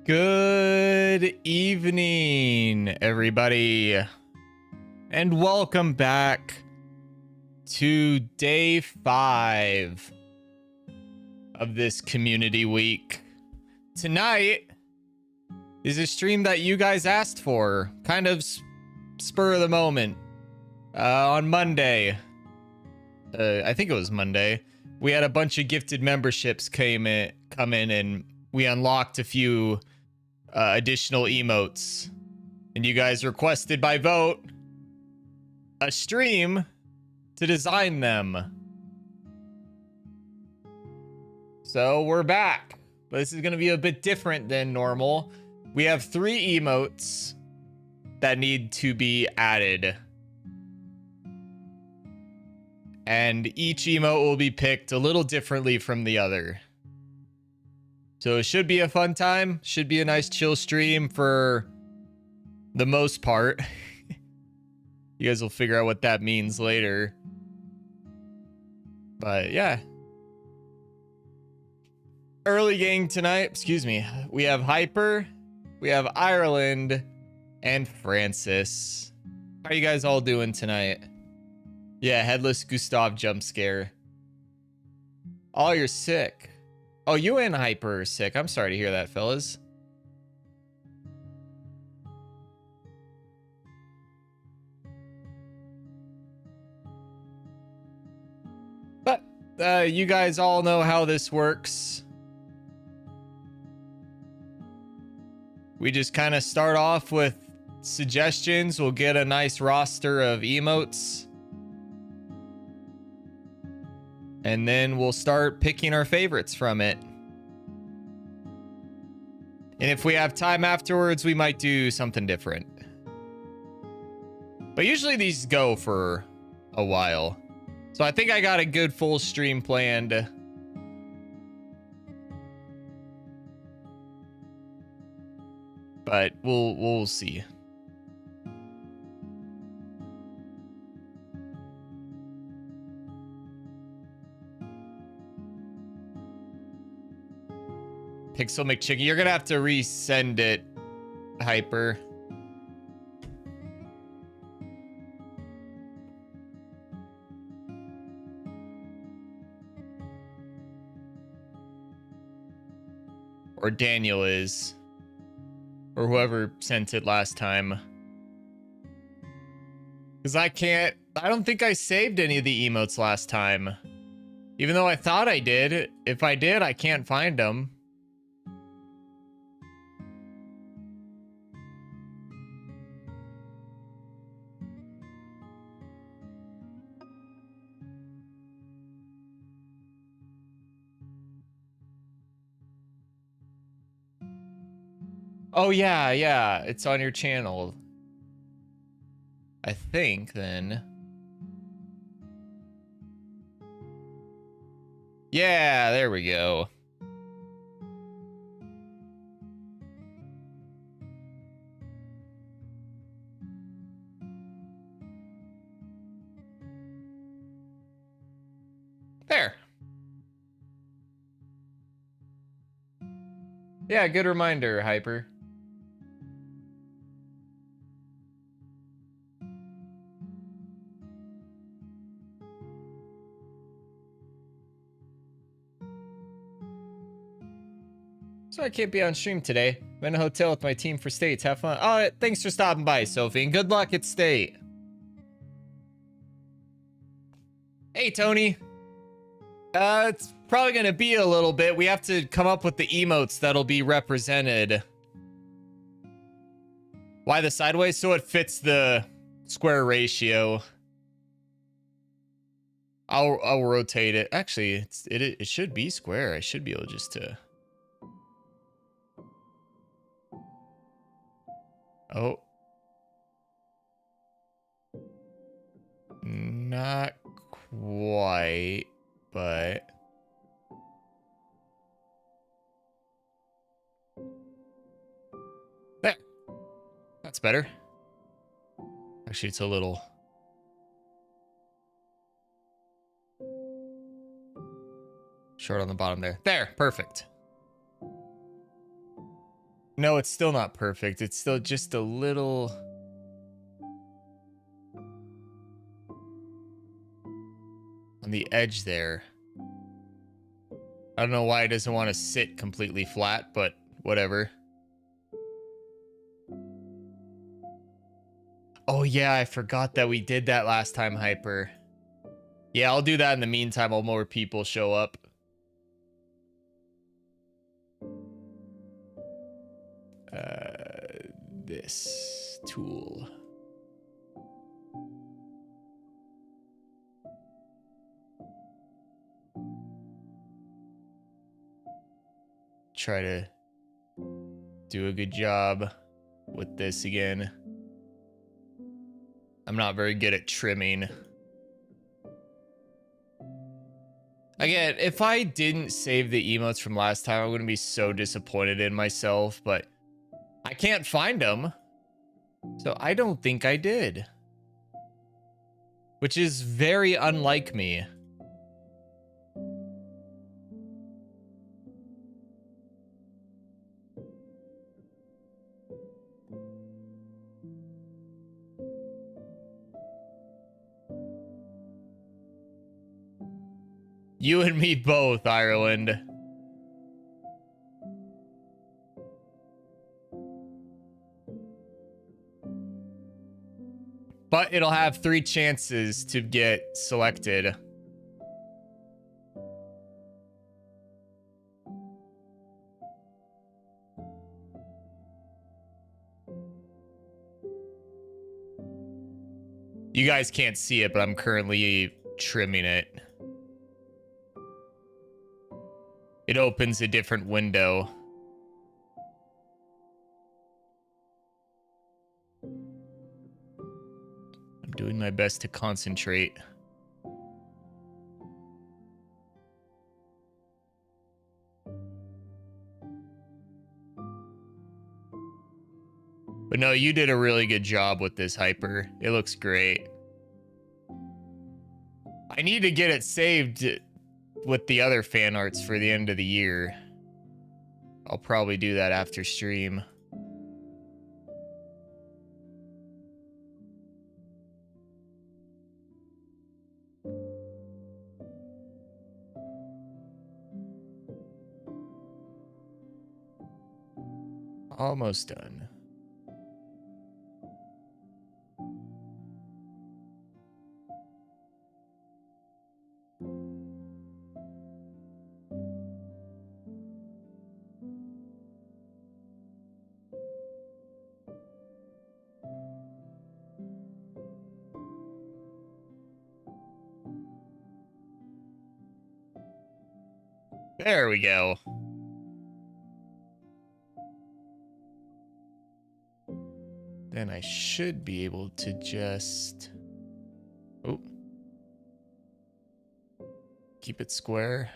Good evening, everybody, and welcome back to day 5 of this community week. Tonight is a stream that you guys asked for, kind of spur of the moment. On Monday, I think it was Monday, we had a bunch of gifted memberships come in, and we unlocked a few additional emotes, and you guys requested by vote a stream to design them. So we're back, but this is going to be a bit different than normal. We have 3 emotes that need to be added, and each emote will be picked a little differently from the other. So it should be a fun time. Should be a nice chill stream for the most part. You guys will figure out what that means later. But yeah. Early gang tonight. Excuse me. We have Hyper. We have Ireland. And Francis. How are you guys all doing tonight? Yeah, Headless Gustav jump scare. Oh, you're sick. Oh, you and Hyper are sick. I'm sorry to hear that, fellas. But you guys all know how this works. We just kind of start off with suggestions. We'll get a nice roster of emotes, and then we'll start picking our favorites from it. And if we have time afterwards, we might do something different. But usually these go for a while. So I think I got a good full stream planned. But we'll see. Pixel McChicken, you're gonna have to resend it, Hyper. Or Daniel is. Or whoever sent it last time. Because I don't think I saved any of the emotes last time. Even though I thought I did. If I did, I can't find them. Oh, yeah. It's on your channel. I think, then. Yeah, there we go. There. Yeah, good reminder, Hyper. So I can't be on stream today. I'm in a hotel with my team for States. Have fun. Oh, thanks for stopping by, Sophie, and good luck at State. Hey, Tony. It's probably gonna be a little bit. We have to come up with the emotes that'll be represented. Why the sideways? So it fits the square ratio. I'll rotate it. Actually, it should be square. I should be able just to. Oh. Not quite, but. There. That's better. Actually, it's a little. Short on the bottom there. There, perfect. No, it's still not perfect. It's still just a little... on the edge there. I don't know why it doesn't want to sit completely flat, but whatever. Oh yeah, I forgot that we did that last time, Hyper. Yeah, I'll do that in the meantime while more people show up. This tool. Try to do a good job with this again. I'm not very good at trimming. Again, if I didn't save the emotes from last time, I'm going to be so disappointed in myself, but I can't find them. So I don't think I did. Which is very unlike me. You and me both, Ireland. But it'll have 3 chances to get selected. You guys can't see it, but I'm currently trimming it. It opens a different window. I'm doing my best to concentrate. But no, you did a really good job with this, Hyper. It looks great. I need to get it saved with the other fan arts for the end of the year. I'll probably do that after stream. Almost done. There we go. Then I should be able to just... oh. Keep it square.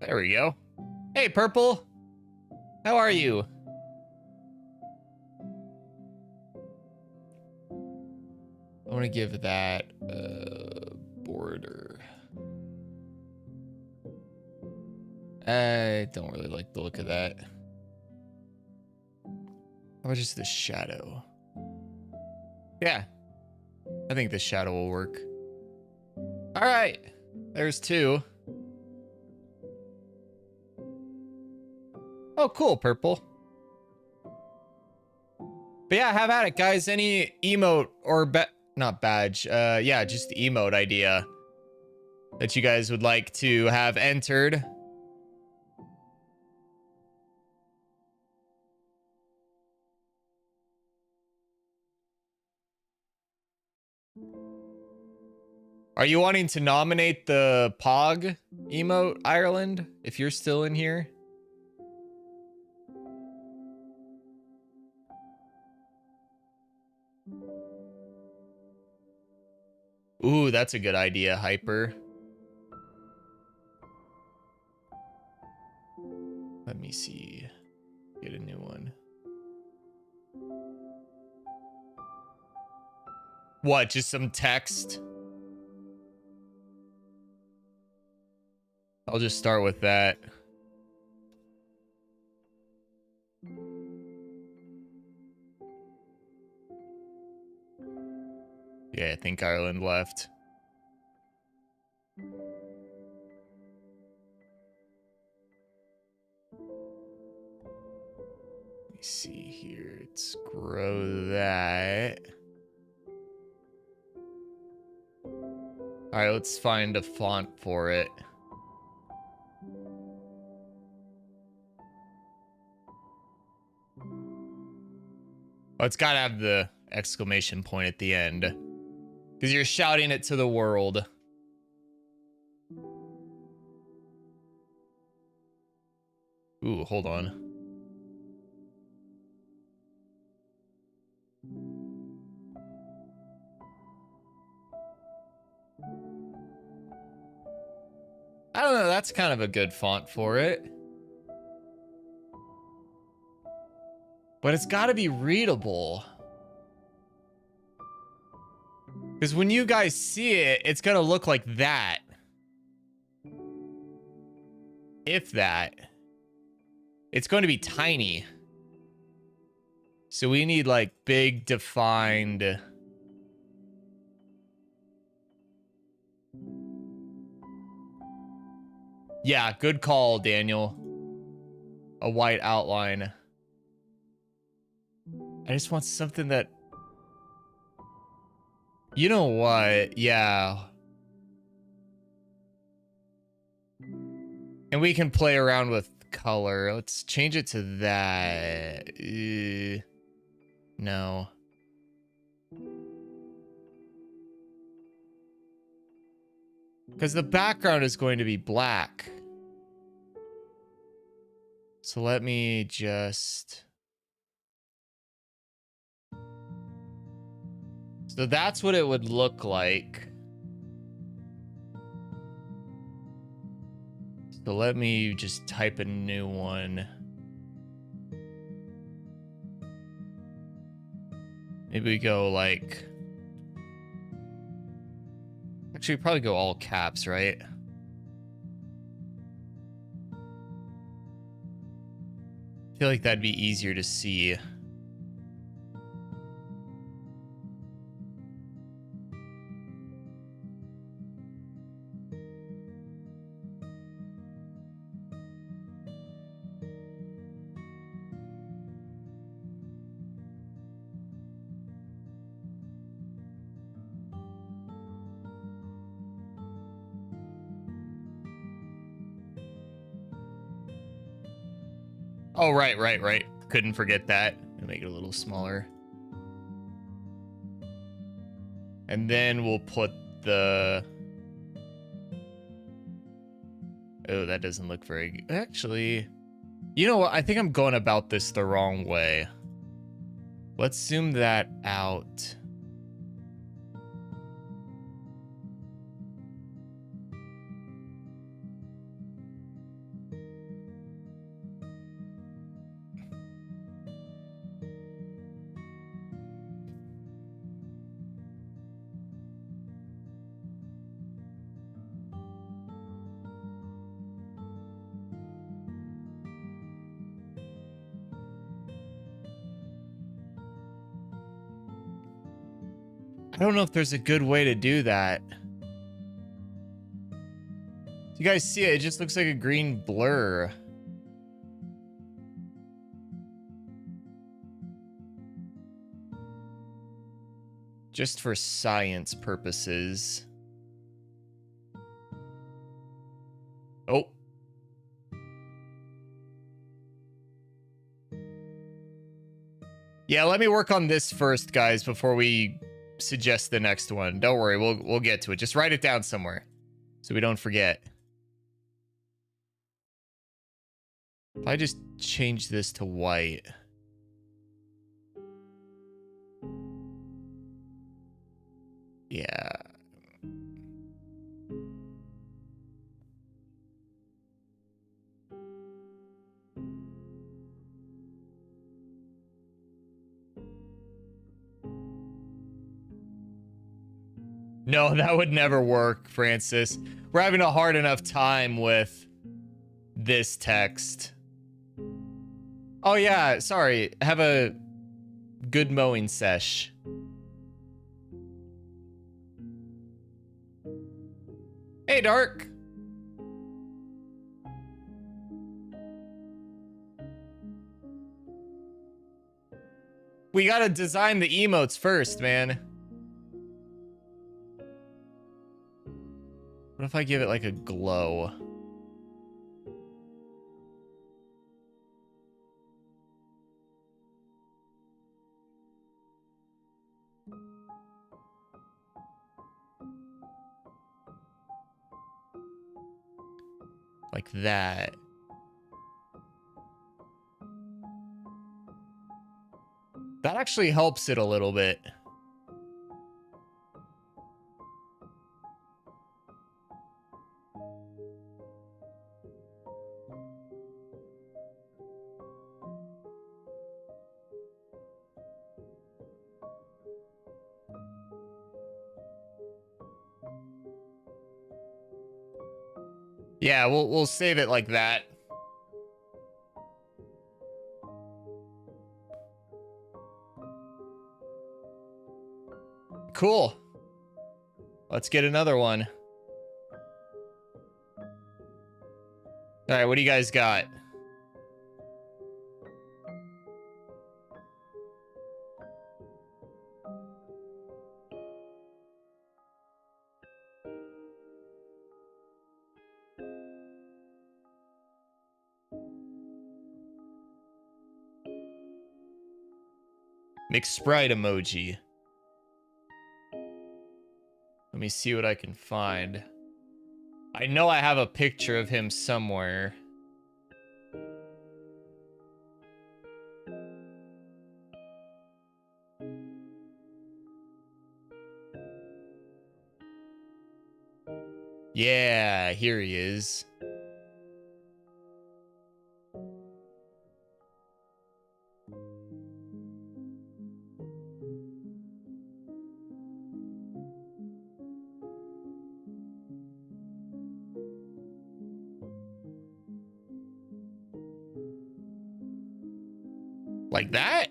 There we go. Hey, Purple. How are you? I want to give that border. I don't really like the look of that. How about just the shadow? Yeah, I think the shadow will work. All right, there's 2. Oh, cool, Purple. But yeah, have at it, guys. Any emote or not badge, yeah, just emote idea that you guys would like to have entered. Are you wanting to nominate the Pog emote, Ireland, if you're still in here? Ooh, that's a good idea, Hyper. Let me see. Get a new one. What, just some text? I'll just start with that. Yeah, I think Ireland left. Let me see here. Let's grow that. All right, let's find a font for it. Oh, it's got to have the exclamation point at the end. Because you're shouting it to the world. Ooh, hold on. I don't know, that's kind of a good font for it. But it's got to be readable. Because when you guys see it, it's going to look like that. If that. It's going to be tiny. So we need like big defined. Yeah, good call, Daniel. A white outline. I just want something that... You know what? Yeah. And we can play around with color. Let's change it to that. No. Because the background is going to be black. So let me just... So that's what it would look like. So let me just type a new one. Maybe we go like... Actually, probably go all caps, right? I feel like that'd be easier to see. Oh, right. Couldn't forget that. I'll make it a little smaller. And then we'll put the... Oh, that doesn't look very good. Actually, you know what? I think I'm going about this the wrong way. Let's zoom that out. I don't know if there's a good way to do that. You guys see it? It just looks like a green blur. Just for science purposes. Oh. Yeah, let me work on this first, guys, before we suggest the next one. Don't worry, we'll get to it. Just write it down somewhere so we don't forget. If I just change this to white. Yeah. No, that would never work, Francis. We're having a hard enough time with this text. Oh yeah, sorry. Have a good mowing sesh. Hey, Dark. We gotta design the emotes first, man. What if I give it like a glow? Like that. That actually helps it a little bit. Yeah, we'll save it like that. Cool. Let's get another one. All right, what do you guys got? McSprite emoji. Let me see what I can find. I know I have a picture of him somewhere. Yeah, here he is. Like that?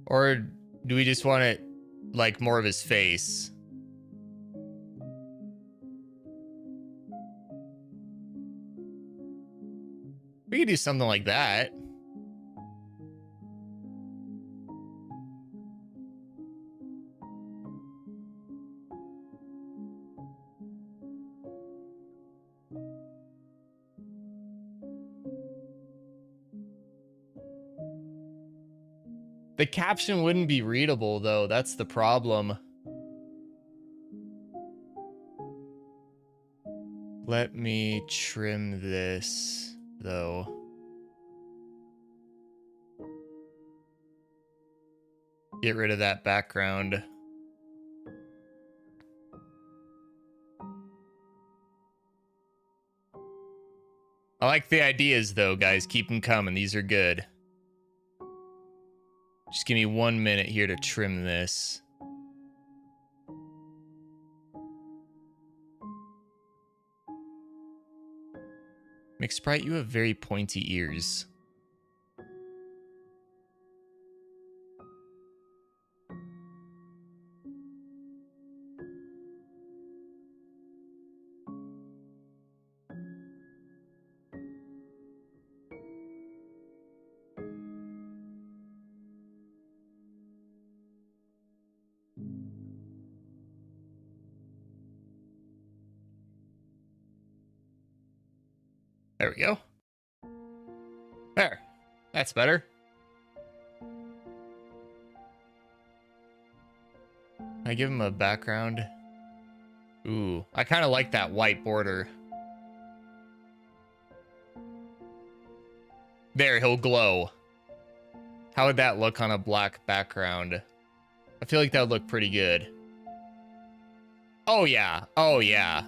Or do we just want it like more of his face? We could do something like that. The caption wouldn't be readable though, that's the problem. Let me trim this though. Get rid of that background. I like the ideas though, guys. Keep them coming. These are good. Just give me 1 minute here to trim this. McSprite, you have very pointy ears. There we go. There. That's better. I give him a background. Ooh, I kind of like that white border. There, he'll glow. How would that look on a black background? I feel like that would look pretty good. Oh yeah. Oh yeah.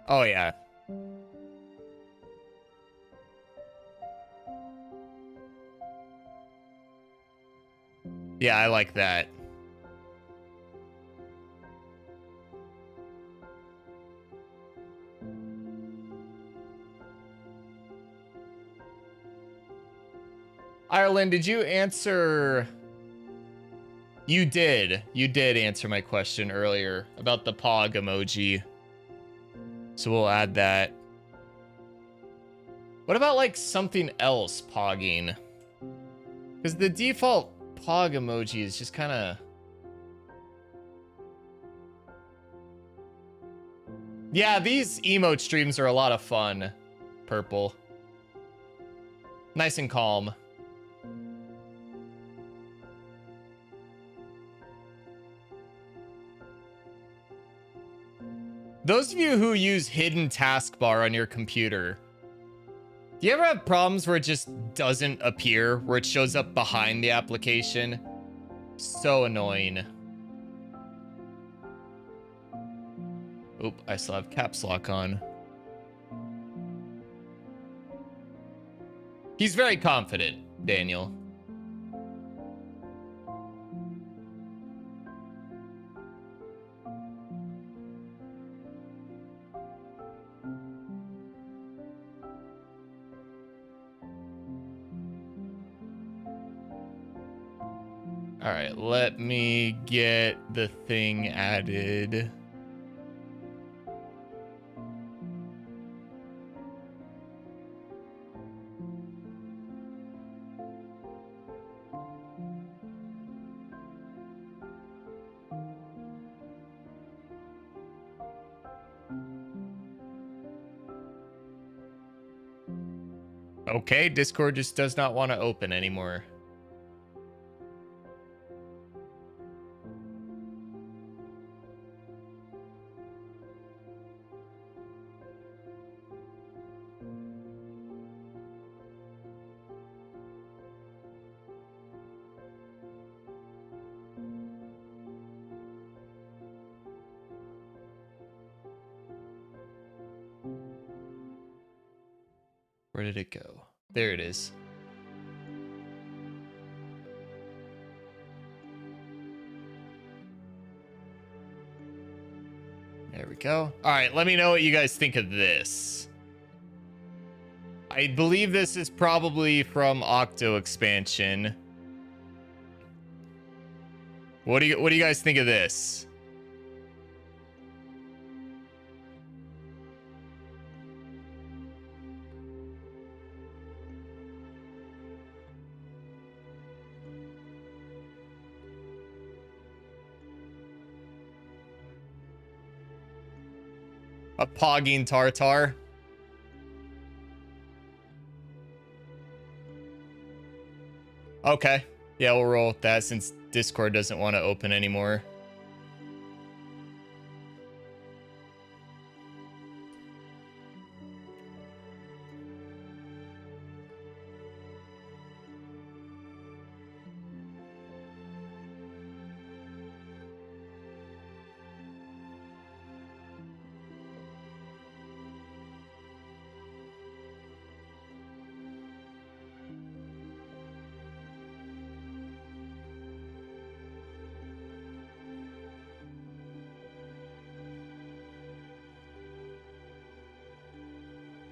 Oh yeah. Yeah, I like that. Ireland, did you answer? You did. You did answer my question earlier about the pog emoji. So we'll add that. What about like something else pogging? Because the default pog emoji is just kind of... Yeah, these emote streams are a lot of fun. Purple. Nice and calm. Those of you who use hidden taskbar on your computer, do you ever have problems where it just doesn't appear, where it shows up behind the application? So annoying. Oop, I still have caps lock on. He's very confident, Daniel. All right, let me get the thing added. Okay, Discord just does not want to open anymore. Where did it go? There it is. There we go. All right, let me know what you guys think of this. I believe this is probably from Octo expansion. What do you guys think of this? A pogging tartar. Okay. Yeah, we'll roll with that since Discord doesn't want to open anymore.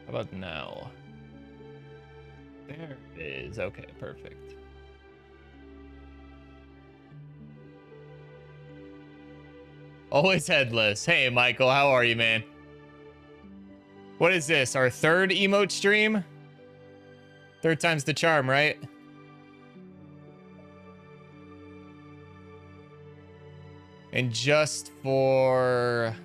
How about now? There it is. Okay, perfect. Always headless. Hey, Michael, how are you, man? What is this? Our third emote stream? Third time's the charm, right? And just for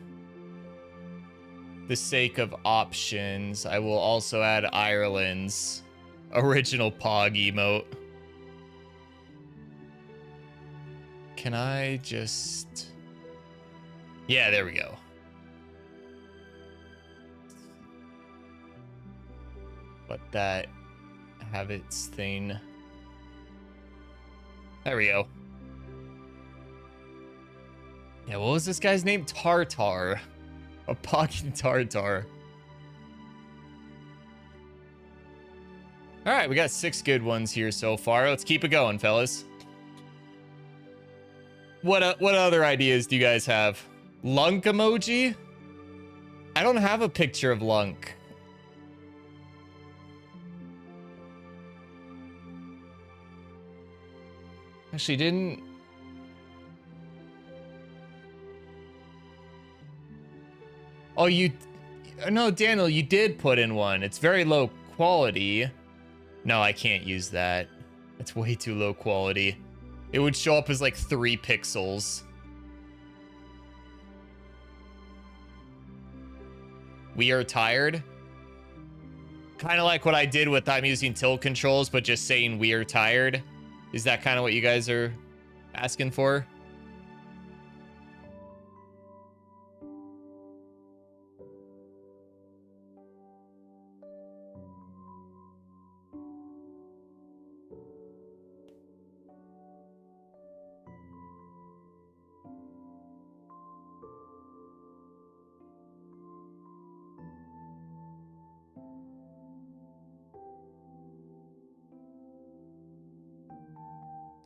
the sake of options, I will also add Ireland's original Pog emote. Can I just... Yeah, there we go. Let that have its thing. There we go. Yeah, what was this guy's name? Tartar. A pogging tartar. All right, we got 6 good ones here so far. Let's keep it going, fellas. What other ideas do you guys have? Lunk emoji? I don't have a picture of Lunk. Actually, didn't... Oh, you... No, Daniel, you did put in one. It's very low quality. No, I can't use that. It's way too low quality. It would show up as like 3 pixels. We are tired. Kind of like what I did with I'm using tilt controls, but just saying we are tired. Is that kind of what you guys are asking for?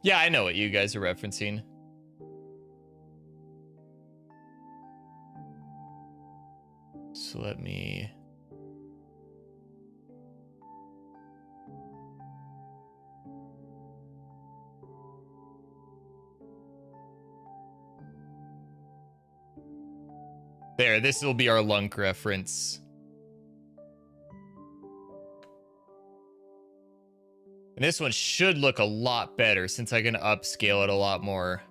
Yeah, I know what you guys are referencing. So let me... There, this will be our lunk reference. And this one should look a lot better since I can upscale it a lot more.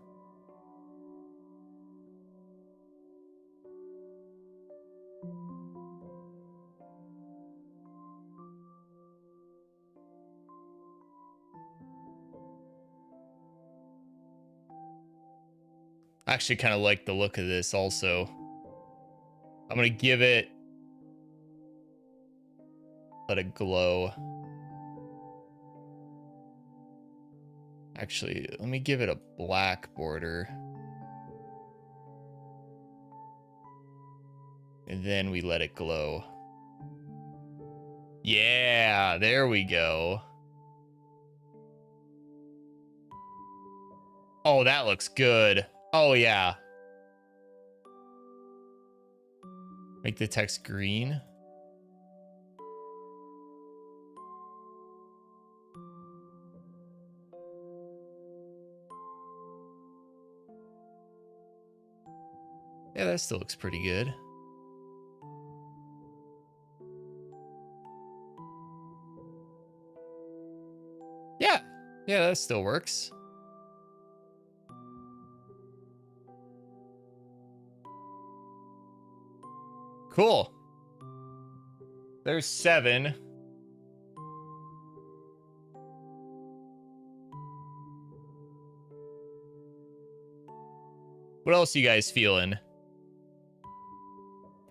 I actually kind of like the look of this also. I'm going to give it... Let it glow. Actually, let me give it a black border. And then we let it glow. Yeah, there we go. Oh, that looks good. Oh, yeah. Make the text green. Yeah, that still looks pretty good. Yeah, that still works. Cool. There's 7. What else you guys feeling?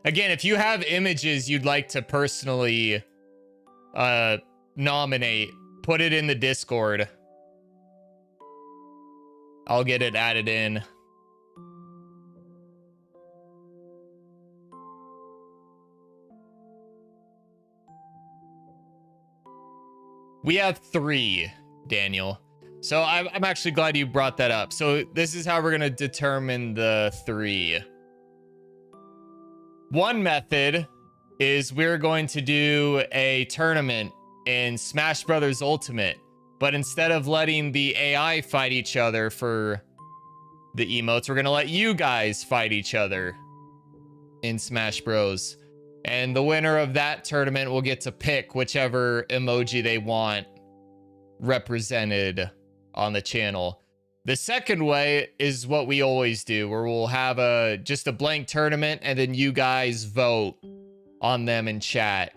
Again, if you have images you'd like to personally nominate, put it in the Discord. I'll get it added in. We have 3, Daniel. So I'm actually glad you brought that up. So this is how we're going to determine the 3. One method is we're going to do a tournament in Smash Brothers Ultimate, but instead of letting the AI fight each other for the emotes, we're going to let you guys fight each other in Smash Bros. And the winner of that tournament will get to pick whichever emoji they want represented on the channel. The second way is what we always do, where we'll have just a blank tournament and then you guys vote on them in chat.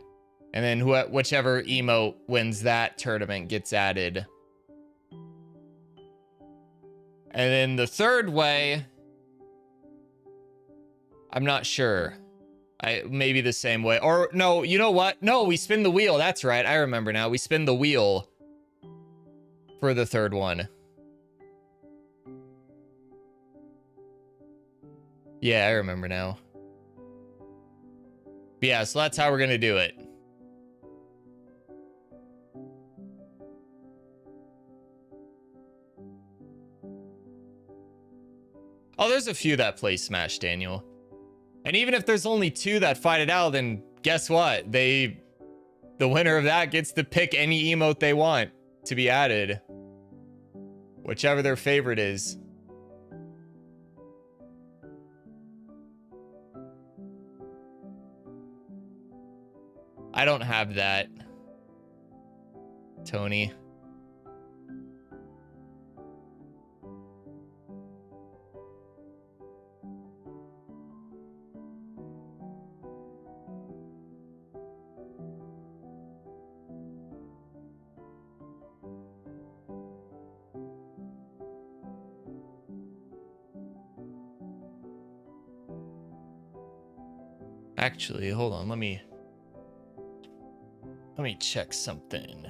And then whichever emote wins that tournament gets added. And then the third way, I'm not sure. Maybe the same way. Or no, you know what? No, we spin the wheel. That's right. I remember now. We spin the wheel for the third one. Yeah, I remember now. But yeah, so that's how we're going to do it. Oh, there's a few that play Smash, Daniel. And even if there's only 2 that fight it out, then guess what? The winner of that gets to pick any emote they want to be added. Whichever their favorite is. I don't have that, Tony. Actually, hold on. Let me check something.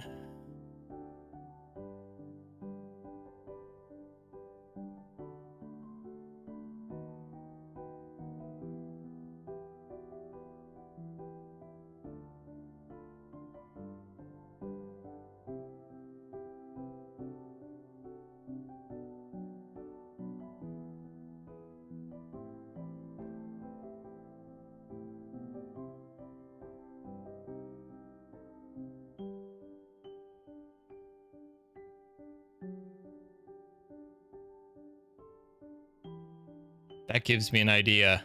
That gives me an idea.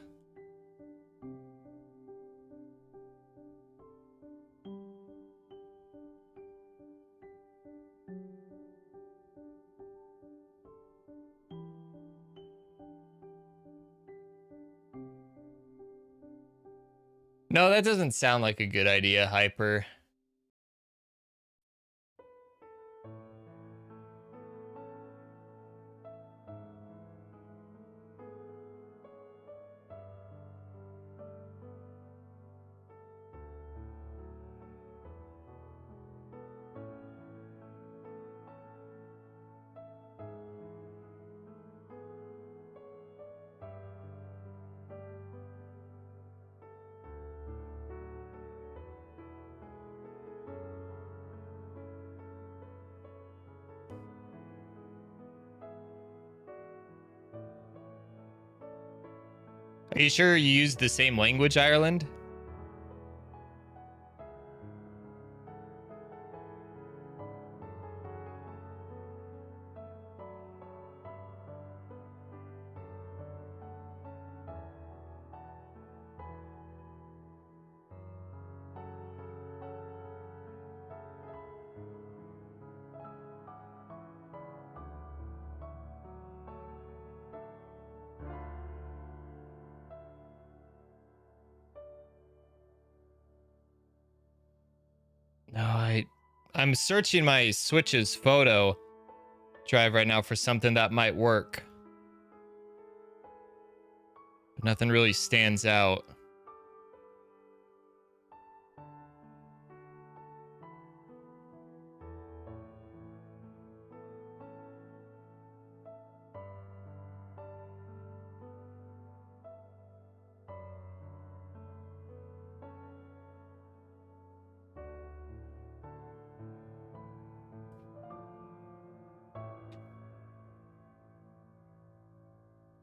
No, that doesn't sound like a good idea, Hyper. Are you sure you used the same language, Ireland? No, I'm searching my Switch's photo drive right now for something that might work. But nothing really stands out.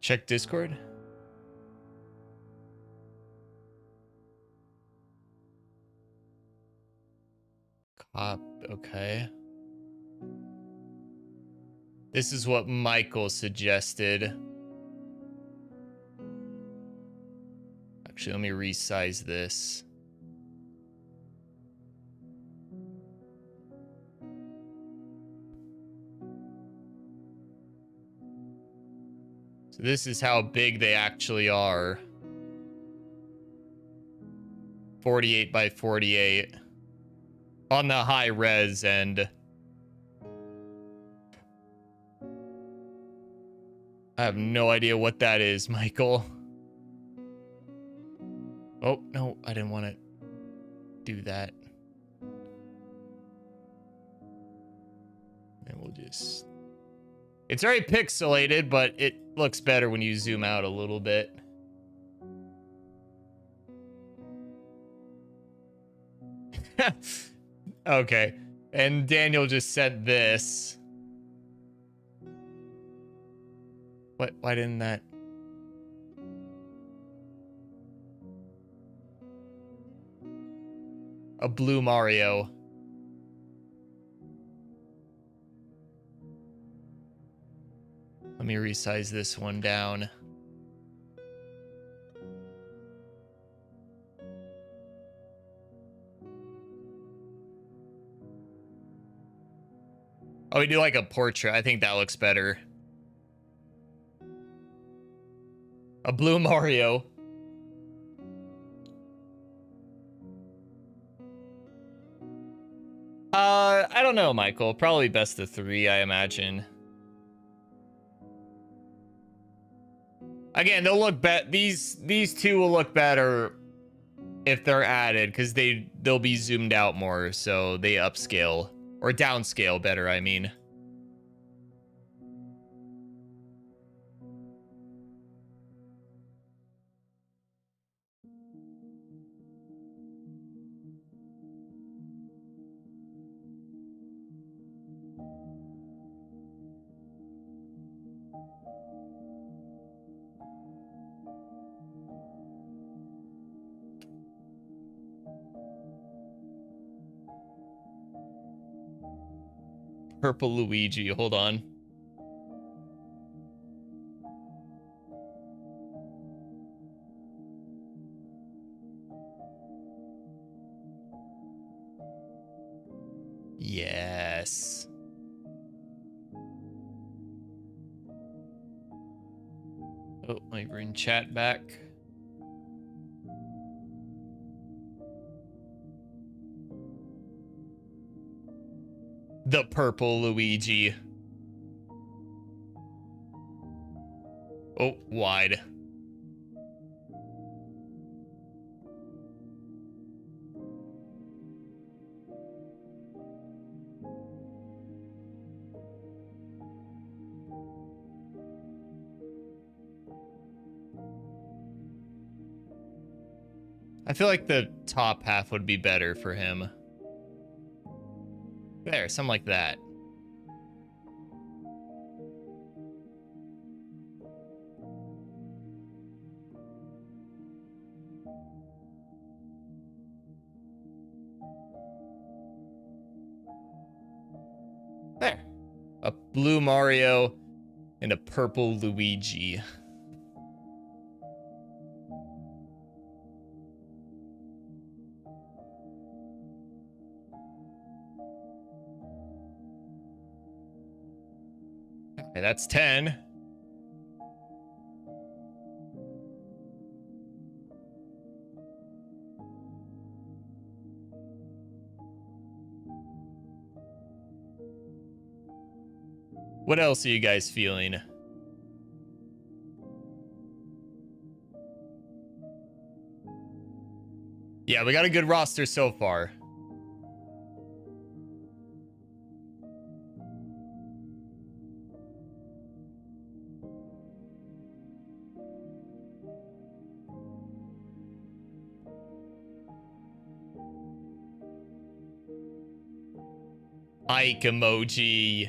Check Discord. Cop, okay. This is what Michael suggested. Actually, let me resize this. So this is how big they actually are. 48 by 48. On the high res end. I have no idea what that is, Michael. Oh, no, I didn't want to do that. And we'll just... It's very pixelated, but it looks better when you zoom out a little bit. Okay. And Daniel just said this. What? Why didn't that? A blue Mario. me resize this one down. Oh, we do like a portrait. I think that looks better. A blue Mario. I don't know, Michael. Probably best of 3, I imagine. Again, they'll look these two will look better if they're added, because they'll be zoomed out more, so they upscale or downscale better, I mean. Purple Luigi, hold on. Yes. Oh, let me bring chat back. The purple Luigi. Oh, wide. I feel like the top half would be better for him. There, something like that. There. A blue Mario and a purple Luigi. Okay, that's 10. What else are you guys feeling? Yeah, we got a good roster so far. Ike emoji.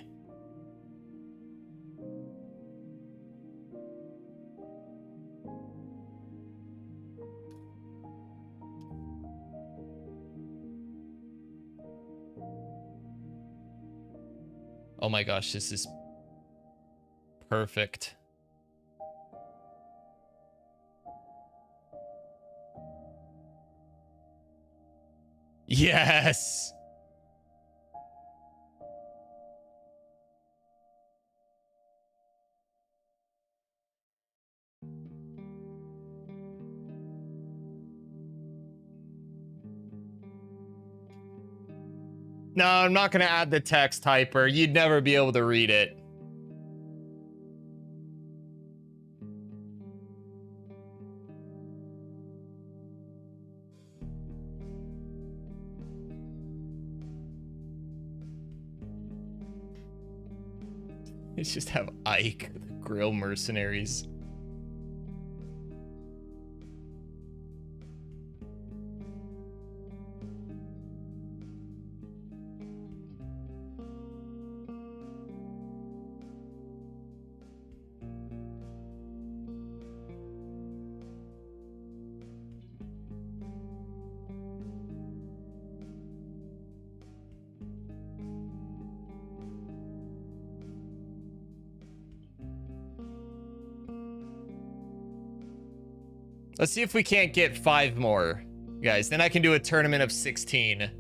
Oh my gosh, this is perfect. Yes. No, I'm not going to add the text hyper. You'd never be able to read it. Let's just have Ike, the grill mercenaries. Let's see if we can't get 5 more, guys. Then I can do a tournament of 16.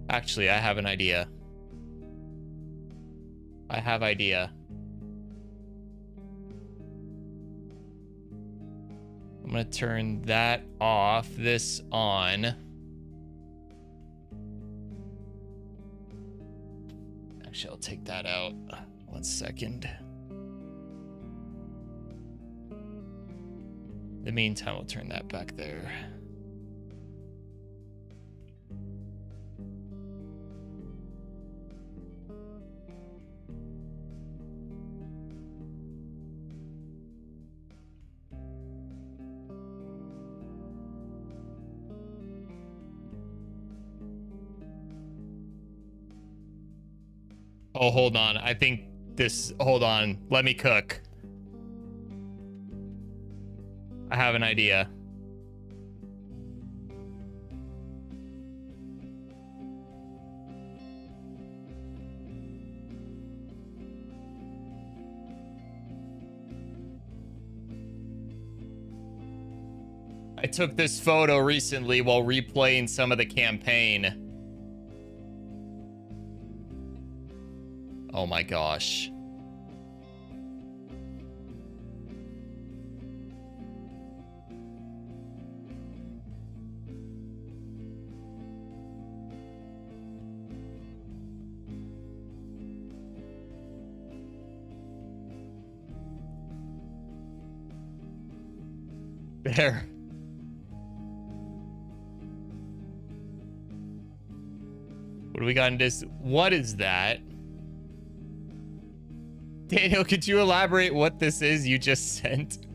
Actually, I have an idea. I have idea. I'm gonna turn that off, this on. Actually, I'll take that out. 1 second. In the meantime, we'll turn that back there. Oh, hold on. I think this... Hold on. Let me cook. I have an idea. I took this photo recently while replaying some of the campaign. Oh my gosh. There. What do we got in this? What is that? Daniel, could you elaborate what this is you just sent?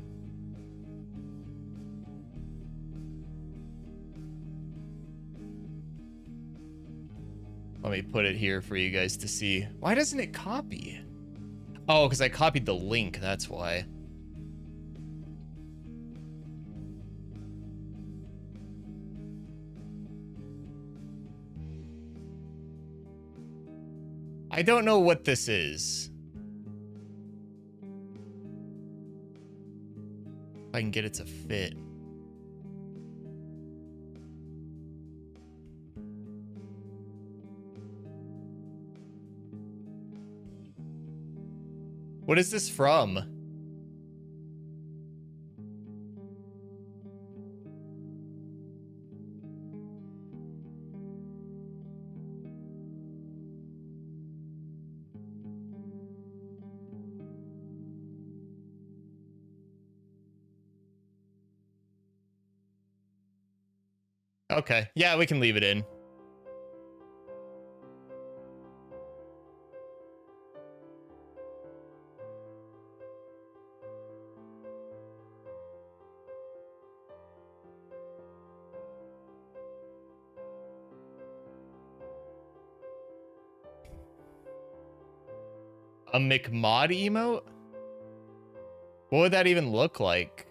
Let me put it here for you guys to see. Why doesn't it copy? Oh, because I copied the link, that's why. I don't know what this is. If I can get it to fit. What is this from? Okay, yeah, we can leave it in. A McMod emote? What would that even look like?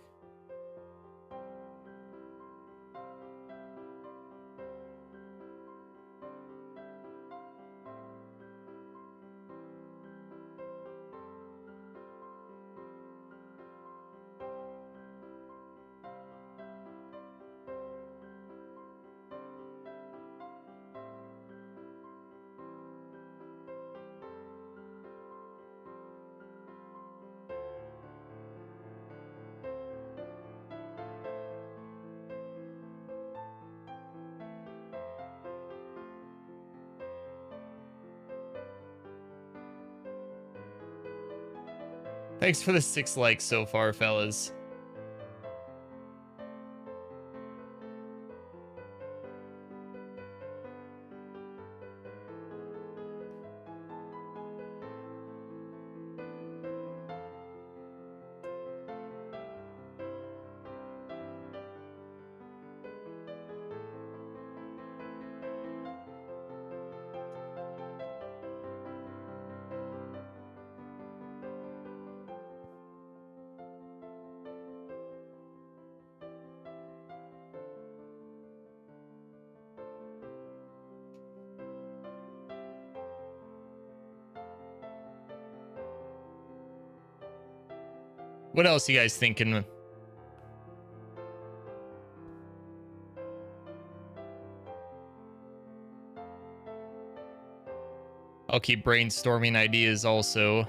Thanks for the 6 likes so far, fellas. What else you guys thinking? I'll keep brainstorming ideas also.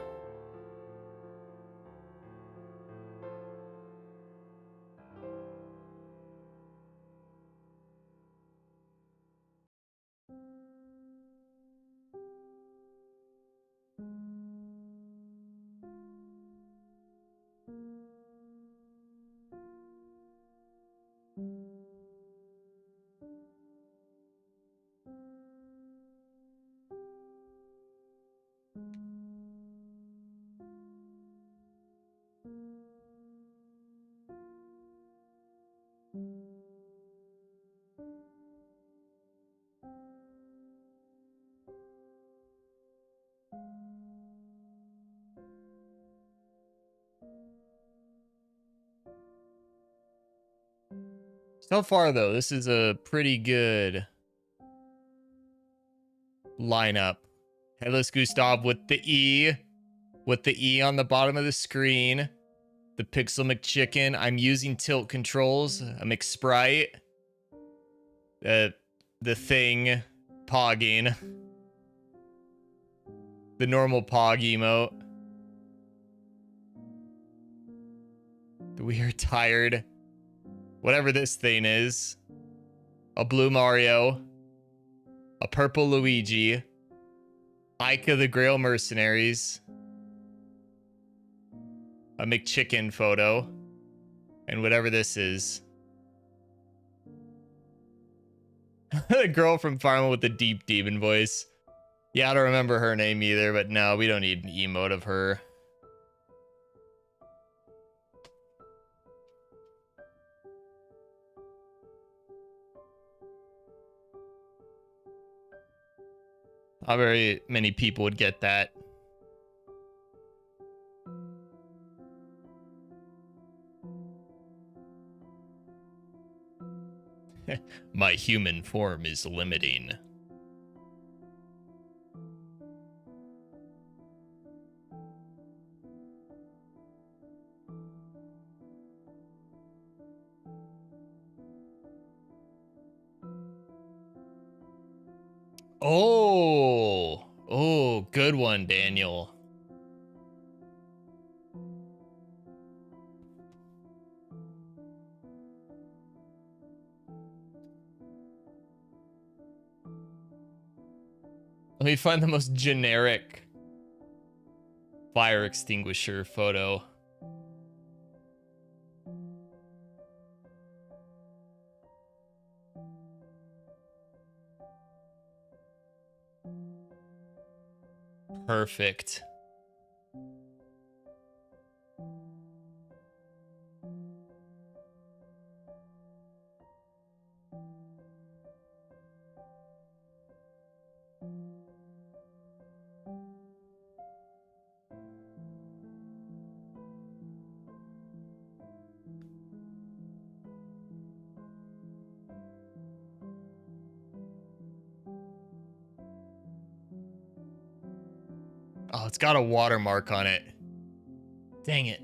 So far, though, this is a pretty good lineup. Headless Gustav with the E on the bottom of the screen. The Pixel McChicken. I'm using tilt controls. A McSprite. The thing pogging. The normal pog emote. The We Are Tired. Whatever this thing is. A blue Mario. A purple Luigi. Ica the Grail Mercenaries. A McChicken photo. And whatever this is. The girl from Pharma with the deep demon voice. Yeah, I don't remember her name either, but no, we don't need an emote of her. Not very many people would get that. My human form is limiting. Oh, good one, Daniel. Let me find the most generic fire extinguisher photo. Perfect. Oh, it's got a watermark on it. Dang it.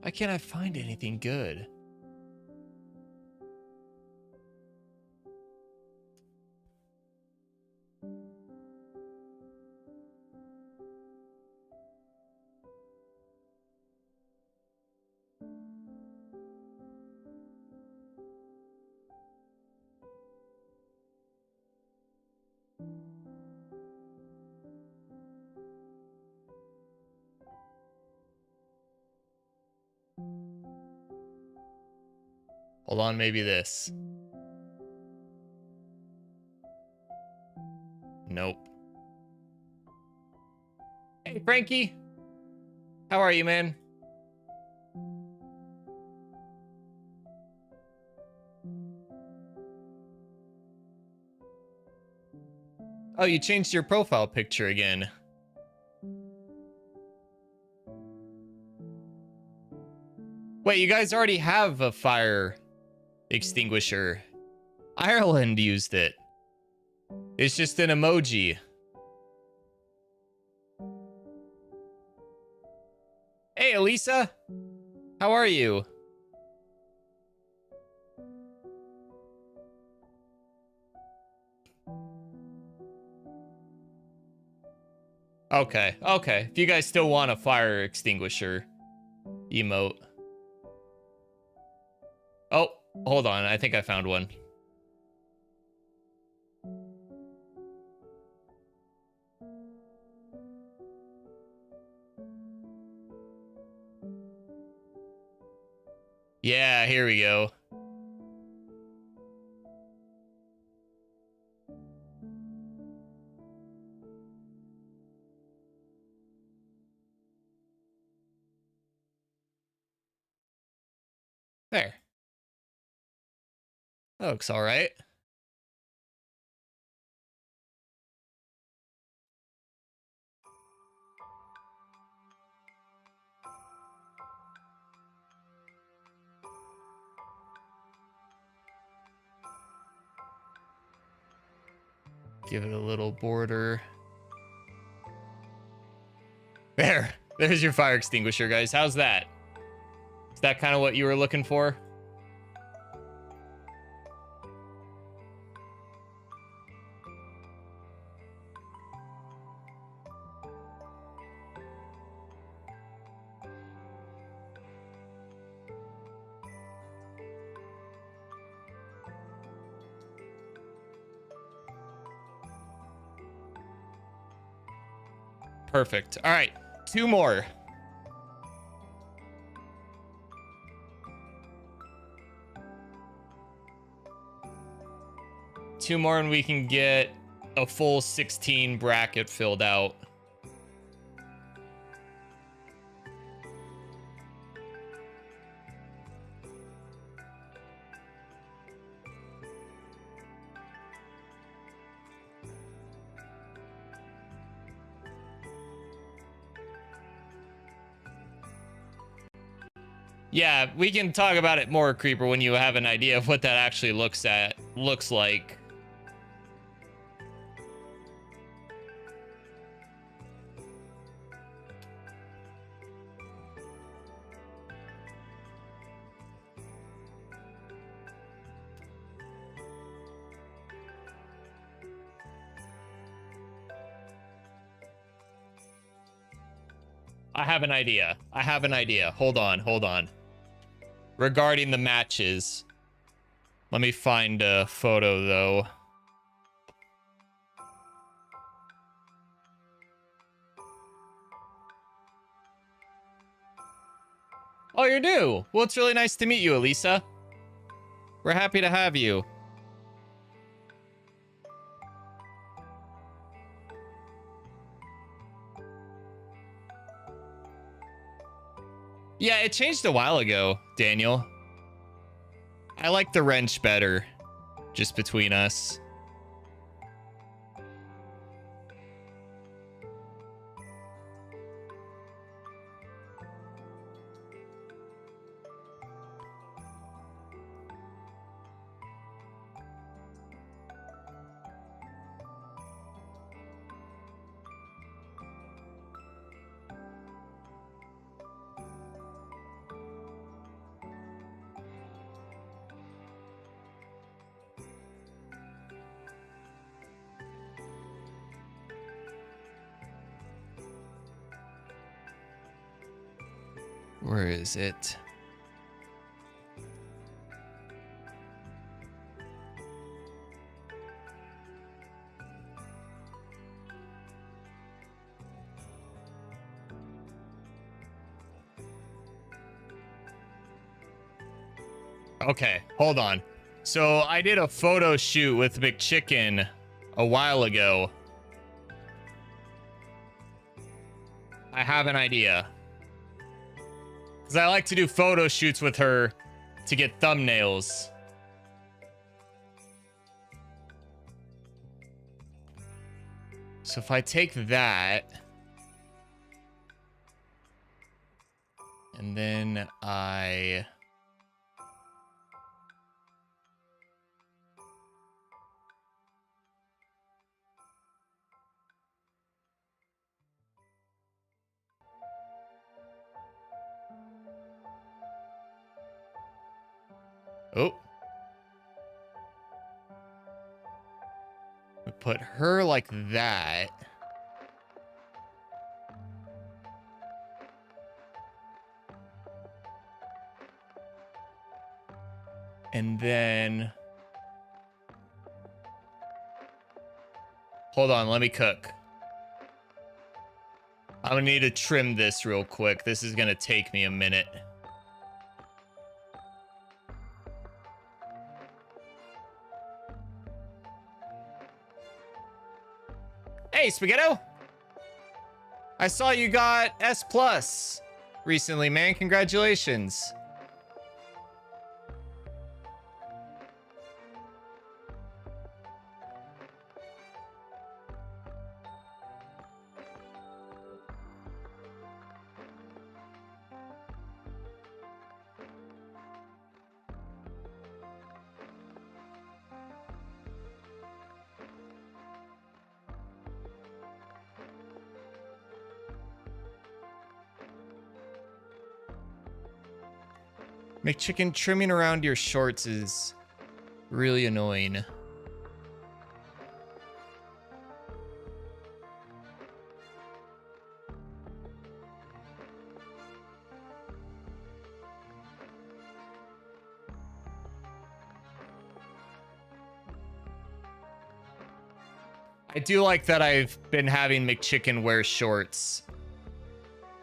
Why can't I find anything good? Hold on, maybe this. Nope. Hey, Frankie. How are you, man? Oh, you changed your profile picture again. Wait, you guys already have a fire extinguisher. Ireland used it. It's just an emoji. Hey, Elisa. How are you? Okay, okay. If you guys still want a fire extinguisher emote. Oh, hold on. I think I found one. Yeah, here we go. There. That looks all right. Give it a little border. There. There's your fire extinguisher, guys. How's that? Is that kind of what you were looking for? Perfect. All right. 2 more. Two more and we can get a full 16 bracket filled out. Yeah, we can talk about it more, Creeper, when you have an idea of what that actually looks like. I have an idea. I have an idea. Hold on, hold on. Regarding the matches. Let me find a photo, though. Oh, you're new. Well, it's really nice to meet you, Elisa. We're happy to have you. Yeah, it changed a while ago, Daniel. I like the wrench better, just between us. Where is it? Okay, hold on. So I did a photo shoot with McChicken a while ago. I have an idea. Because I like to do photo shoots with her to get thumbnails. So if I take that, and then I... Oh. We put her like that. And then... Hold on, let me cook. I'm gonna need to trim this real quick. This is gonna take me a minute. Hey, Spaghetto! I saw you got S plus recently, man. Congratulations. McChicken, trimming around your shorts is really annoying. I do like that I've been having McChicken wear shorts.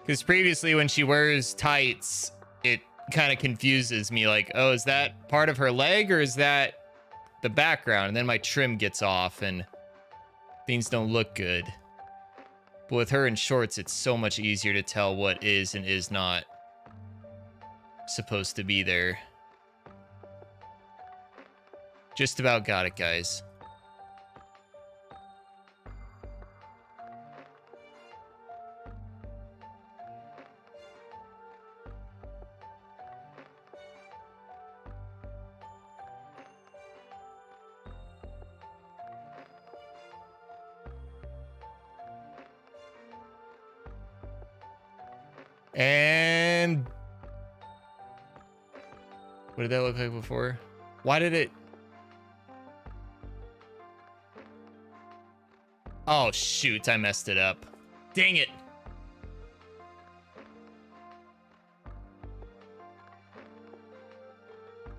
Because previously when she wears tights, it kind of confuses me. Like, oh, is that part of her leg or is that the background? And then my trim gets off and things don't look good. But with her in shorts, it's so much easier to tell what is and is not supposed to be there. Just about got it, guys. And what did that look like before? Why did it? Oh, shoot. I messed it up. Dang it.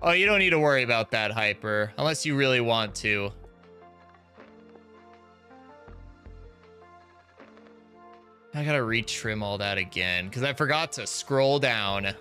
Oh, you don't need to worry about that, Hyper, unless you really want to. I gotta retrim all that again because I forgot to scroll down.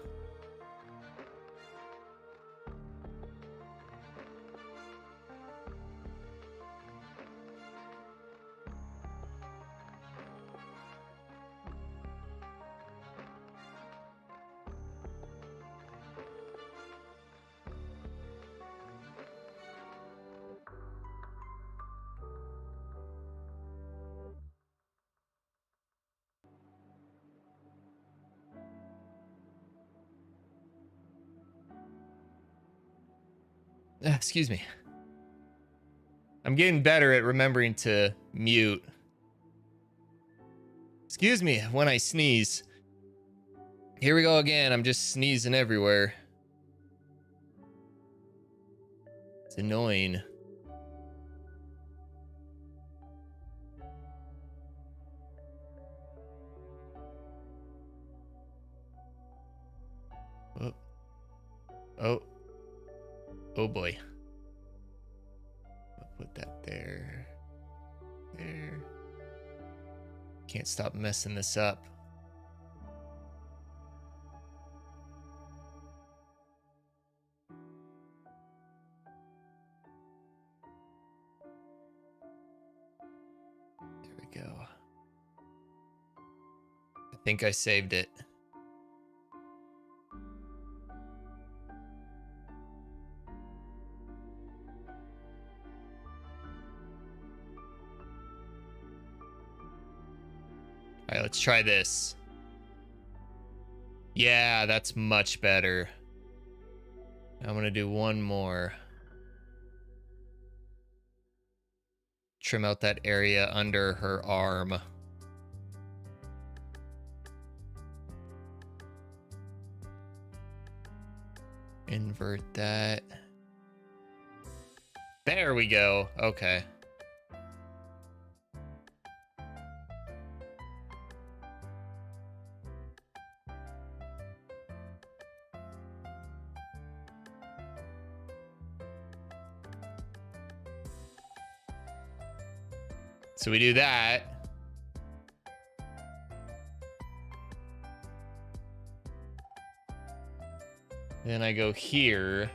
Excuse me. I'm getting better at remembering to mute. Excuse me when I sneeze. Here we go again. I'm just sneezing everywhere. It's annoying. Oh. Oh. Oh boy. I'll put that there. There. Can't stop messing this up. There we go. think I saved it. All right, let's try this. Yeah, that's much better. I'm gonna do one more. Trim out that area under her arm. Invert that. There we go. Okay. So we do that. Then I go here.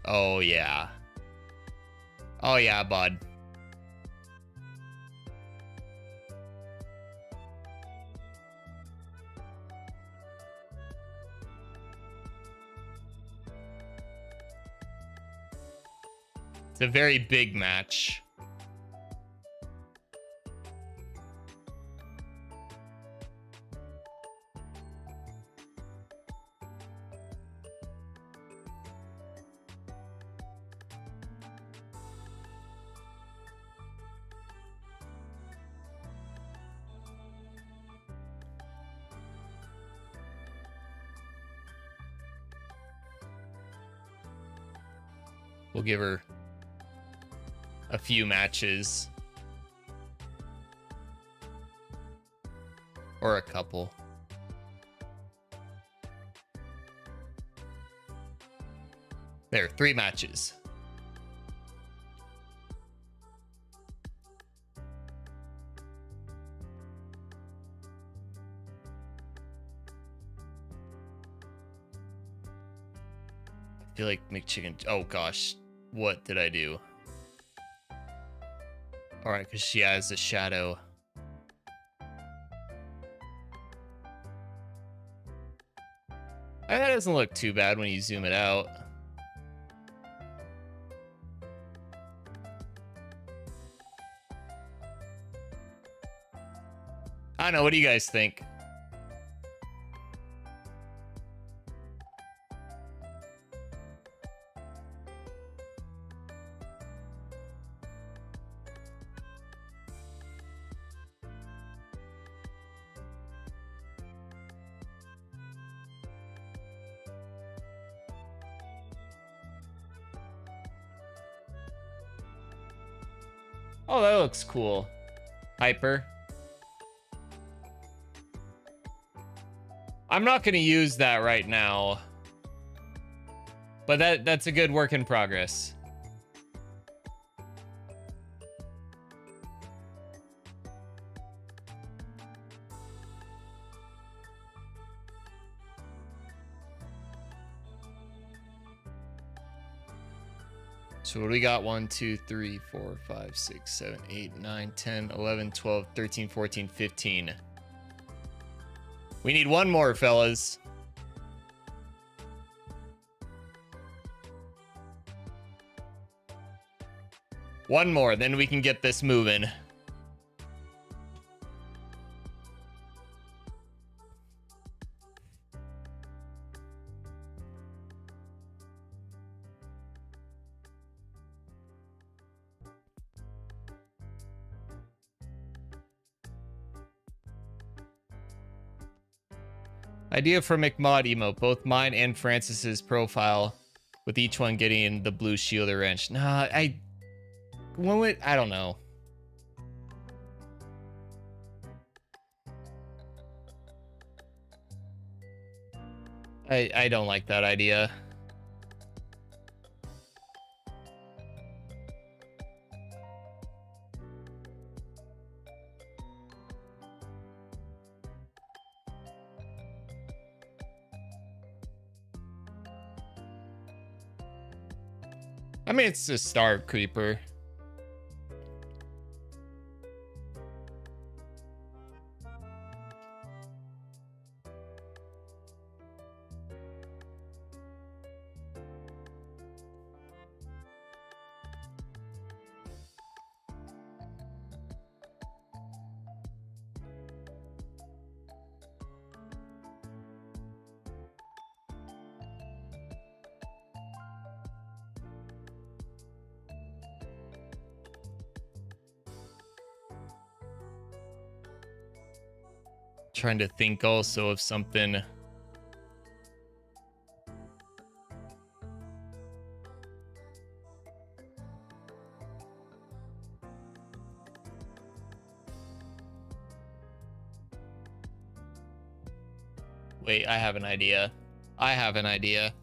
Oh, yeah. Oh, yeah, bud. It's a very big match. We'll give her a few matches. Or a couple. There, 3 matches. I feel like McChicken. Oh gosh, what did I do? All right, because she has a shadow. That doesn't look too bad when you zoom it out. I don't know. What do you guys think? Oh, that looks cool. Hyper. I'm not going to use that right now. But that's a good work in progress. So what do we got? 1, 2, 3, 4, 5, 6, 7, 8, 9, 10, 11, 12, 13, 14, 15. We need one more, fellas. One more, then we can get this moving. Idea for McMod emote, both mine and Francis's profile, with each one getting the blue shield or wrench. Nah, I don't know. I don't like that idea. I mean, it's a star creeper. Trying to think also of something. Wait, I have an idea. I have an idea.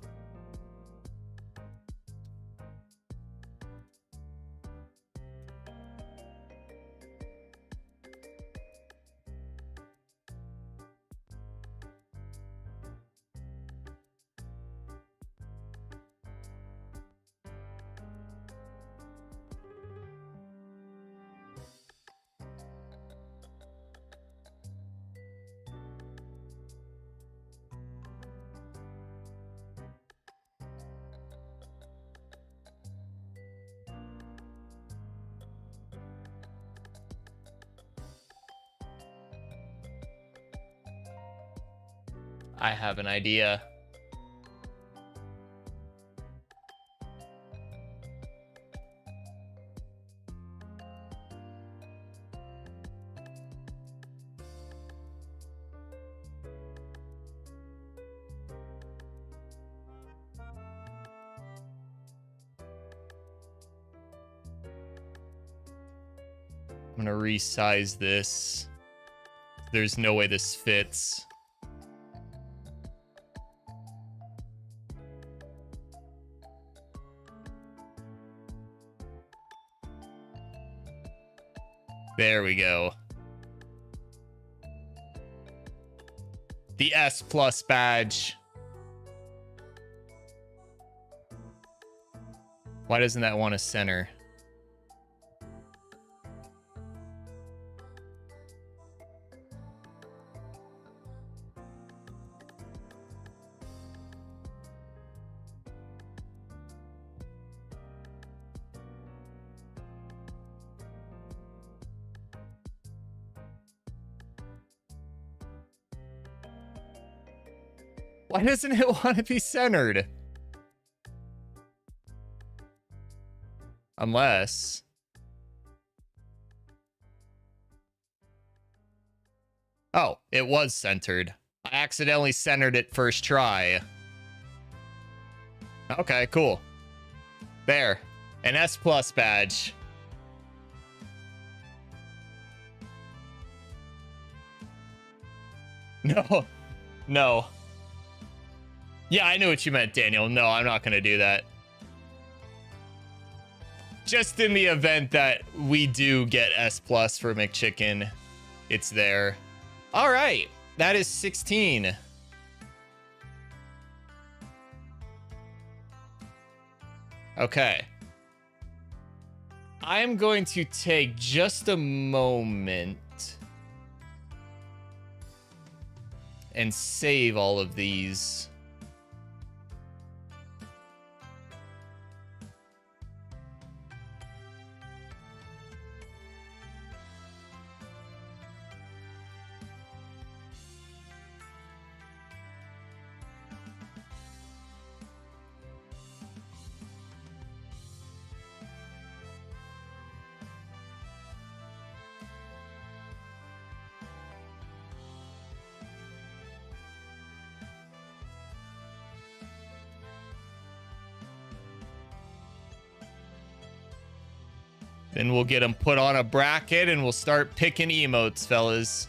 I have an idea. I'm gonna resize this. There's no way this fits. There we go. The S plus badge. Why doesn't that want to center? Why doesn't it want to be centered? Unless... Oh, it was centered. I accidentally centered it first try. Okay, cool. There. An S plus badge. No. No. Yeah, I knew what you meant, Daniel. No, I'm not going to do that. Just in the event that we do get S plus for McChicken, it's there. All right. That is 16. Okay. I'm going to take just a moment and save all of these. Then we'll get them put on a bracket and we'll start picking emotes, fellas.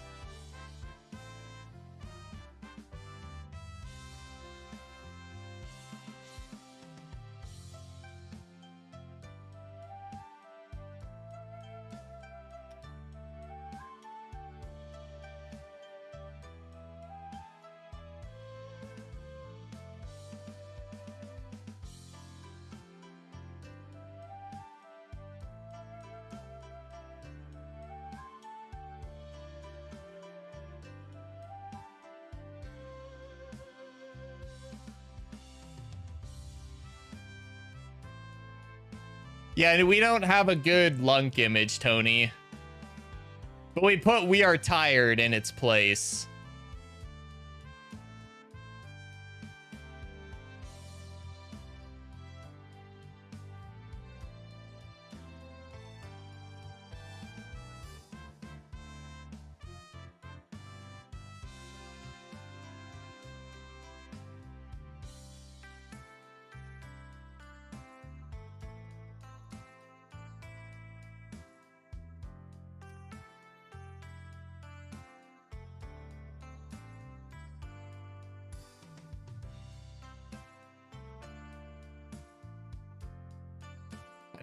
Yeah, we don't have a good Lunk image, Tony. But we put "We Are Tired" in its place.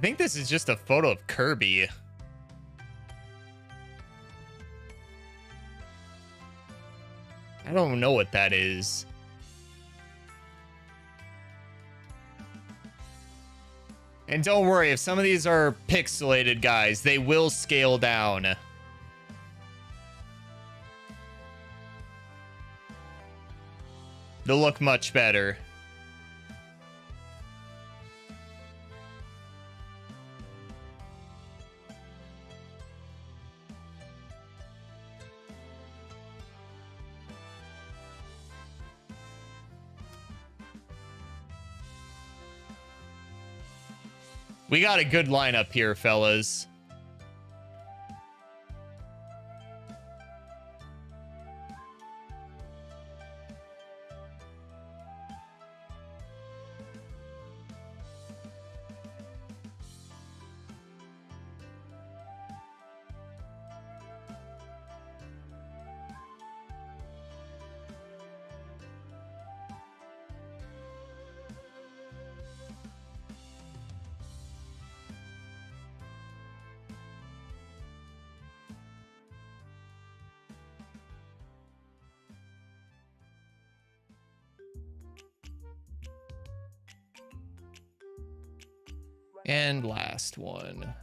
I think this is just a photo of Kirby. I don't know what that is. And don't worry, if some of these are pixelated, guys, they will scale down. They'll look much better. We got a good lineup here, fellas. And last one.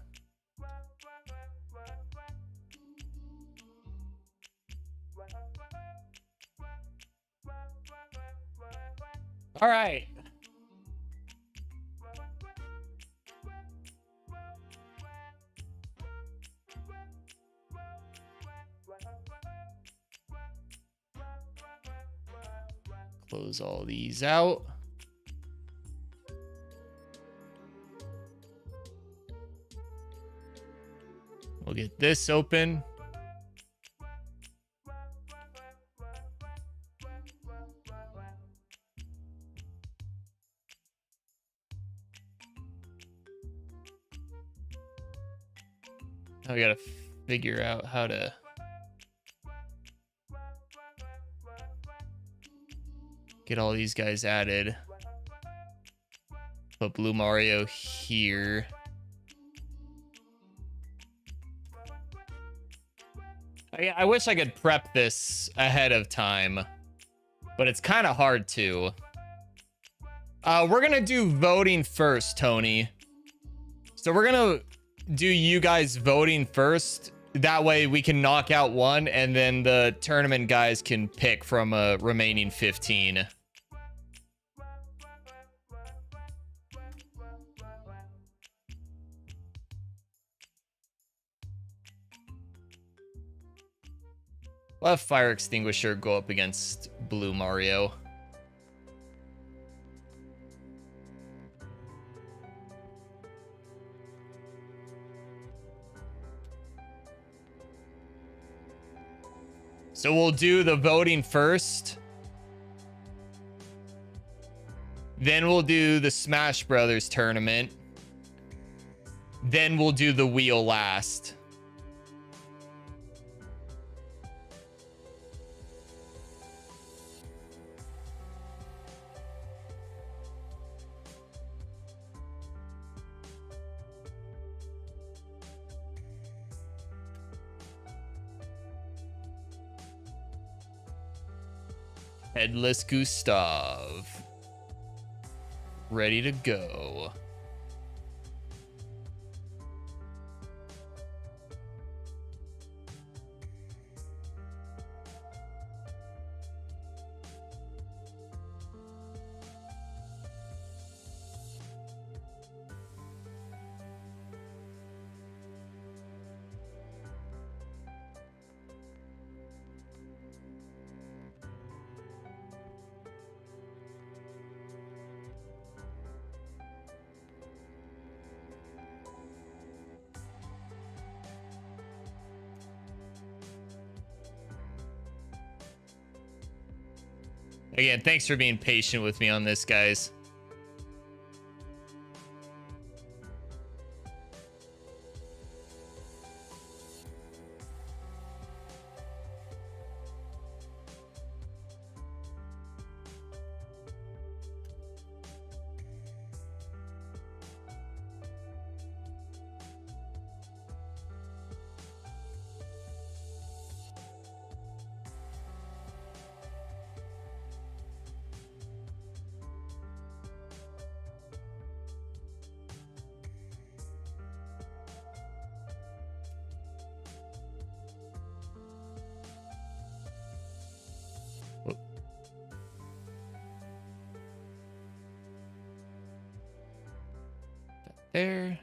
All right. Close all these out. We'll get this open. Now we gotta figure out how to get all these guys added. Put Blue Mario here. I wish I could prep this ahead of time, but it's kind of hard to. We're gonna do voting first, Tony. So we're gonna do you guys voting first. That way we can knock out one, and then the tournament guys can pick from a remaining 15. We'll have Fire Extinguisher go up against Blue Mario. So we'll do the voting first. Then we'll do the Smash Brothers tournament. Then we'll do the wheel last. Headless Gustav. Ready to go. Again, thanks for being patient with me on this, guys. there.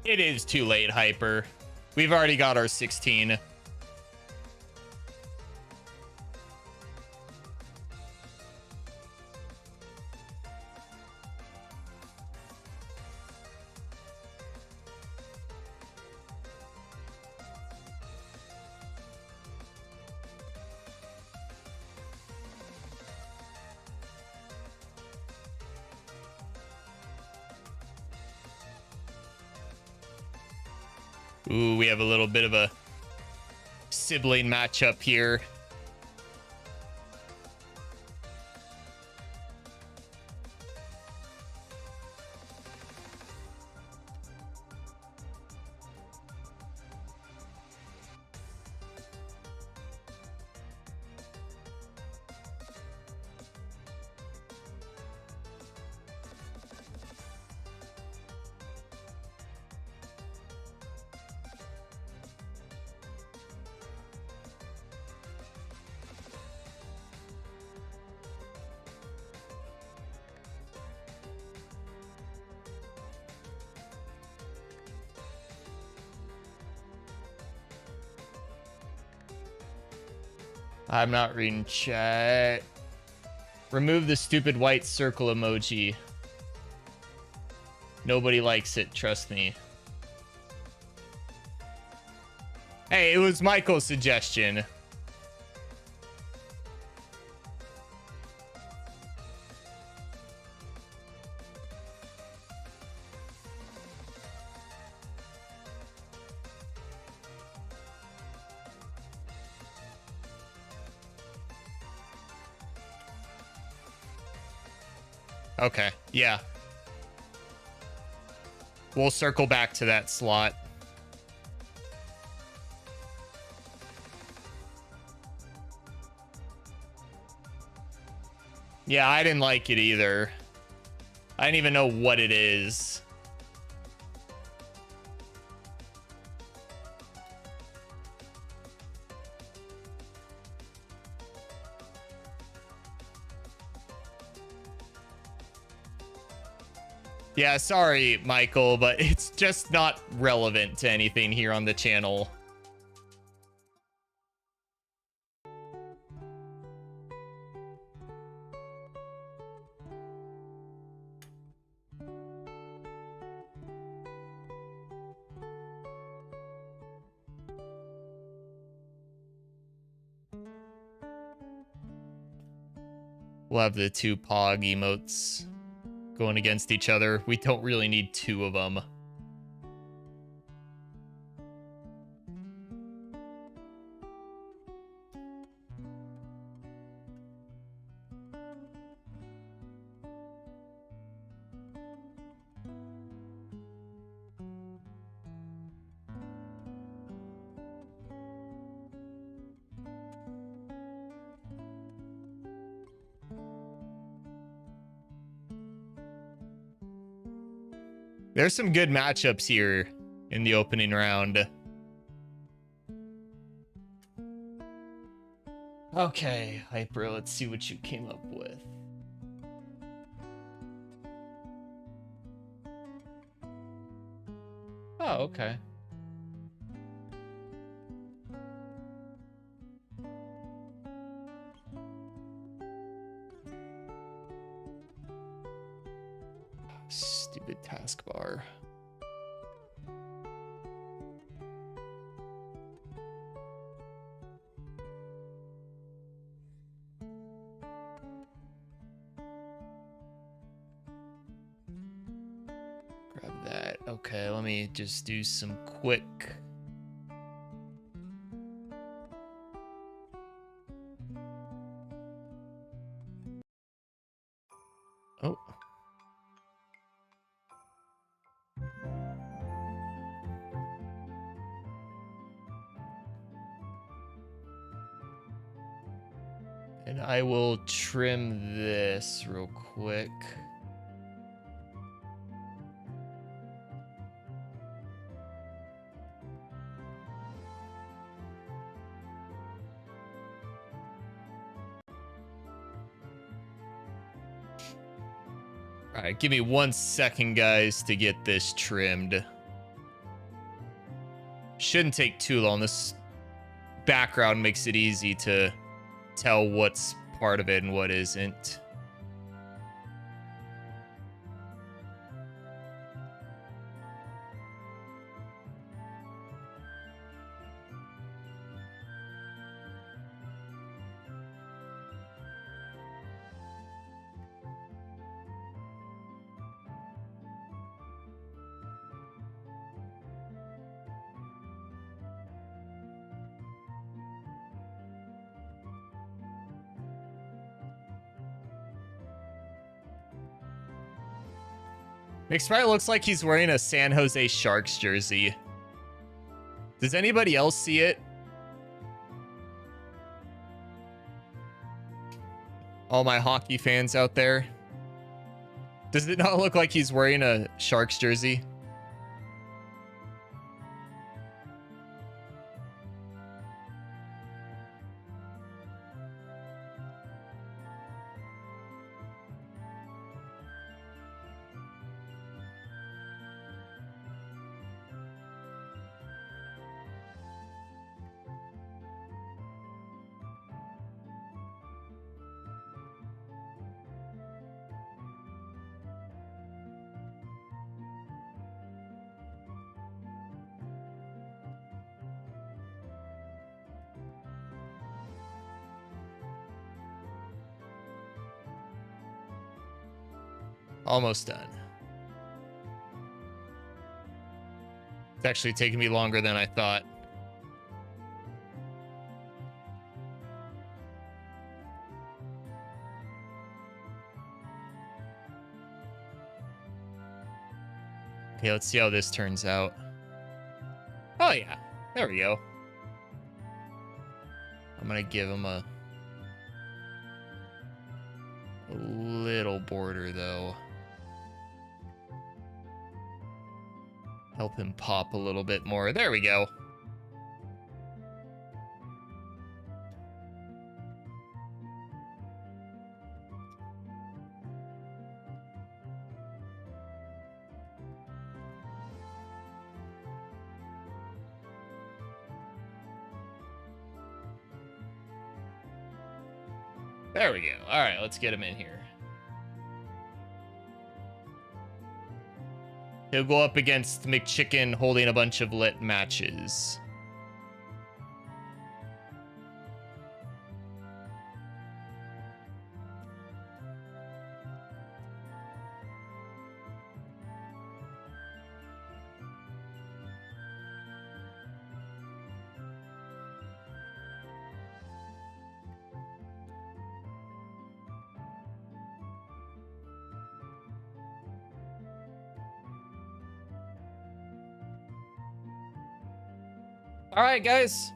It is too late, Hyper. We've already got our 16. Ooh, we have a little bit of a sibling matchup here. I'm not reading chat. Remove the stupid white circle emoji. Nobody likes it, trust me. Hey, it was Michael's suggestion. Okay, yeah. We'll circle back to that slot. Yeah, I didn't like it either. I didn't even know what it is. Yeah, sorry, Michael, but it's just not relevant to anything here on the channel. We'll have the two Pog emotes going against each other. We don't really need two of them. There's some good matchups here in the opening round. Okay, Hyper, let's see what you came up with. Oh, okay. Stupid taskbar. Grab that. Okay, let me just do some quick. And I will trim this real quick. All right, give me 1 second, guys, to get this trimmed. Shouldn't take too long. This background makes it easy to tell what's part of it and what isn't. McSprite looks like he's wearing a San Jose Sharks jersey. Does anybody else see it? All my hockey fans out there. Does it not look like he's wearing a Sharks jersey? Almost done. It's actually taking me longer than I thought. Okay, let's see how this turns out. Oh yeah, there we go. I'm gonna give him a little border though. Help him pop a little bit more. There we go. There we go. All right, let's get him in here. He'll go up against McChicken holding a bunch of lit matches. All right, guys.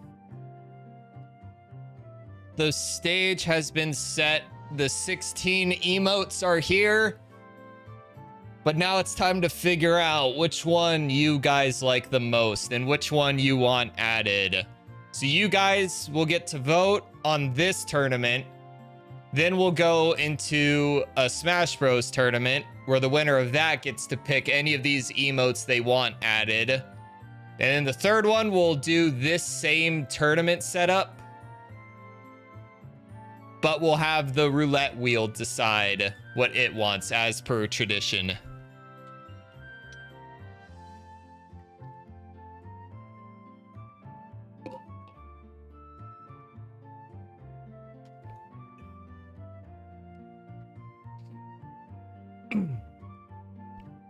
The stage has been set. The 16 emotes are here. But now it's time to figure out which one you guys like the most and which one you want added. So you guys will get to vote on this tournament. Then we'll go into a Smash Bros tournament where the winner of that gets to pick any of these emotes they want added. And then the third one, we'll do this same tournament setup, but we'll have the roulette wheel decide what it wants as per tradition.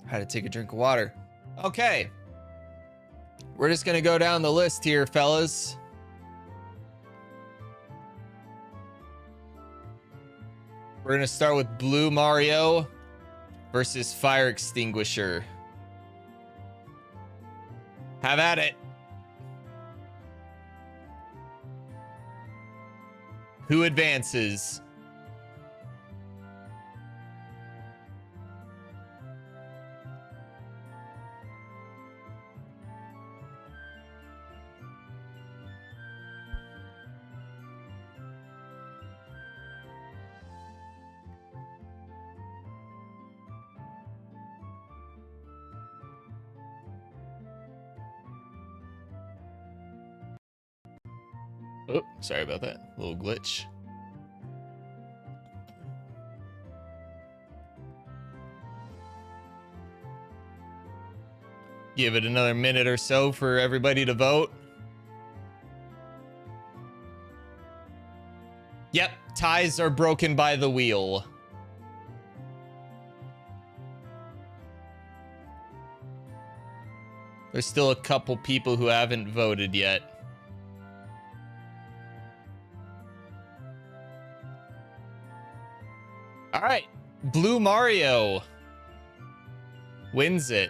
Had to take a drink of water. Okay. We're just going to go down the list here, fellas. We're going to start with Blue Mario versus Fire Extinguisher. Have at it. Who advances? Oh, sorry about that. Little glitch. Give it another minute or so for everybody to vote. Yep, ties are broken by the wheel. There's still a couple people who haven't voted yet. All right, Blue Mario wins it.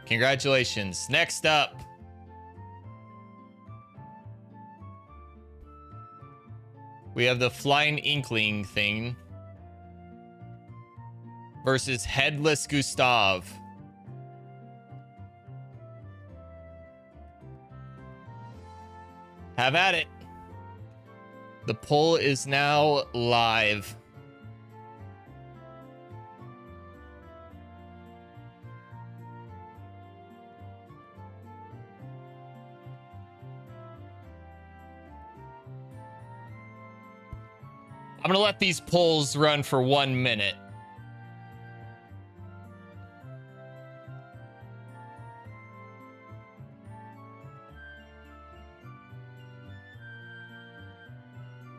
Congratulations. Next up, we have the Flying Inkling thing versus Headless Gustav. Have at it. The poll is now live. I'm gonna let these polls run for 1 minute.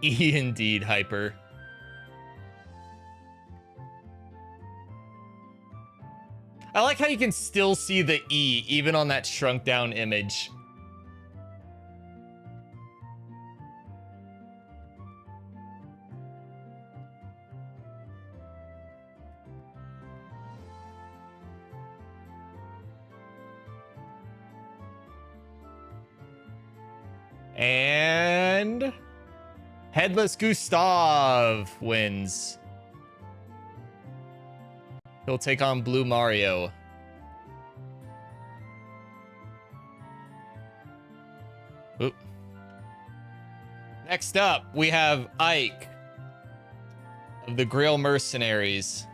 Indeed, Hyper. I like how you can still see the E even on that shrunk down image. And Headless Gustav wins. He'll take on Blue Mario. Oop. Next up, we have Ike of the Grail Mercenaries.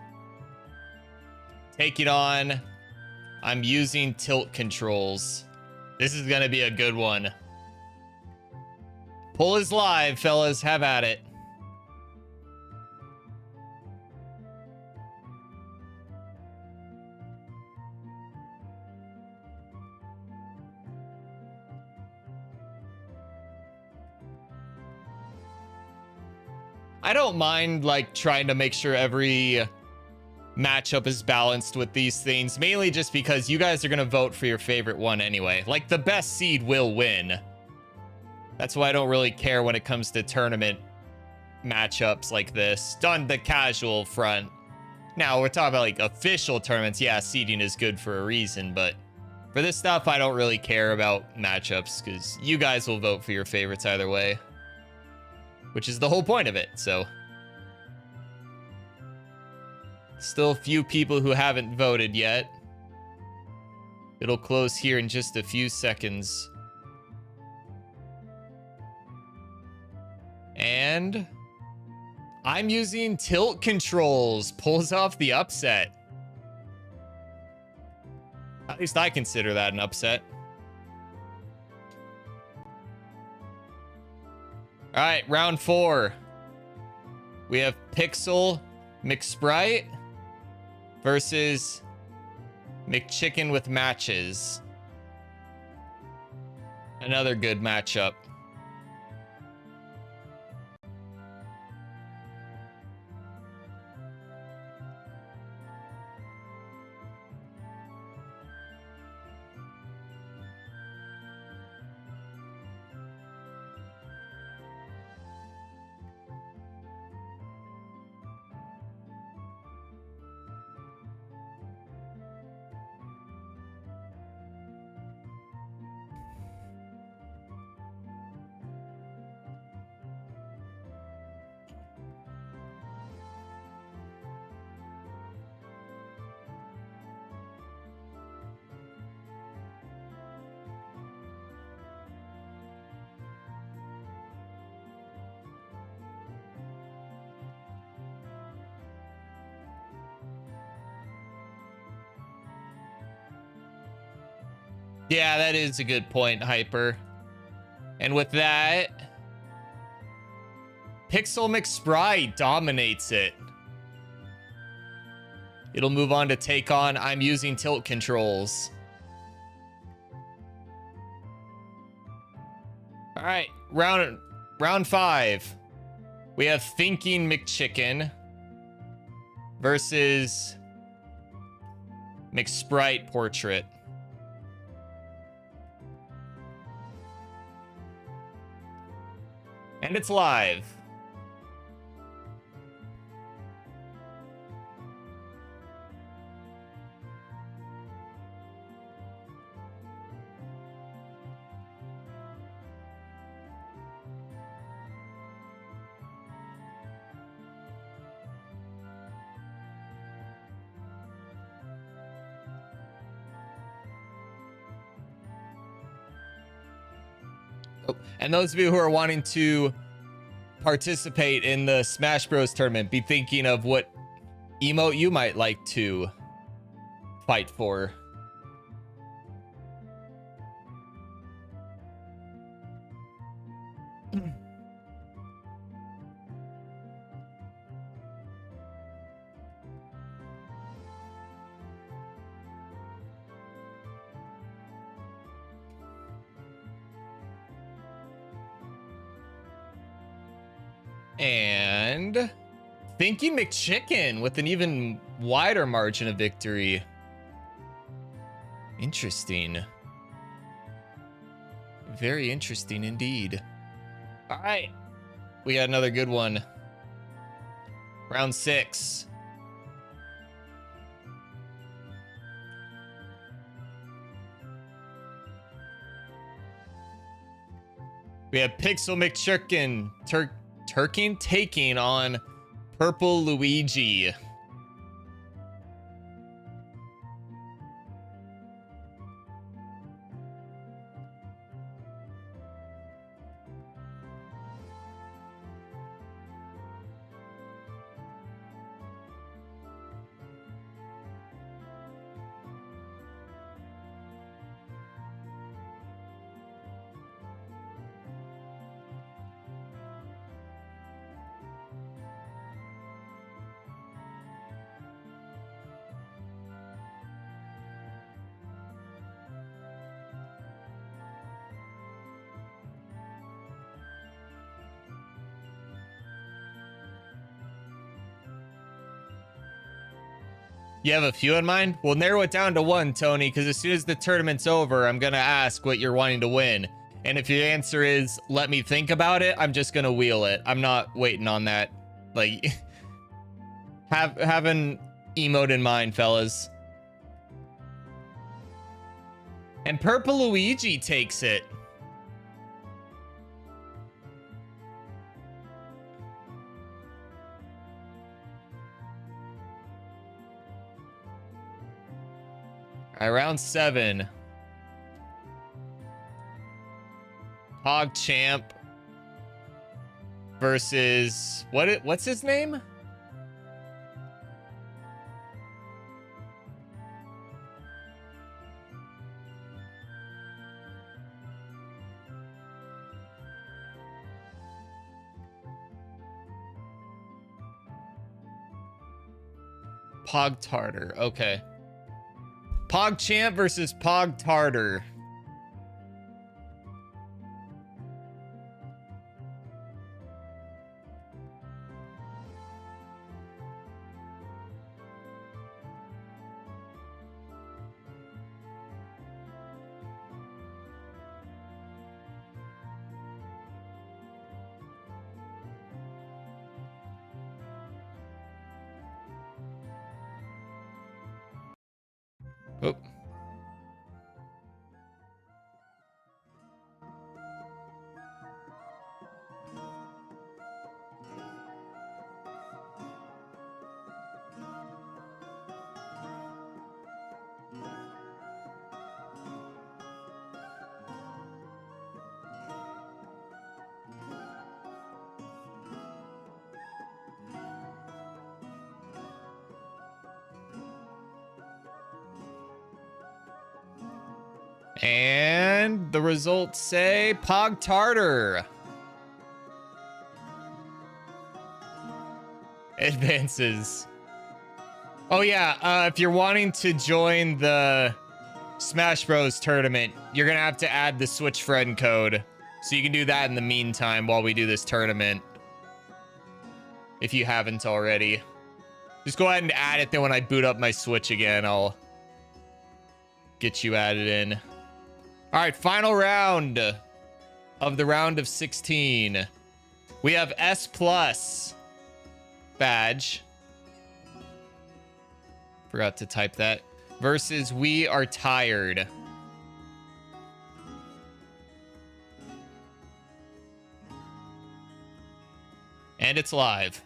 Take it on. I'm using tilt controls. This is gonna be a good one. Poll is live, fellas. Have at it. I don't mind like trying to make sure every matchup is balanced with these things, mainly just because you guys are going to vote for your favorite one anyway. Like the best seed will win. That's why I don't really care when it comes to tournament matchups like this. On the casual front. Now, we're talking about like official tournaments. Yeah, seeding is good for a reason, but for this stuff, I don't really care about matchups because you guys will vote for your favorites either way, which is the whole point of it. So still a few people who haven't voted yet. It'll close here in just a few seconds. And I'm using tilt controls. Pulls off the upset. At least I consider that an upset. All right, round 4. We have Pixel McSprite versus McChicken with matches. Another good matchup. Yeah, that is a good point, Hyper. And with that, Pixel McSprite dominates it. It'll move on to take on I'm using tilt controls. All right, round 5. We have Thinking McChicken versus McSprite Portrait. And it's live. Oh, and those of you who are wanting to participate in the Smash Bros tournament, be thinking of what emote you might like to fight for. And Thinking McChicken with an even wider margin of victory. Interesting. Very interesting indeed. All right. We got another good one. Round 6. We have Pixel McChicken Turking taking on Purple Luigi. You have a few in mind? We'll narrow it down to one, Tony, because as soon as the tournament's over, I'm going to ask what you're wanting to win. And if your answer is, let me think about it, I'm just going to wheel it. I'm not waiting on that. Like, have an emote in mind, fellas. And Purple Luigi takes it. All right, round 7. PogChamp versus what's his name? Pog Tartar. Okay. PogChamp versus Pog Tartar. Oh. And the results say Pog Tartar advances. Oh yeah, if you're wanting to join the Smash Bros tournament, you're gonna have to add the Switch friend code. So you can do that in the meantime while we do this tournament. If you haven't already. Just go ahead and add it, then when I boot up my Switch again, I'll get you added in. All right, final round of the round of 16. We have S plus badge. Forgot to type that. Versus We Are Tired. And it's live.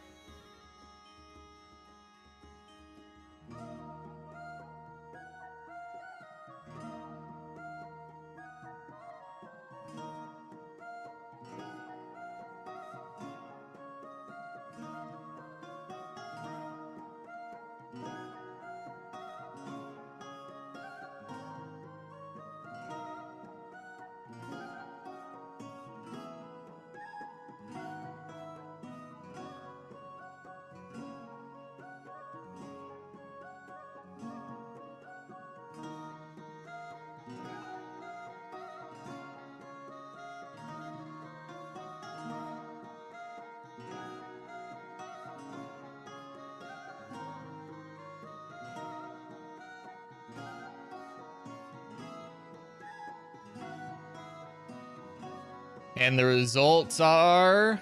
And the results are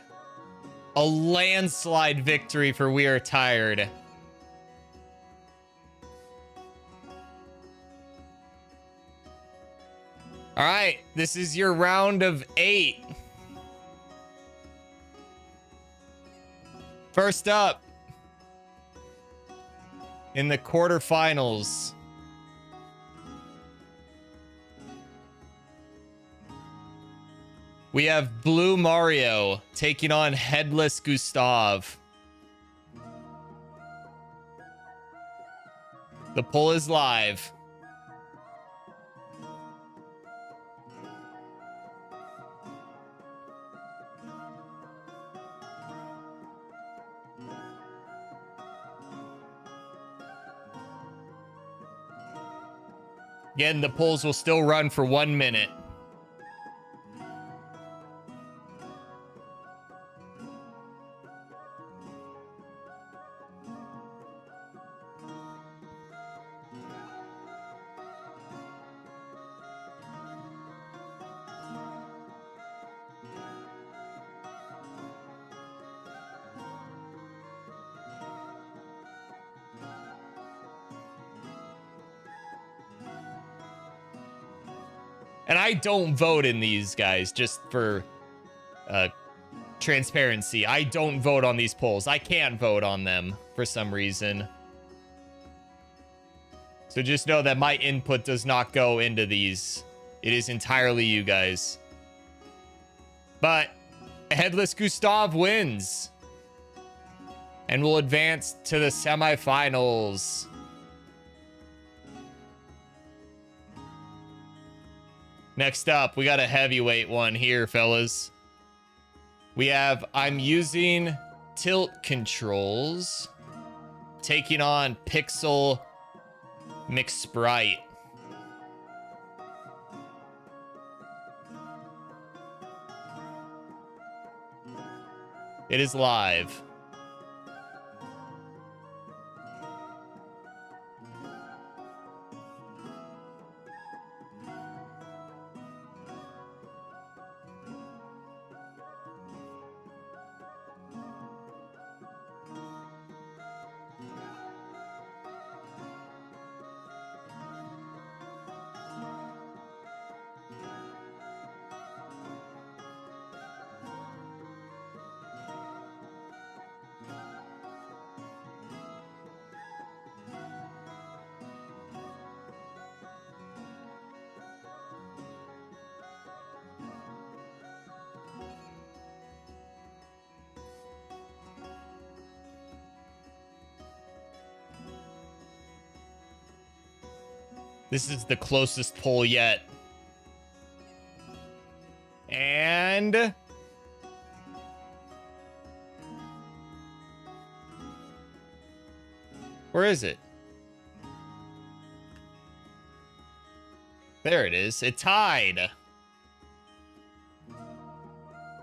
a landslide victory for We Are Tired. All right, this is your round of 8. First up, in the quarterfinals, we have Blue Mario taking on Headless Gustav. The poll is live. Again, the polls will still run for 1 minute. And I don't vote in these, guys, just for transparency. I don't vote on these polls. I can't vote on them for some reason. So just know that my input does not go into these. It is entirely you guys. But Headless Gustav wins and will advance to the semifinals. Next up, we got a heavyweight one here, fellas. We have I'm using tilt controls, taking on Pixel McSprite. It is live. This is the closest poll yet. And where is it? There it is. It tied.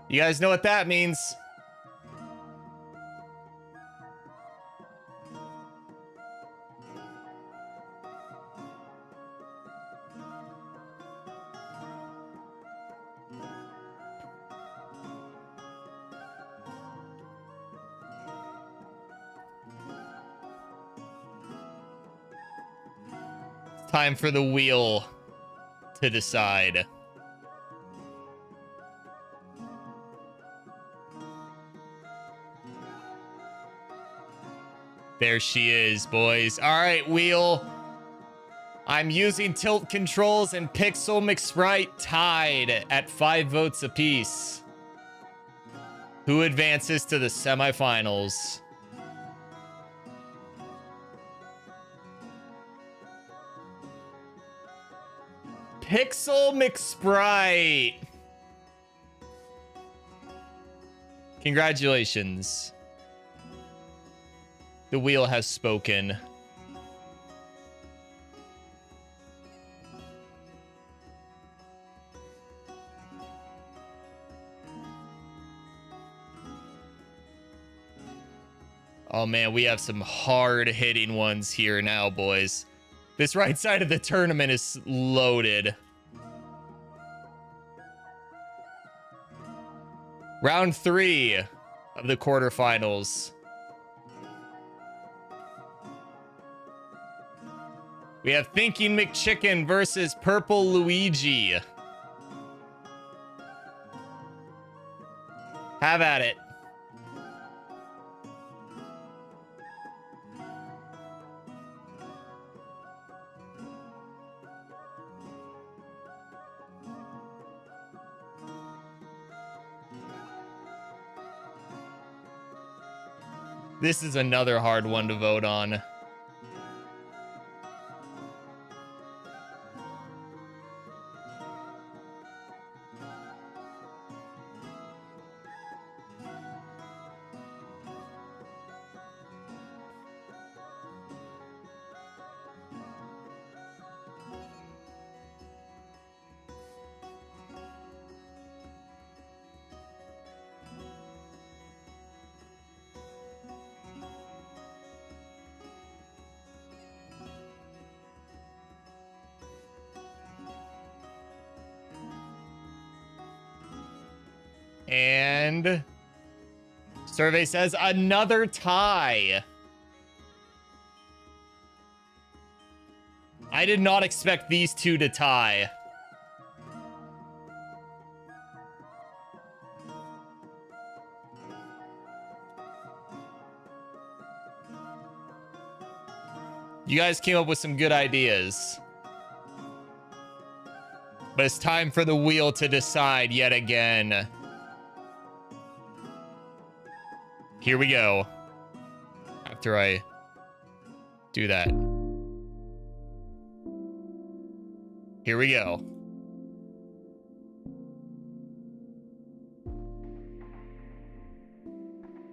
You guys know what that means. Time for the wheel to decide. There she is, boys. All right, wheel. I'm using tilt controls and Pixel McSprite tied at 5 votes apiece. Who advances to the semifinals? Pixel McSprite. Congratulations. The wheel has spoken. Oh man, we have some hard-hitting ones here now, boys. This right side of the tournament is loaded. Round 3 of the quarterfinals. We have Thinking McChicken versus Purple Luigi. Have at it. This is another hard one to vote on. And survey says another tie. I did not expect these two to tie. You guys came up with some good ideas. But it's time for the wheel to decide yet again. Here we go. After I do that. Here we go.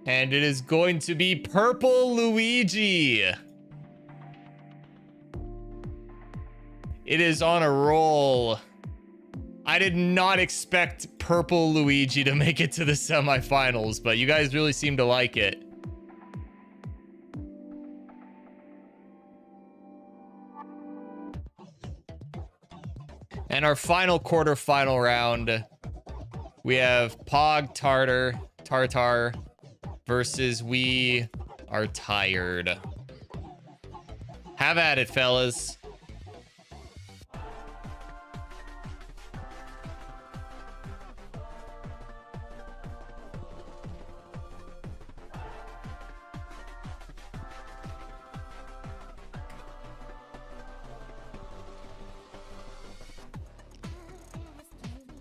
And it is going to be Purple Luigi. It is on a roll. I did not expect Purple Luigi to make it to the semifinals, but you guys really seem to like it. And our final quarterfinal round, we have Pog Tartar versus We Are Tired. Have at it, fellas.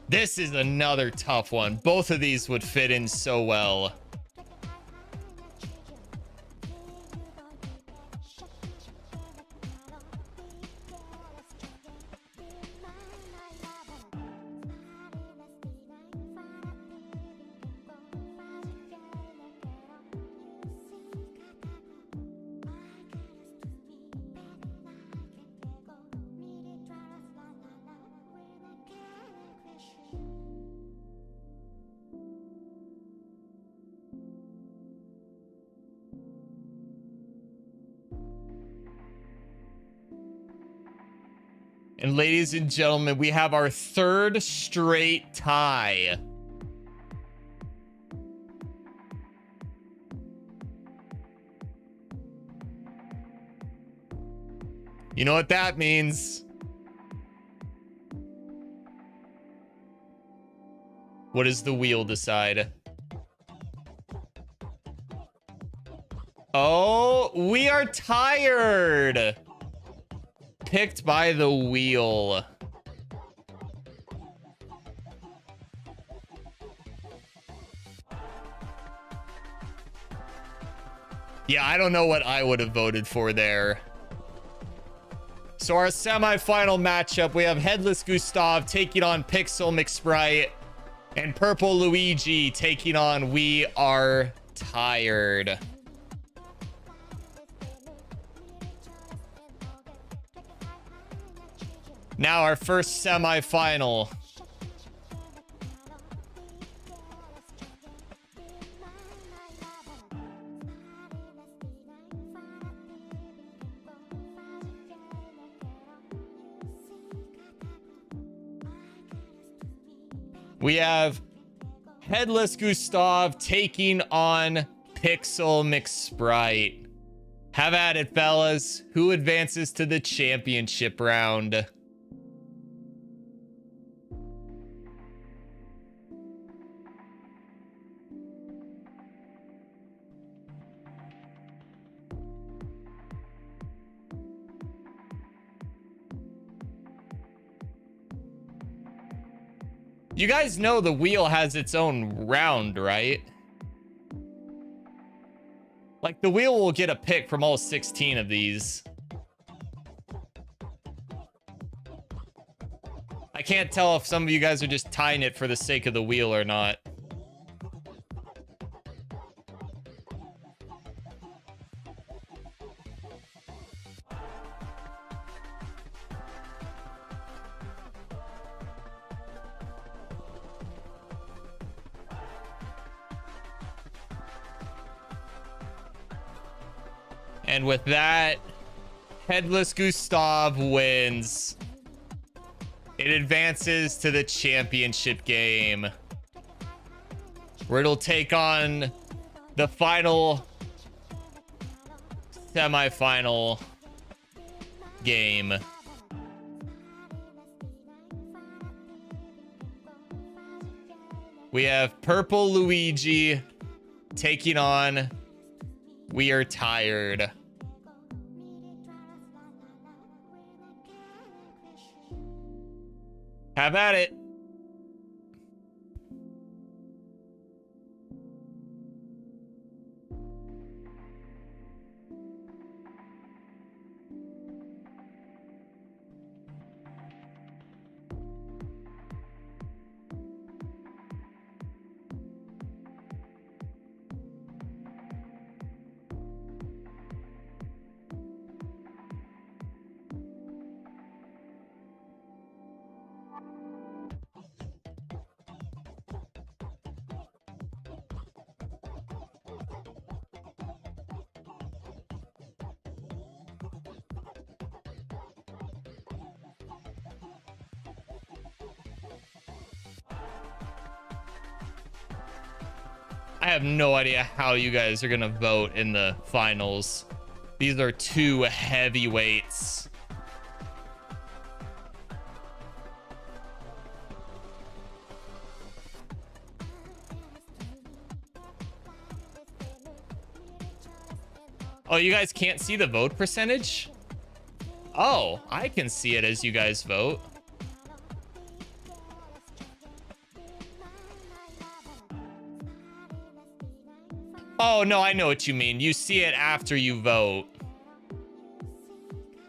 This is another tough one. Both of these would fit in so well. And ladies and gentlemen, we have our third straight tie. You know what that means? What does the wheel decide? Oh, we are tired. Picked by the wheel. Yeah, I don't know what I would have voted for there. So our semifinal matchup, we have Headless Gustav taking on Pixel McSprite and Purple Luigi taking on We Are Tired. Now our first semifinal. We have Headless Gustav taking on Pixel McSprite. Have at it, fellas. Who advances to the championship round? You guys know the wheel has its own round, right? Like, the wheel will get a pick from all 16 of these. I can't tell if some of you guys are just tying it for the sake of the wheel or not. And with that, Headless Gustav wins. It advances to the championship game, where it'll take on the final semifinal game. We have Purple Luigi taking on We Are Tired. Have at it. I have no idea how you guys are gonna vote in the finals. These are two heavyweights. Oh, you guys can't see the vote percentage? Oh, I can see it as you guys vote. Oh, no, I know what you mean. You see it after you vote.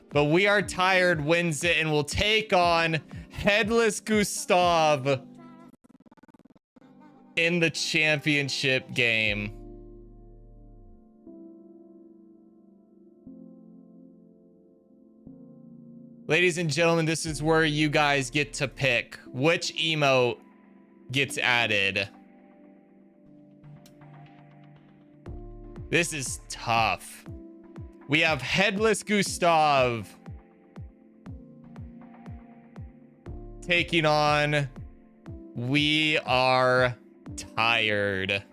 But We Are Tired wins it and will take on Headless Gustav in the championship game. Ladies and gentlemen, this is where you guys get to pick which emote gets added. This is tough. We have Headless Gustav taking on We Are Tired.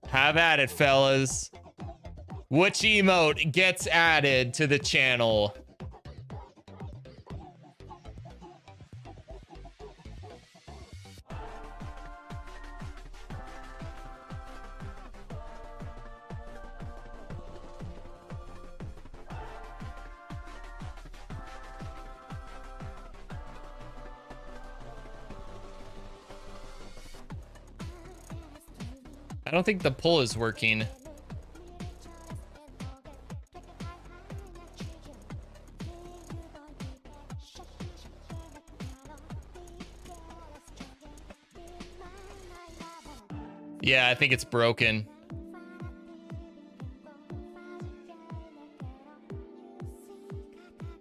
Have at it, fellas. Which emote gets added to the channel? I don't think the poll is working. Yeah, I think it's broken.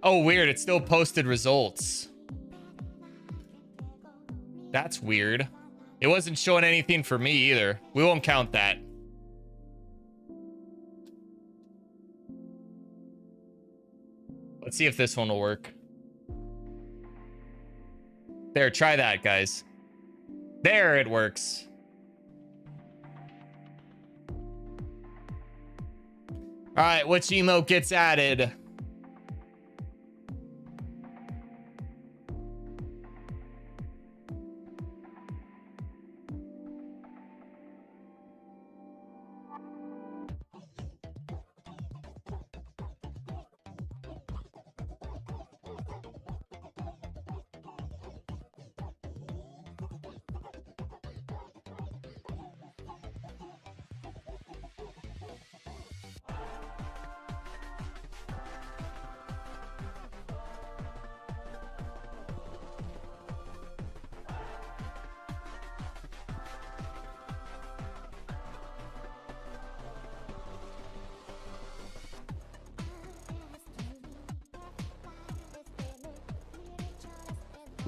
Oh, weird. It still posted results. That's weird. It wasn't showing anything for me either. We won't count that. Let's see if this one will work. There, try that, guys. There, it works. All right, which emote gets added?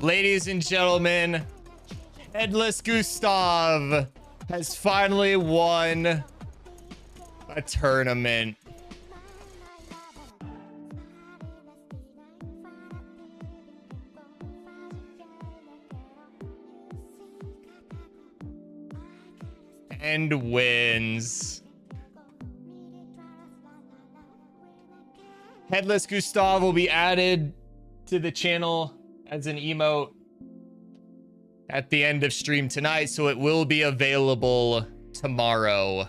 Ladies and gentlemen, Headless Gustav has finally won a tournament. And wins. Headless Gustav will be added to the channel as an emote at the end of stream tonight, so it will be available tomorrow.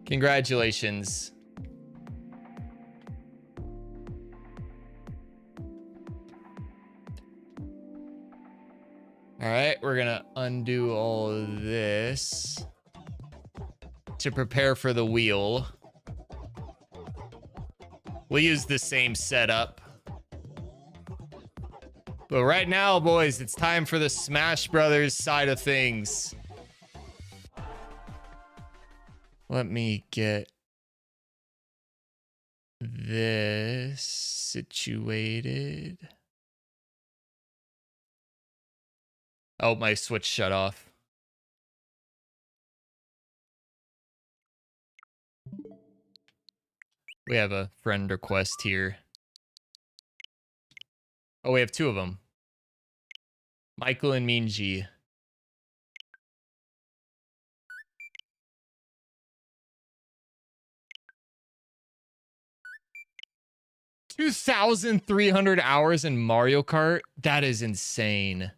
Congratulations. All right, we're gonna undo all of this to prepare for the wheel. We'll use the same setup. But right now, boys, it's time for the Smash Brothers side of things. Let me get this situated. Oh, my Switch shut off. We have a friend request here. Oh, we have two of them. Michael and Minji. $2,300 hours in Mario Kart? That is insane.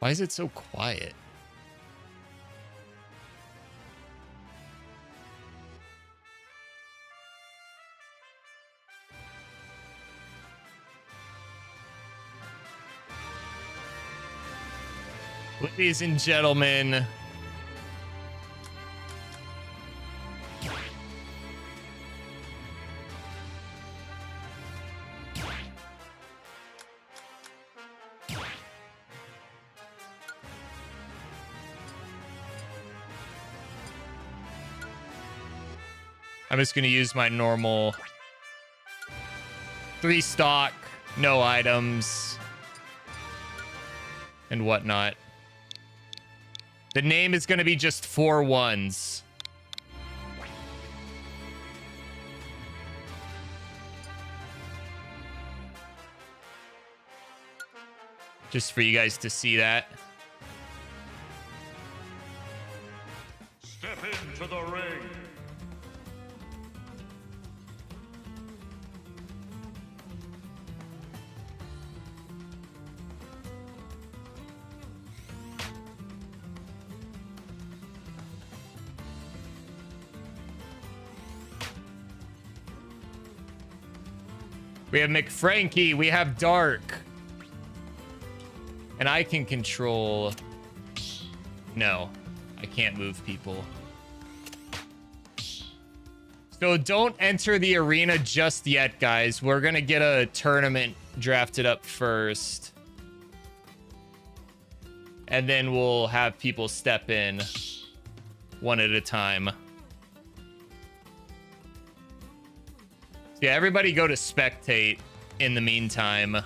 Why is it so quiet? Ladies and gentlemen, I'm just going to use my normal 3 stock, no items, and whatnot. The name is going to be just 4 ones. Just for you guys to see that. Step into the ring. We have McFrankie. We have Dark. And I can control... No, I can't move people. So don't enter the arena just yet, guys. We're going to get a tournament drafted up first. And then we'll have people step in one at a time. So yeah, everybody go to spectate in the meantime.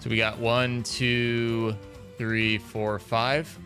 So we got 1, 2, 3, 4, 5.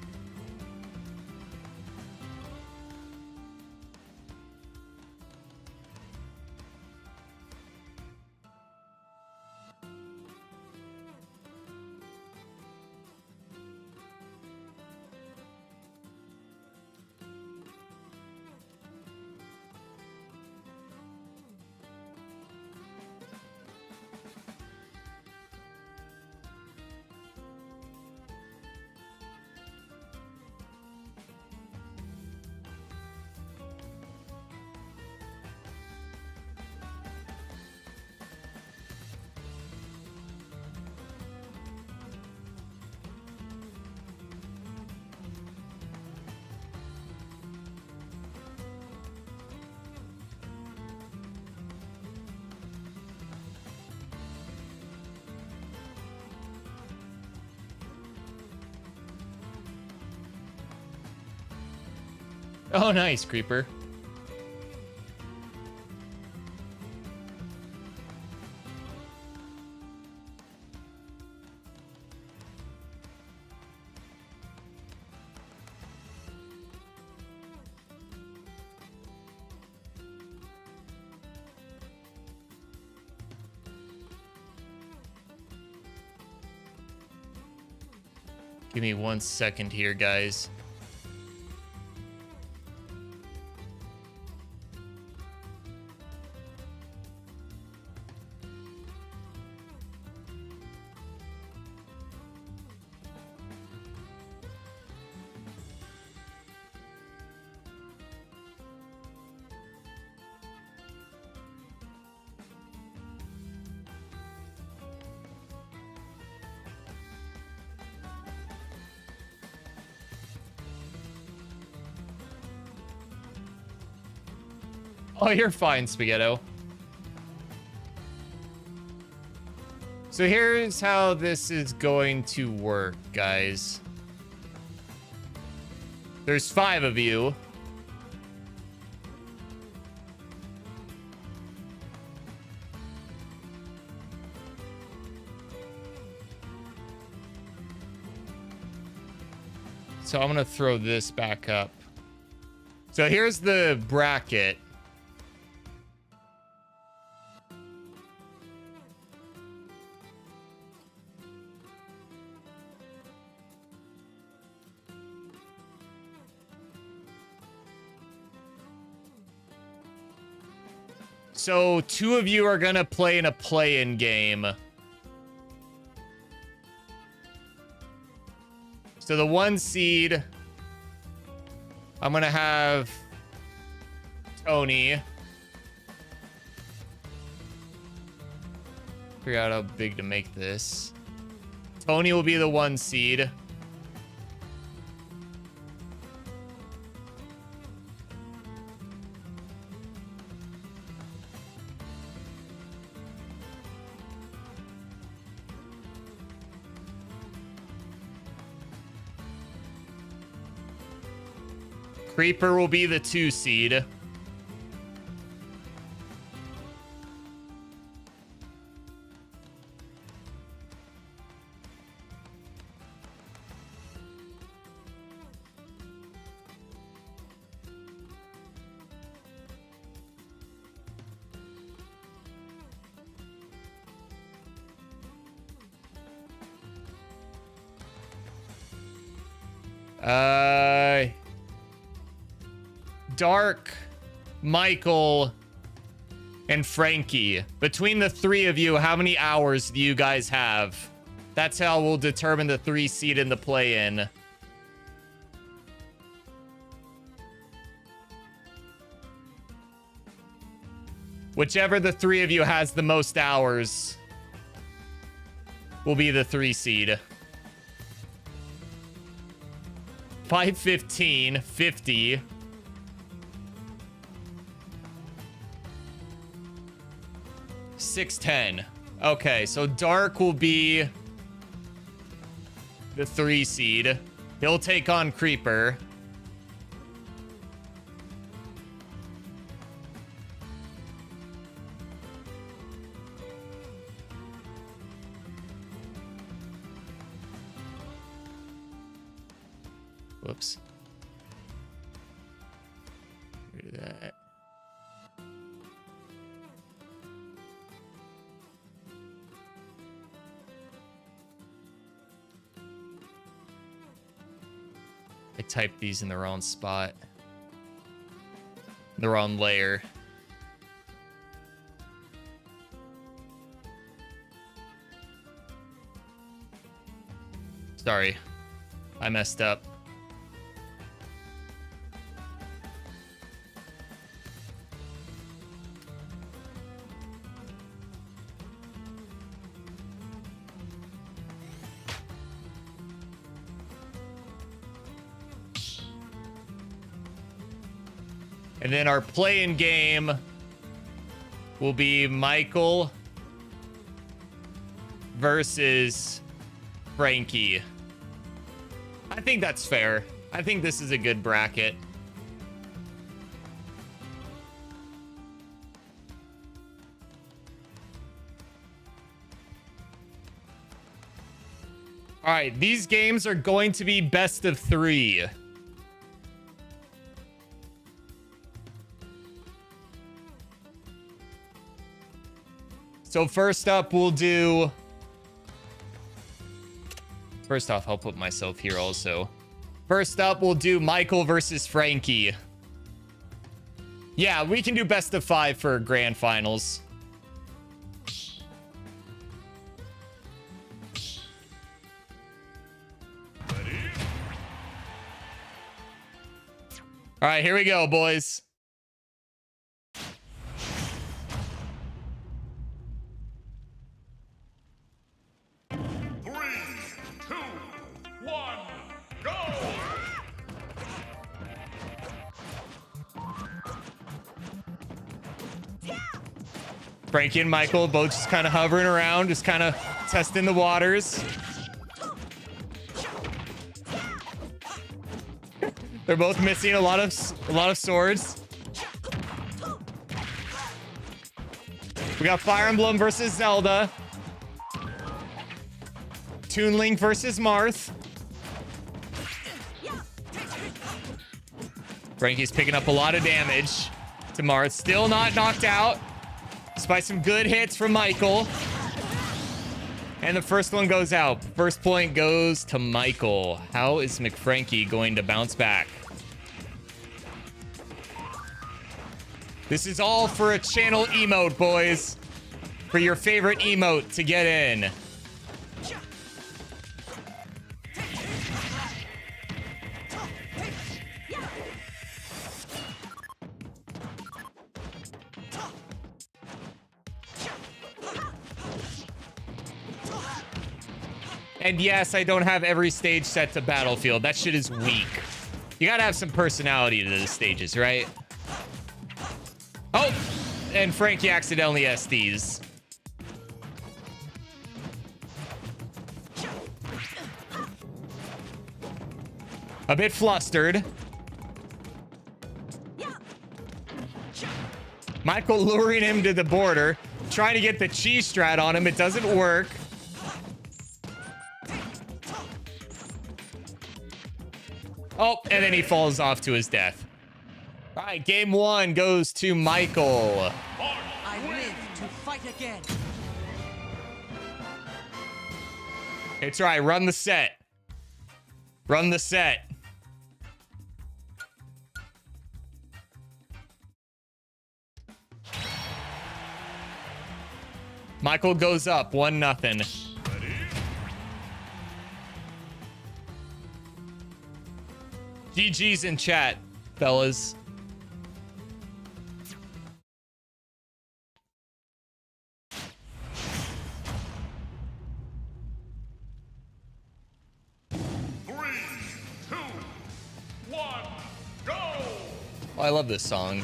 Oh, nice, Creeper. Give me 1 second here, guys. Oh, you're fine, Spaghetto. So here's how this is going to work, guys. There's 5 of you. So I'm gonna throw this back up. So here's the bracket. So 2 of you are gonna play in a play-in game. So the 1 seed, I'm gonna have Tony. Figure out how big to make this. Tony will be the 1 seed. Creeper will be the 2 seed. Dark, Michael, and Frankie. Between the 3 of you, how many hours do you guys have? That's how we'll determine the 3 seed in the play-in. Whichever the 3 of you has the most hours will be the 3 seed. 515, 50. 610. Okay, so Dark will be the 3 seed. He'll take on Creeper. Whoops. Do that. I typed these in the wrong spot. The wrong layer. Sorry. I messed up. And then our play-in game will be Michael versus Frankie. I think that's fair. I think this is a good bracket. All right, these games are going to be best of 3. So first up, we'll do... First off, I'll put myself here also. First up, we'll do Michael versus Frankie. Yeah, we can do best of 5 for grand finals. All right, here we go, boys. Frankie and Michael both just kind of hovering around, just kind of testing the waters. They're both missing a lot of swords. We got Fire Emblem versus Zelda. Toon Link versus Marth. Frankie's picking up a lot of damage to Marth. Still not knocked out. Despite some good hits from Michael. And the first one goes out. First point goes to Michael. How is McFrankie going to bounce back? This is all for a channel emote, boys. For your favorite emote to get in. And yes, I don't have every stage set to Battlefield. That shit is weak. You gotta have some personality to the stages, right? Oh! And Frankie accidentally SDs. A bit flustered. Michael luring him to the border. Trying to get the cheese strat on him. It doesn't work. Oh, and then he falls off to his death. All right, game one goes to Michael. I live to fight again. It's all right. Run the set. Run the set. Michael goes up 1-0. GG's in chat, fellas. Oh, I love this song.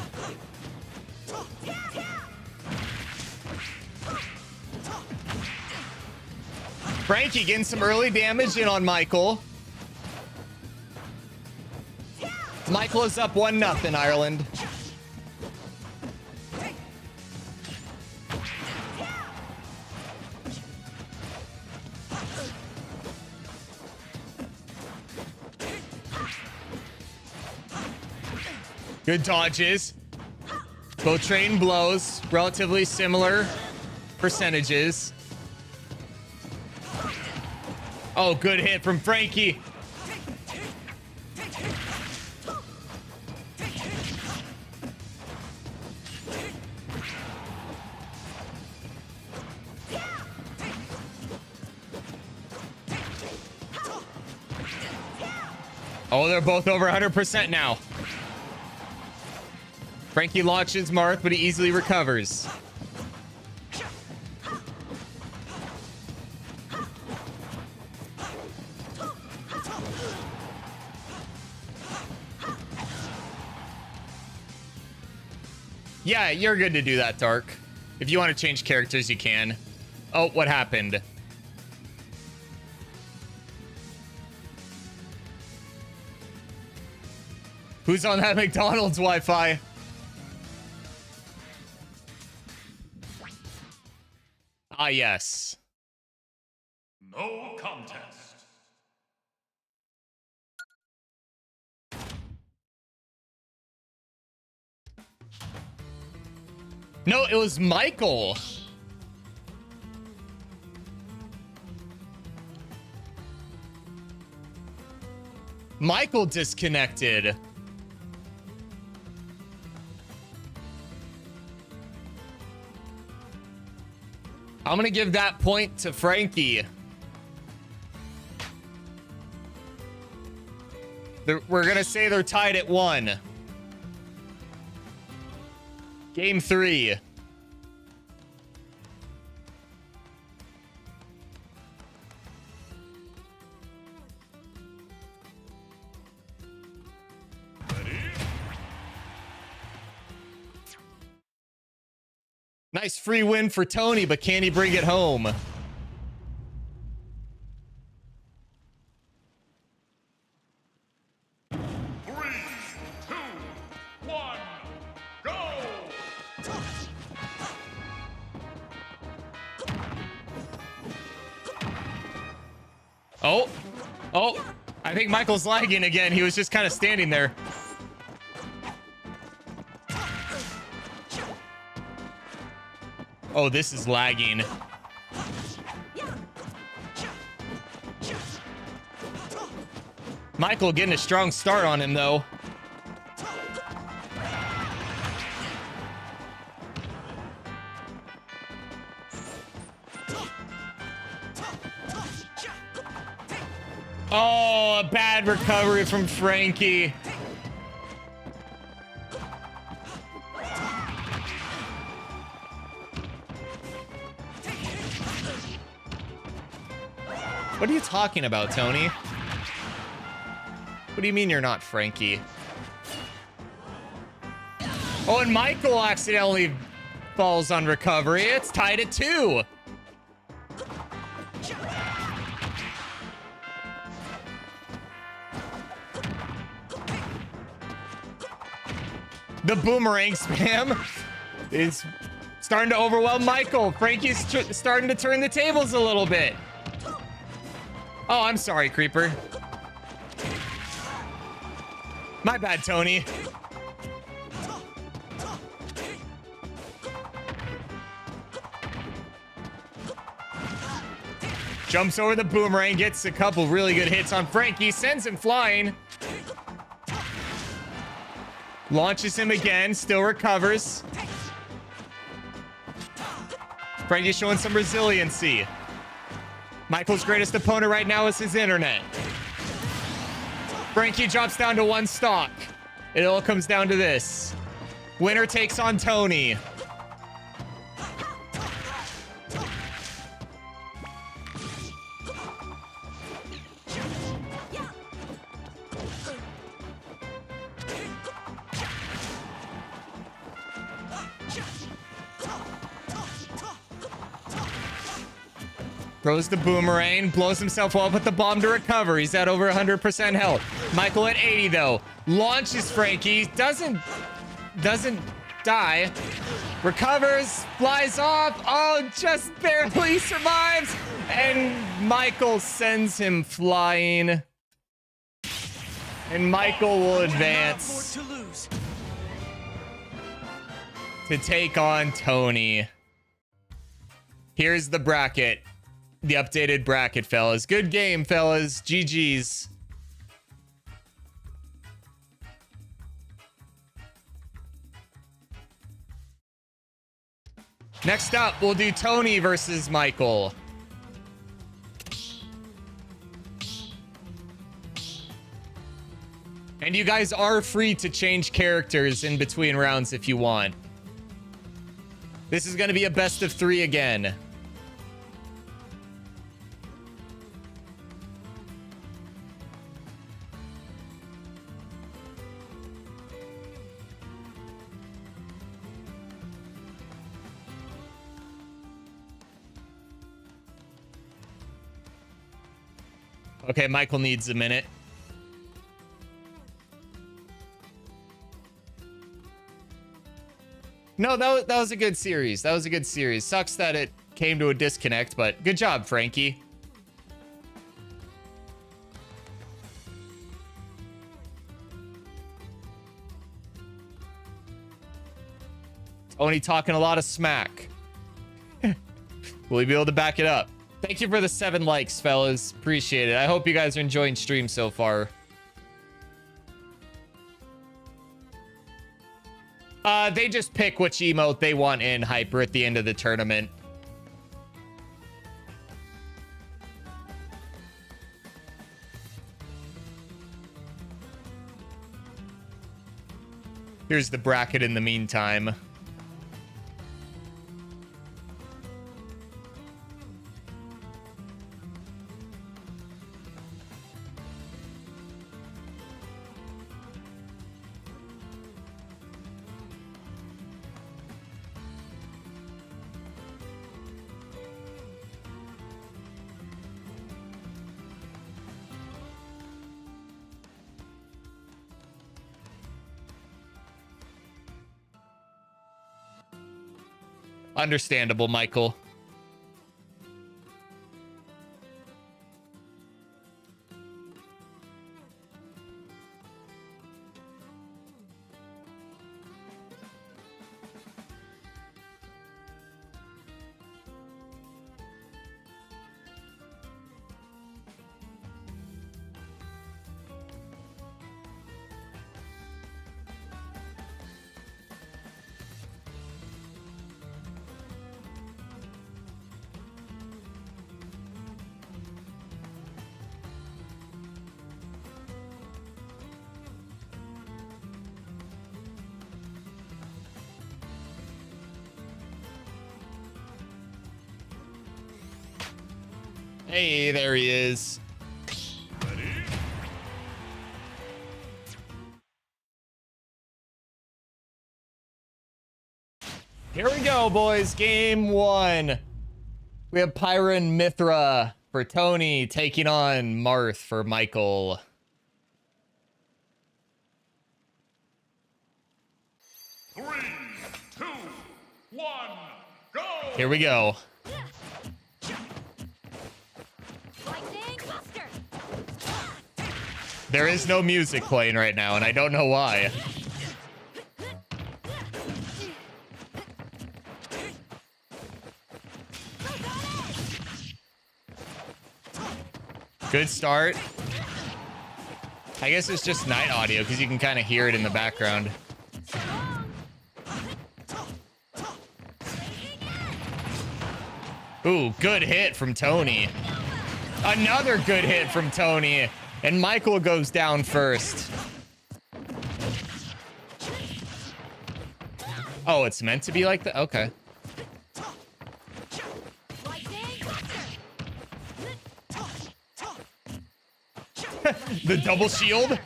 Frankie getting some early damage in on Michael. Michael is up 1-0, Ireland. Good dodges. Both train blows, relatively similar percentages. Oh, good hit from Frankie. Oh, they're both over 100% now. Frankie launches Marth, but he easily recovers. Yeah, you're good to do that, Dark. If you want to change characters, you can. Oh, what happened? Who's on that McDonald's Wi-Fi? Ah, yes. No contest. No, it was Michael. Michael disconnected. I'm gonna give that point to Frankie. We're gonna say they're tied at 1. Game 3. Nice free win for Tony, but can he bring it home? Oh, I think Michael's lagging again. He was just kind of standing there. Oh, this is lagging. Michael getting a strong start on him, though. Oh, a bad recovery from Frankie. What are you talking about, Tony? What do you mean you're not Frankie? Oh, and Michael accidentally falls on recovery. It's tied at 2. The boomerang spam is starting to overwhelm Michael. Frankie's starting to turn the tables a little bit. Oh, I'm sorry, Creeper. My bad, Tony. Jumps over the boomerang, gets a couple really good hits on Frankie, sends him flying. Launches him again, still recovers. Frankie showing some resiliency. Michael's greatest opponent right now is his internet. Frankie drops down to 1 stock. It all comes down to this. Winner takes on Tony. Throws the boomerang, blows himself up with the bomb to recover. He's at over 100% health. Michael at 80 though. Launches Frankie, doesn't die. Recovers, flies off. Oh, just barely survives. And Michael sends him flying. And Michael will advance to take on Tony. Here's the bracket. The updated bracket, fellas. Good game, fellas. GG's. Next up, we'll do Tony versus Michael. And you guys are free to change characters in between rounds if you want. This is going to be a best of 3 again. Okay, Michael needs a minute. No, that was a good series. That was a good series. Sucks that it came to a disconnect, but good job, Frankie. Tony talking a lot of smack. Will he be able to back it up? Thank you for the 7 likes, fellas. Appreciate it. I hope you guys are enjoying stream so far. They just pick which emote they want in Hyper at the end of the tournament. Here's the bracket in the meantime. Understandable, Michael. Hey, there he is. Here we go, boys. Game 1. We have Pyra and Mithra for Tony taking on Marth for Michael. Three, two, one, go! Here we go. There is no music playing right now, and I don't know why. Good start. I guess it's just night audio because you can kind of hear it in the background. Ooh, good hit from Tony. Another good hit from Tony. And Michael goes down first. Oh, it's meant to be like that? Okay. The double shield.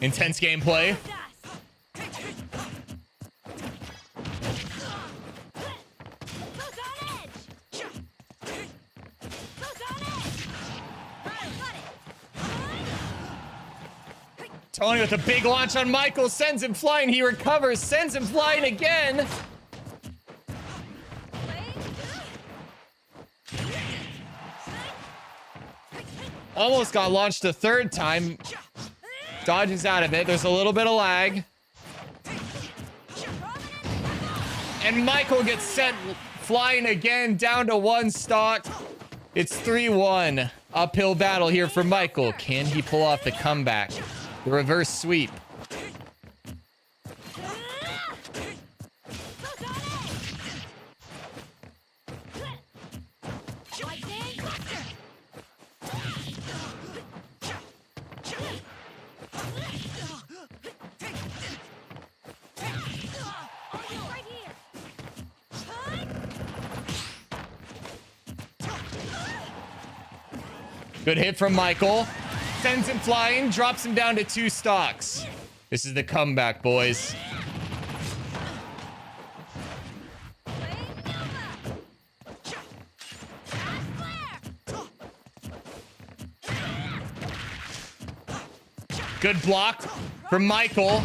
Intense gameplay. Tony with a big launch on Michael, sends him flying. He recovers, sends him flying again. Almost got launched a third time. Dodges out of it. There's a little bit of lag. And Michael gets sent flying again, down to 1 stock. It's 3-1. Uphill battle here for Michael. Can he pull off the comeback? The reverse sweep. Good hit from Michael. Sends him flying, drops him down to 2 stocks. This is the comeback, boys. Good block from Michael.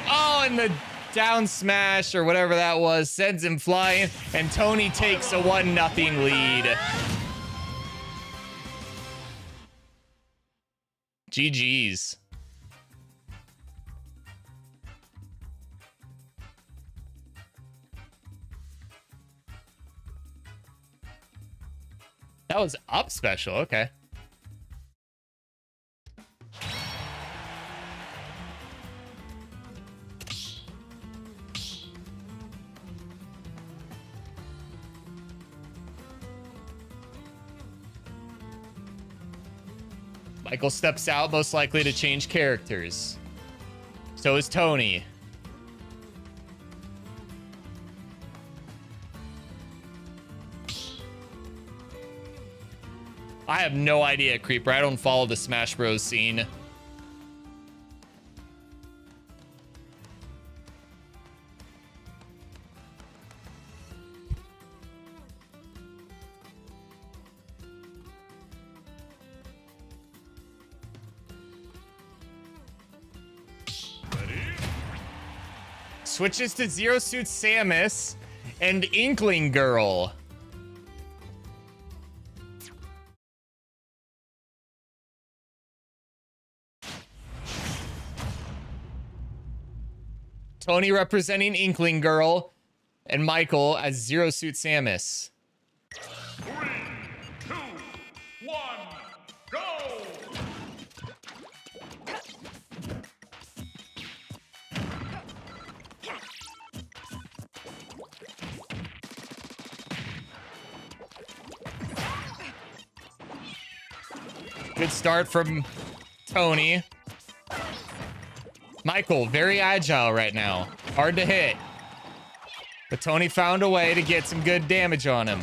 Oh, and the down smash or whatever that was sends him flying, and Tony takes a 1-0 lead. GG's. That was up special. Okay. Michael steps out, most likely to change characters. So is Tony. I have no idea, Creeper. I don't follow the Smash Bros. Scene. Switches to Zero Suit Samus and Inkling Girl. Tony representing Inkling Girl and Michael as Zero Suit Samus. 3, 2, 1, go! Good start from Tony. Michael, very agile right now. Hard to hit. But Tony found a way to get some good damage on him.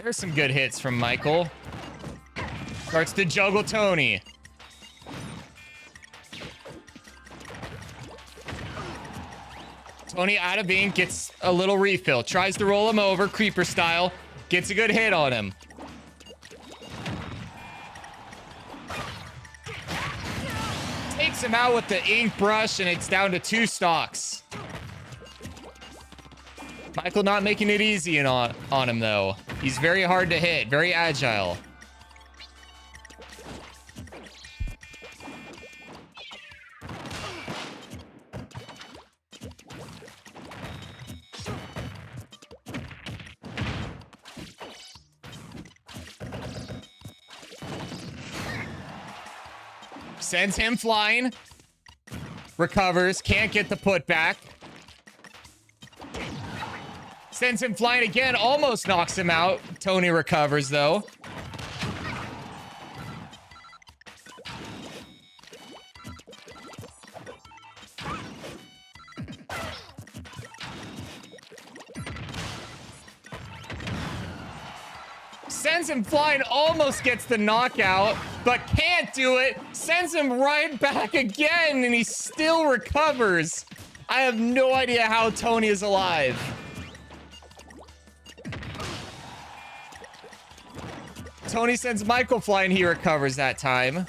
There's some good hits from Michael. Starts to juggle Tony. Tony out of ink, gets a little refill. Tries to roll him over, creeper style. Gets a good hit on him. Takes him out with the ink brush, and it's down to 2 stocks. Michael not making it easy on him, though. He's very hard to hit, very agile. Sends him flying. Recovers. Can't get the putback. Sends him flying again. Almost knocks him out. Tony recovers, though. Sends him flying, almost gets the knockout, but can't do it. Sends him right back again, and he still recovers. I have no idea how Tony is alive. Tony sends Michael flying, he recovers that time.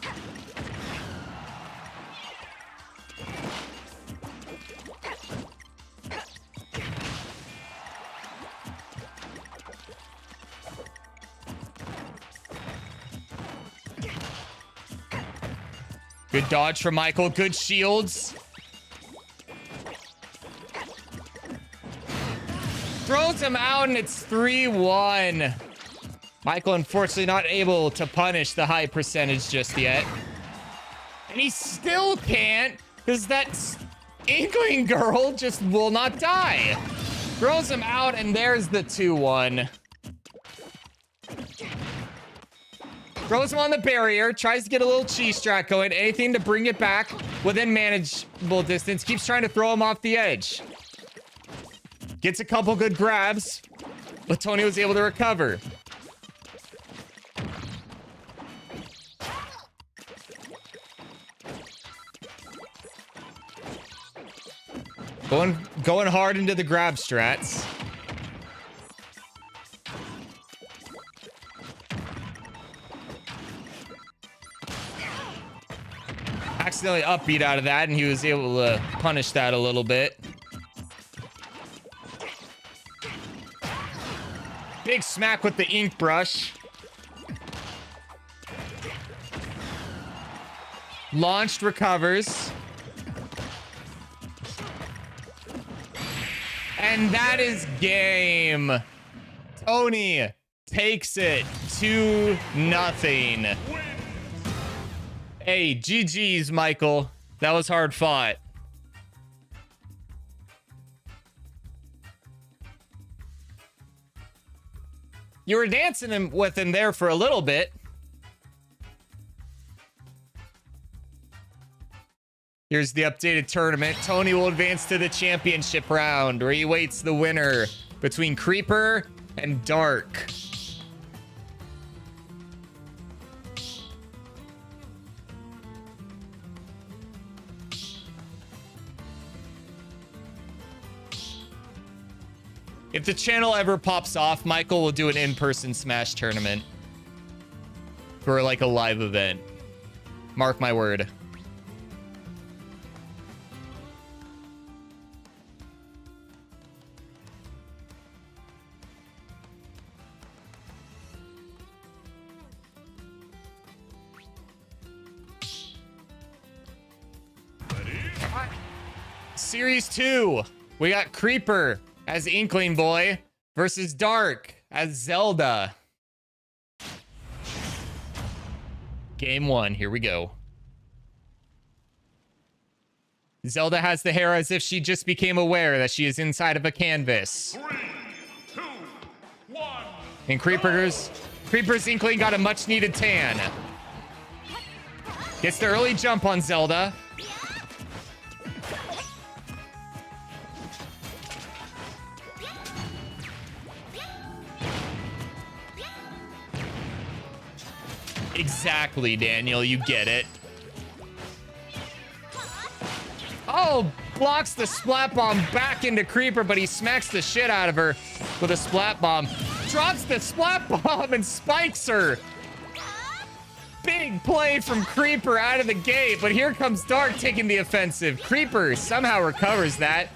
Good dodge from Michael. Good shields. Throws him out, and it's 3-1. Michael, unfortunately, not able to punish the high percentage just yet. And he still can't, because that Inkling girl just will not die. Throws him out, and there's the 2-1. Throws him on the barrier, tries to get a little cheese strat going. Anything to bring it back within manageable distance. Keeps trying to throw him off the edge. Gets a couple good grabs, but Tony was able to recover. Going hard into the grab strats. Accidentally upbeat out of that, and he was able to punish that a little bit. Big smack with the ink brush. Launched, recovers. And that is game. Tony takes it 2-0. Hey, GG's, Michael. That was hard fought. You were dancing with him there for a little bit. Here's the updated tournament. Tony will advance to the championship round, where he waits the winner between Creeper and Dark. If the channel ever pops off, Michael will do an in-person Smash tournament for like a live event. Mark my word. Series 2. We got Creeper as Inkling Boy versus Dark as Zelda. Game 1, here we go. Zelda has the hair as if she just became aware that she is inside of a canvas. 3, 2, 1. And Creeper's Inkling got a much needed tan. Gets the early jump on Zelda. Exactly, Daniel. You get it. Oh, blocks the splat bomb back into Creeper, but he smacks the shit out of her with a splat bomb. Drops the splat bomb and spikes her. Big play from Creeper out of the gate, but here comes Dark taking the offensive. Creeper somehow recovers that.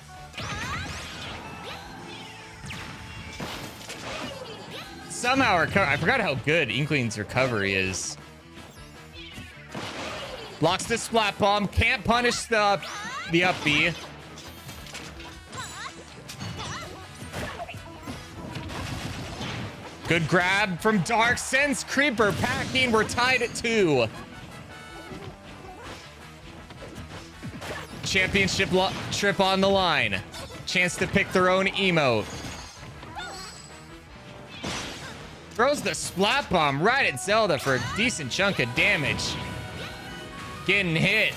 I forgot how good Inkling's recovery is. Blocks the splat bomb, can't punish the up B. Good grab from Dark, sends Creeper packing. We're tied at 2. Championship trip on the line. Chance to pick their own emote. Throws the splat bomb right at Zelda for a decent chunk of damage. Getting hit.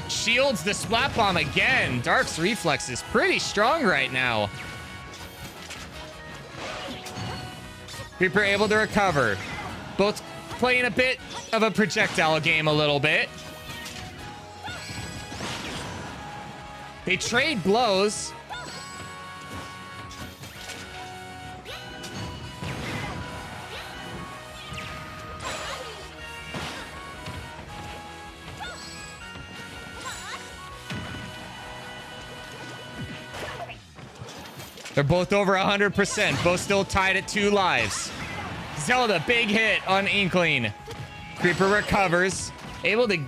Shields the splat bomb again. Dark's reflex is pretty strong right now. Creeper able to recover. Both playing a bit of a projectile game a little bit. They trade blows. They're both over 100%. Both still tied at 2 lives. Zelda, big hit on Inkling. Creeper recovers. Able to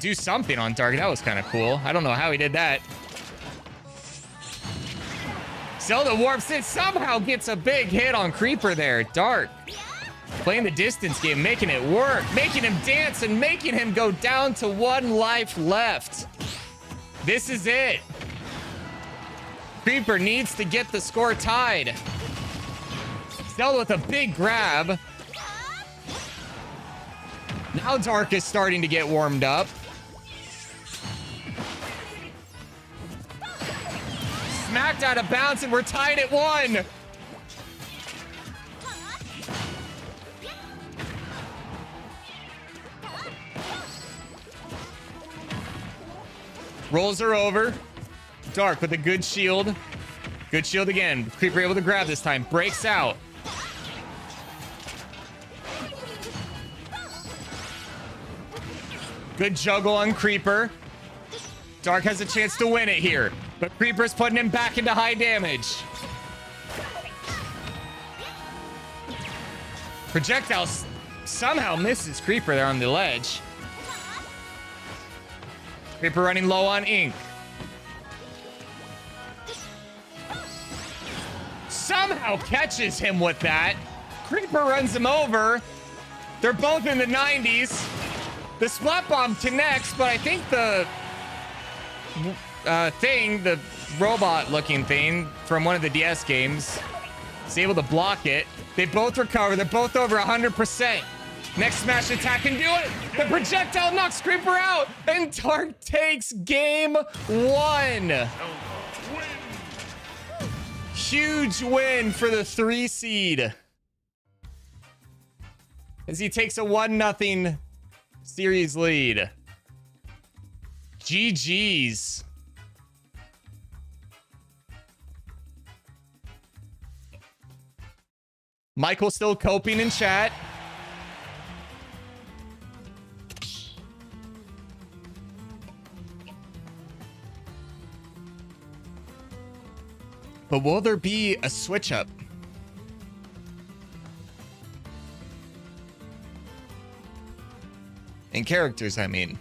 do something on Dark. That was kind of cool. I don't know how he did that. Zelda warps it. Somehow gets a big hit on Creeper there. Dark playing the distance game, making it work. Making him dance and making him go down to 1 life left. This is it. Creeper needs to get the score tied. Zelda with a big grab. Now Dark is starting to get warmed up. Smacked out of bounds and we're tied at 1. Rolls her over. Dark with a good shield. Good shield again. Creeper able to grab this time. Breaks out. Good juggle on Creeper. Dark has a chance to win it here, but Creeper's putting him back into high damage. Projectile somehow misses Creeper there on the ledge. Creeper running low on ink. Somehow catches him with that. Creeper runs him over. They're both in the 90s. The splat bomb connects, but I think the the robot-looking thing from one of the DS games is able to block it. They both recover. They're both over 100%. Next smash attack can do it. The projectile knocks Creeper out, and Dark takes game 1. Huge win for the 3 seed. As he takes a 1-0 series lead. GG's. Michael still coping in chat. But will there be a switch up? In characters, I mean.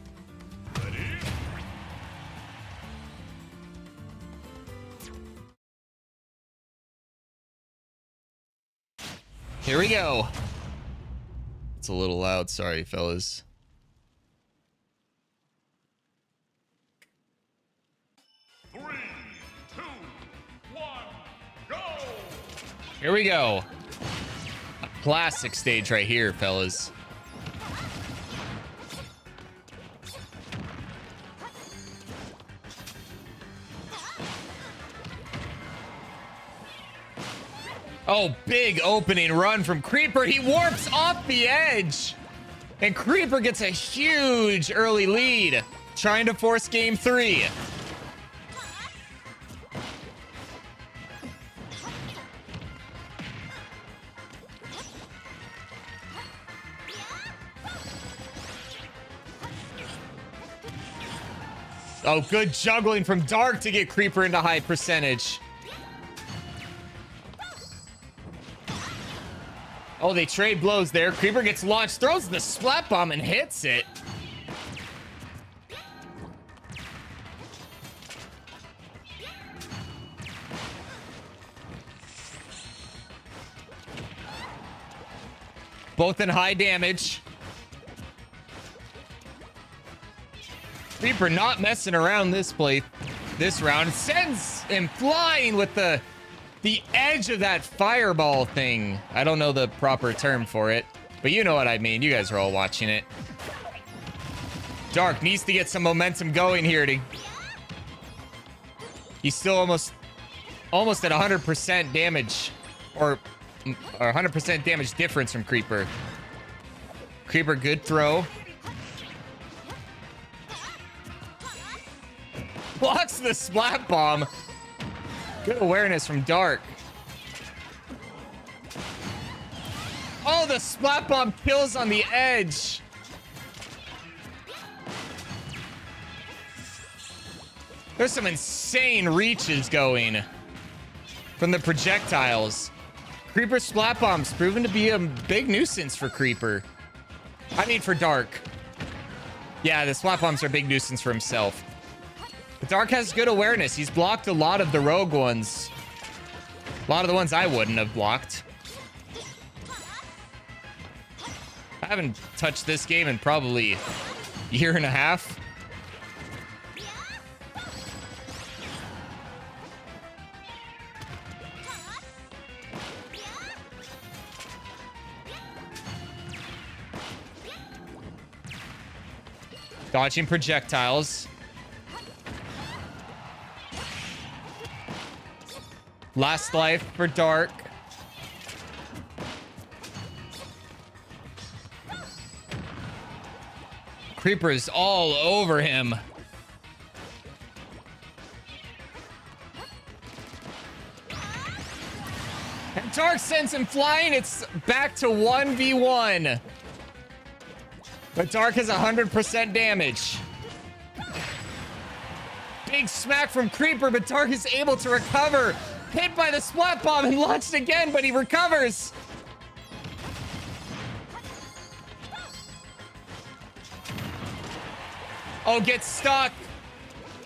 Here we go. It's a little loud. Sorry, fellas. Here we go. A classic stage right here, fellas. Oh, big opening run from Creeper. He warps off the edge. And Creeper gets a huge early lead, trying to force game 3. Oh, good juggling from Dark to get Creeper into high percentage. Oh, they trade blows there. Creeper gets launched, throws the splat bomb and hits it. Both in high damage. Creeper not messing around this round. Sends him flying with the edge of that fireball thing. I don't know the proper term for it, but you know what I mean. You guys are all watching it. Dark needs to get some momentum going here. He's still almost at 100% damage, or 100% damage difference from Creeper. Creeper, good throw. Blocks the splat bomb. Good awareness from Dark. Oh, the splat bomb kills on the edge. There's some insane reaches going from the projectiles. Creeper splat bomb's proven to be a big nuisance for Creeper. I mean, for Dark. Yeah, the splat bombs are a big nuisance for himself. But Dark has good awareness. He's blocked a lot of the rogue ones. A lot of the ones I wouldn't have blocked. I haven't touched this game in probably a year and a half. Dodging projectiles. Last life for Dark. Creeper is all over him. And Dark sends him flying. It's back to 1v1. But Dark has 100% damage. Big smack from Creeper, but Dark is able to recover. Hit by the splat bomb and launched again, but he recovers. Oh, gets stuck.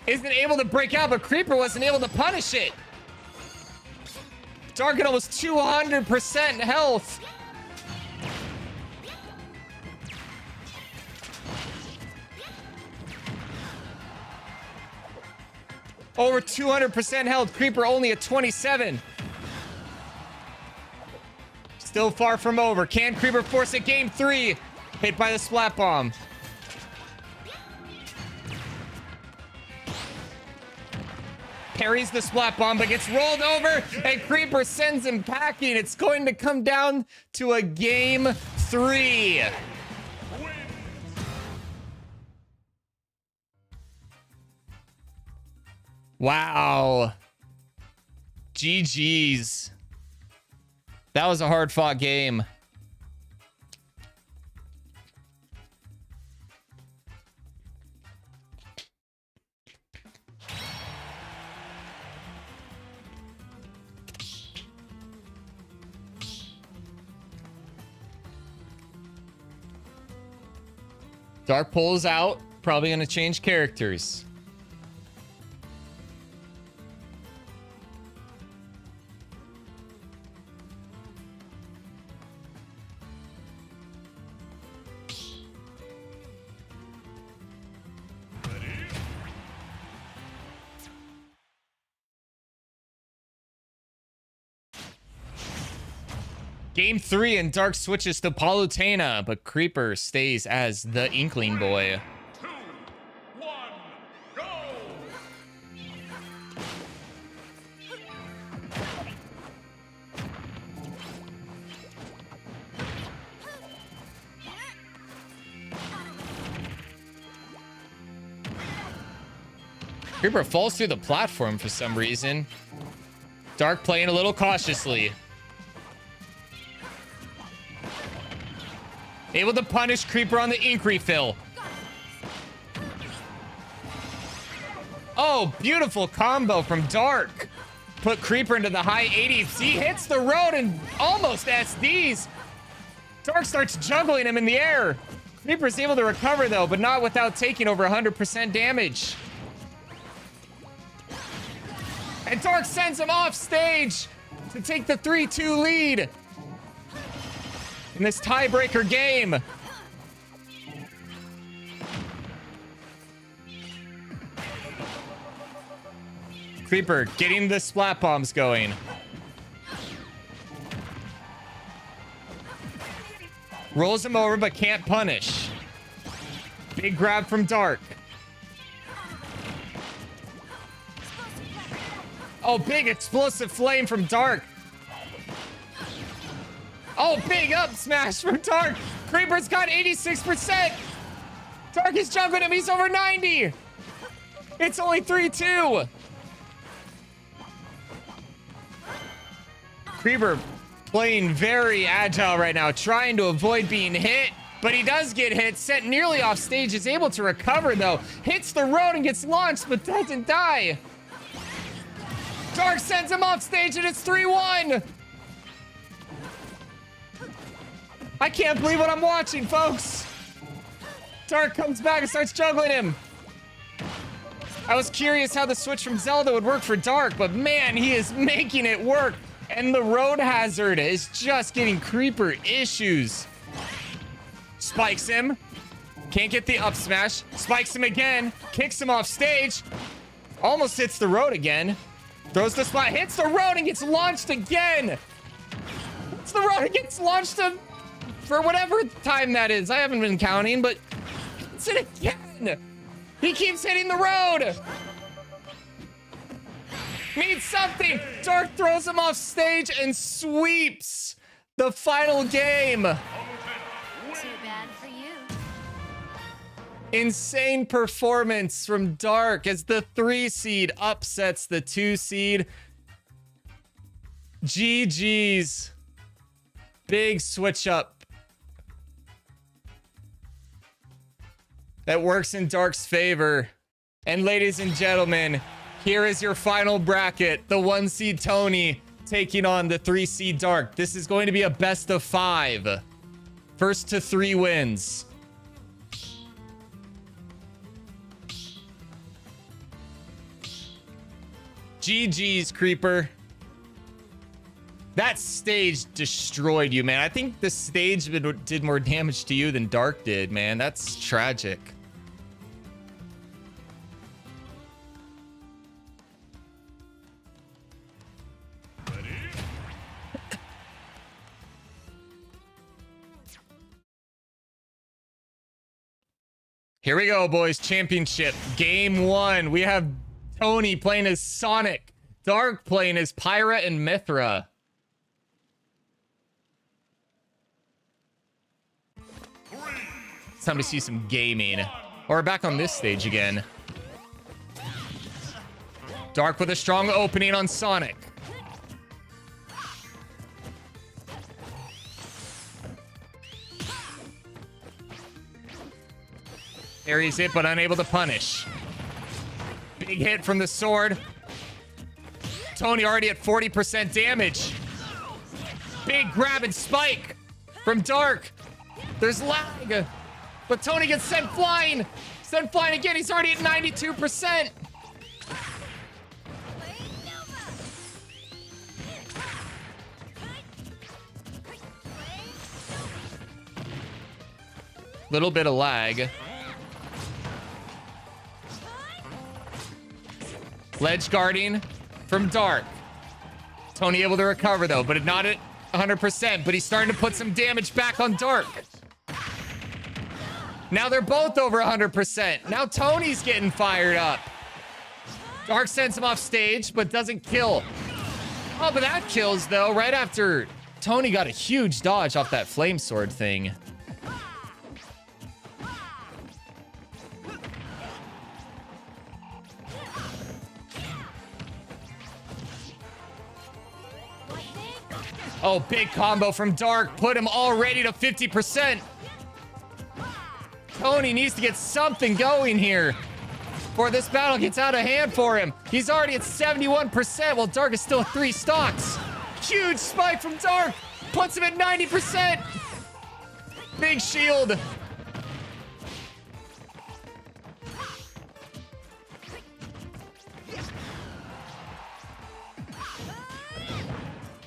Isn't able to break out, but Creeper wasn't able to punish it. Dark at almost 200% health. Over 200% health. Creeper only at 27. Still far from over. Can Creeper force it? Game 3. Hit by the splat bomb. Parries the splat bomb, but gets rolled over, and Creeper sends him packing. It's going to come down to a game 3. Wow. GG's. That was a hard-fought game. Dark pulls out. Probably going to change characters. Game 3 and Dark switches to Palutena, but Creeper stays as the Inkling Boy. 2, 1, go! Creeper falls through the platform for some reason. Dark playing a little cautiously. Able to punish Creeper on the ink refill. Oh, beautiful combo from Dark. Put Creeper into the high 80s. He hits the road and almost SDs. Dark starts juggling him in the air. Creeper's able to recover though, but not without taking over 100% damage. And Dark sends him off stage to take the 3-2 lead in this tiebreaker game. Creeper getting the splat bombs going. Rolls him over but can't punish. Big grab from Dark. Oh, big explosive flame from Dark. Oh, big up smash from Dark. Creeper's got 86%. Dark is jumping him. He's over 90. It's only 3-2. Creeper playing very agile right now, trying to avoid being hit, but he does get hit, sent nearly off stage, is able to recover though, hits the road and gets launched, but doesn't die. Dark sends him off stage and it's 3-1. I can't believe what I'm watching, folks. Dark comes back and starts juggling him. I was curious how the switch from Zelda would work for Dark, but man, he is making it work. And the road hazard is just getting Creeper issues. Spikes him. Can't get the up smash. Spikes him again. Kicks him off stage. Almost hits the road again. Throws the spot. Hits the road and gets launched again. Hits the road and gets launched for whatever time that is. I haven't been counting, but hits it again. He keeps hitting the road. Needs something. Dark throws him off stage and sweeps the final game. Too bad for you. Insane performance from Dark as the 3 seed upsets the 2 seed. GG's. Big switch up. That works in Dark's favor. And ladies and gentlemen, here is your final bracket. The 1 seed Tony taking on the 3 seed Dark. This is going to be a best of 5. First to 3 wins. GG's, Creeper. That stage destroyed you, man. I think the stage did more damage to you than Dark did, man. That's tragic. Here we go, boys. Championship. Game 1. We have Tony playing as Sonic. Dark playing as Pyra and Mithra. It's time to see some gaming. Or back on this stage again. Dark with a strong opening on Sonic. Parries it, but unable to punish. Big hit from the sword. Tony already at 40% damage. Big grab and spike from Dark. There's lag, but Tony gets sent flying. Sent flying again. He's already at 92%. Little bit of lag. Ledge guarding from Dark. Tony able to recover though, but not at 100%, but he's starting to put some damage back on Dark. Now they're both over 100%. Now Tony's getting fired up. Dark sends him off stage, but doesn't kill. Oh, but that kills though, right after Tony got a huge dodge off that flame sword thing. Oh, big combo from Dark. Put him already to 50%. Tony needs to get something going here before this battle gets out of hand for him. He's already at 71%, while Dark is still at 3 stocks. Huge spike from Dark. Puts him at 90%. Big shield.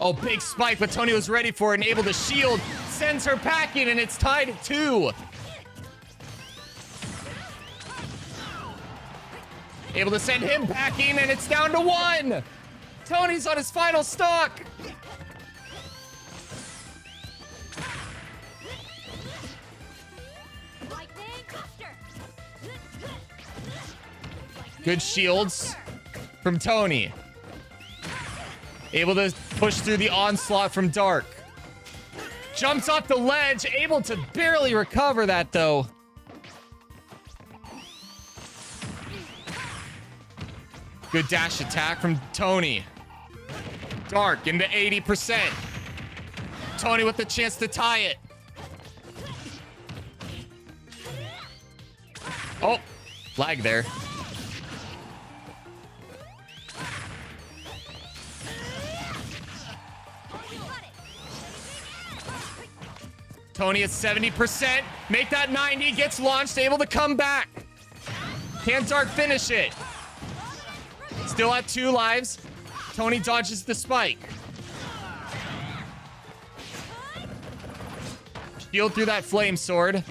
Oh, big spike, but Tony was ready for it and able to shield. Sends her packing, and it's tied at 2. Able to send him packing, and it's down to 1. Tony's on his final stock. Good shields from Tony. Able to push through the onslaught from Dark. Jumps off the ledge, able to barely recover that though. Good dash attack from Tony. Dark into 80%. Tony with the chance to tie it. Oh, lag there. Tony at 70%. Make that 90. Gets launched. Able to come back. Can Dark finish it? Still at 2 lives. Tony dodges the spike. Shield through that flame sword.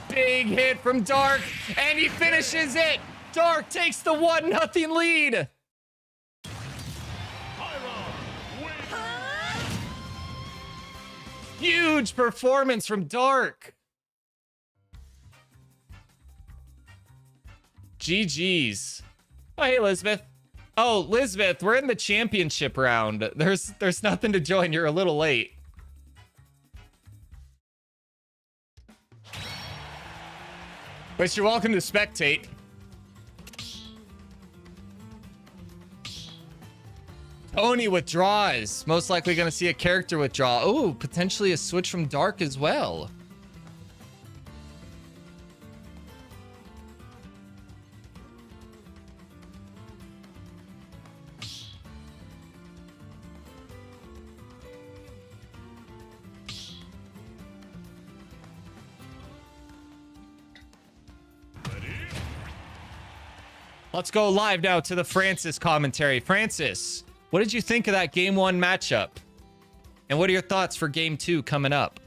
Big hit from Dark. And he finishes it. Dark takes the 1-0 lead. Huge performance from Dark. GG's. Oh, hey, Elizabeth. Oh, Elizabeth, we're in the championship round. There's nothing to join. You're a little late. But you're welcome to spectate. Tony withdraws. Most likely going to see a character withdraw. Oh, potentially a switch from Dark as well. Let's go live now to the Francis commentary. Francis, what did you think of that Game 1 matchup? And what are your thoughts for Game 2 coming up?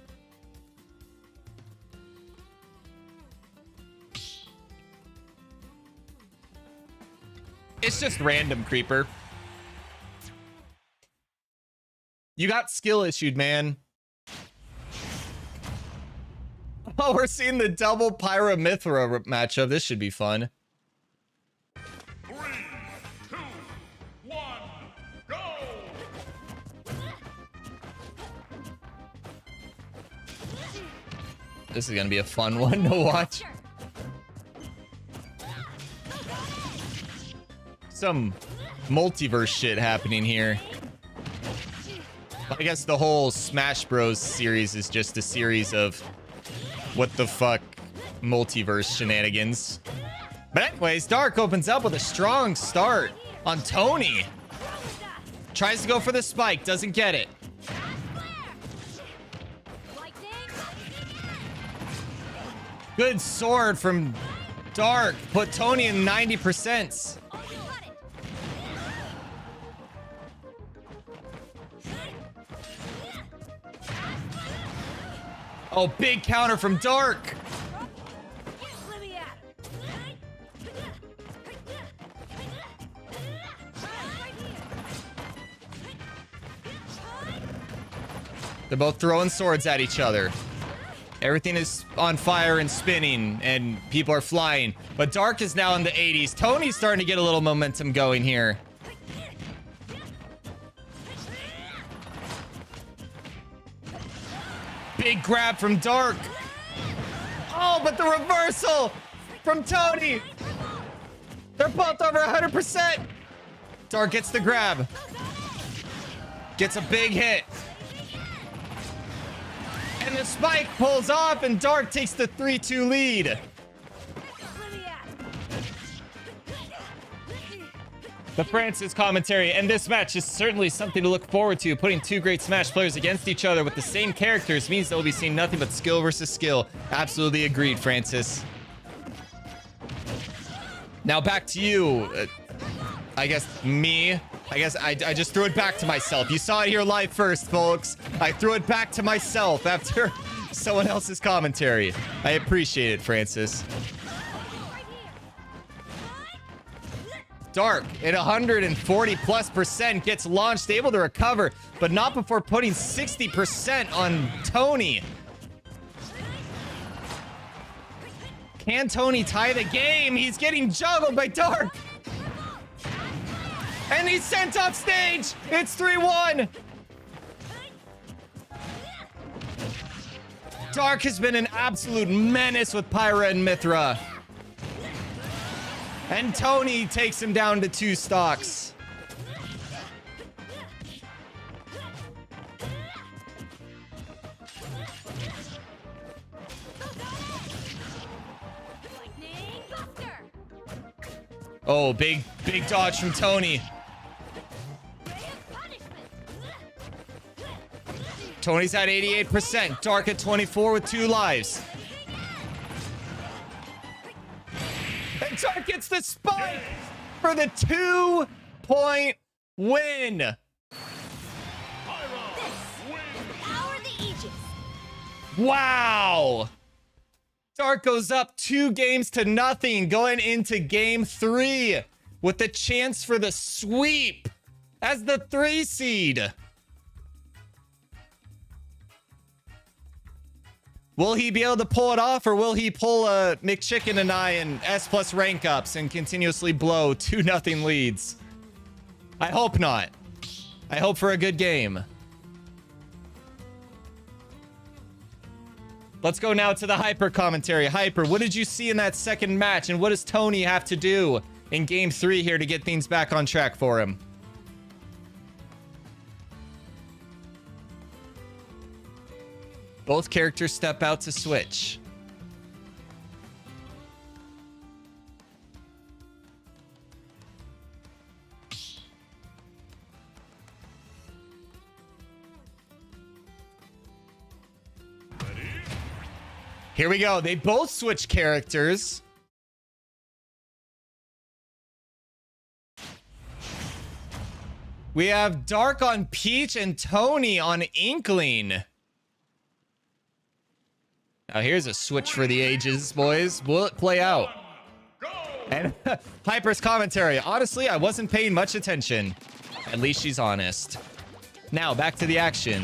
It's just random, Creeper. You got skill issued, man. Oh, we're seeing the double Pyra Mithra matchup. This should be fun. 3, 2, 1, go! This is gonna be a fun one to watch. Some multiverse shit happening here. I guess the whole Smash Bros series is just a series of what the fuck multiverse shenanigans. But anyways, Dark opens up with a strong start on Tony. Tries to go for the spike, doesn't get it. Good sword from Dark. Put Tony in 90%. Oh, big counter from Dark. They're both throwing swords at each other. Everything is on fire and spinning, and people are flying. But Dark is now in the 80s. Tony's starting to get a little momentum going here. Big grab from Dark. Oh, but the reversal from Tony. They're They're both over 100%. Dark gets the grab. Gets a big hit. And the spike pulls off, and Dark takes the 3-2 lead. The Francis commentary, and this match is certainly something to look forward to. Putting two great Smash players against each other with the same characters means they'll be seeing nothing but skill versus skill. Absolutely agreed, Francis. Now back to you. I guess me. I guess I just threw it back to myself. You saw it here live first, folks. I threw it back to myself after someone else's commentary. I appreciate it, Francis. Dark at 140+% gets launched, able to recover, but not before putting 60% on Tony. Can Tony tie the game? He's getting juggled by Dark. And he's sent off stage. It's 3-1. Dark has been an absolute menace with Pyra and Mithra. And Tony takes him down to 2 stocks. Oh, big dodge from Tony. Tony's at 88%. Dark at 24 with 2 lives. And Dark gets the spike for the 2-point win. Wow. Dark goes up 2-0 going into game 3 with the chance for the sweep as the 3 seed. Will he be able to pull it off, or will he pull a McChicken and I and S+ rank ups and continuously blow 2-0 leads? I hope not. I hope for a good game. Let's go now to the Hyper commentary. Hyper, what did you see in that second match, and what does Tony have to do in game 3 here to get things back on track for him? Both characters step out to switch. Here we go. They both switch characters. We have Dark on Peach and Tony on Inkling. Now here's a switch for the ages, boys. Will it play out? And Hyper's commentary. Honestly, I wasn't paying much attention. At least she's honest. Now back to the action.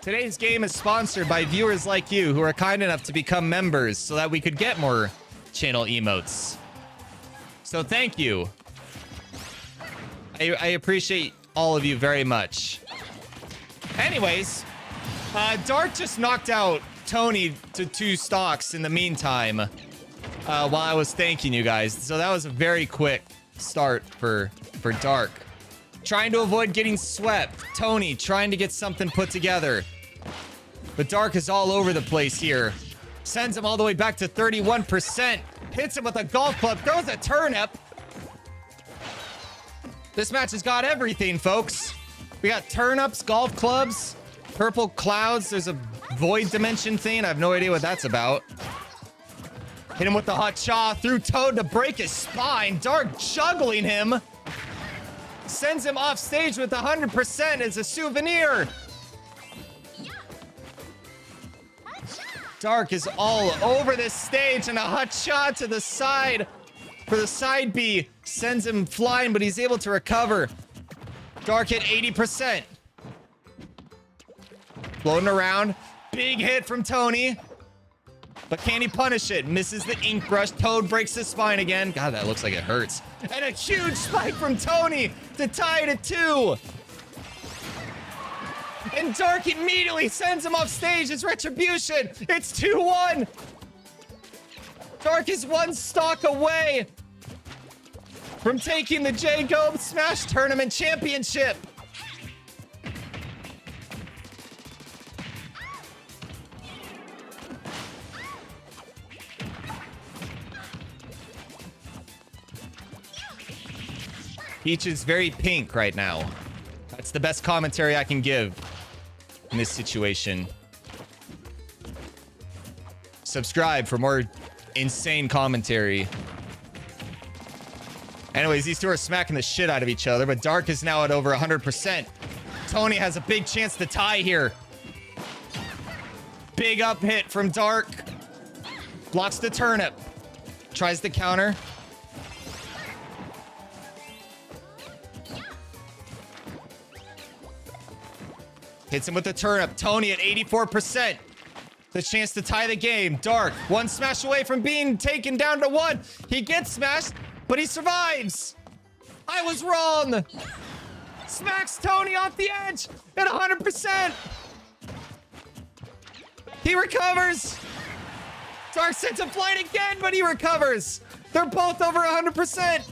Today's game is sponsored by viewers like you who are kind enough to become members so that we could get more channel emotes. So thank you. I appreciate all of you very much. Anyways, Dark just knocked out Tony to 2 stocks in the meantime while I was thanking you guys. So that was a very quick start for Dark. Trying to avoid getting swept. Tony trying to get something put together. But Dark is all over the place here. Sends him all the way back to 31%. Hits him with a golf club. Throws a turnip. This match has got everything, folks. We got turnips, golf clubs, purple clouds. There's a void dimension thing. I have no idea what that's about. Hit him with the hot chaw. Through Toad to break his spine. Dark juggling him. Sends him off stage with 100% as a souvenir. Dark is all over this stage, and a hot shot to the side for the side B. Sends him flying, but he's able to recover. Dark hit 80%. Floating around. Big hit from Tony. But can he punish it? Misses the ink brush. Toad breaks his spine again. God, that looks like it hurts. And a huge spike from Tony to tie it at 2. And Dark immediately sends him off stage as retribution. It's 2-1. Dark is one stock away from taking the J Gold Smash Tournament Championship. Peach is very pink right now. That's the best commentary I can give in this situation. Subscribe for more insane commentary. Anyways, these two are smacking the shit out of each other, but Dark is now at over 100%. Tony has a big chance to tie here. Big up hit from Dark. Blocks the turnip. Tries the counter. Hits him with the turnip. Tony at 84%. The chance to tie the game. Dark, one smash away from being taken down to 1. He gets smashed, but he survives. I was wrong. Smacks Tony off the edge at 100%. He recovers. Dark sends him flying again, but he recovers. They're both over 100%.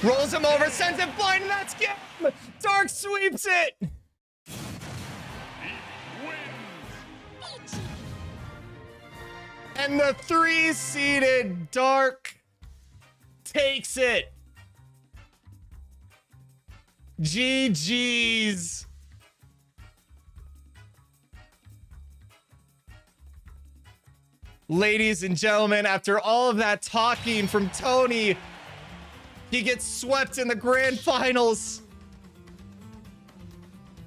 Rolls him over, sends him flying, and that's game. Dark sweeps it. And the 3-seeded Dark takes it. GG's. Ladies and gentlemen, after all of that talking from Tony, he gets swept in the grand finals.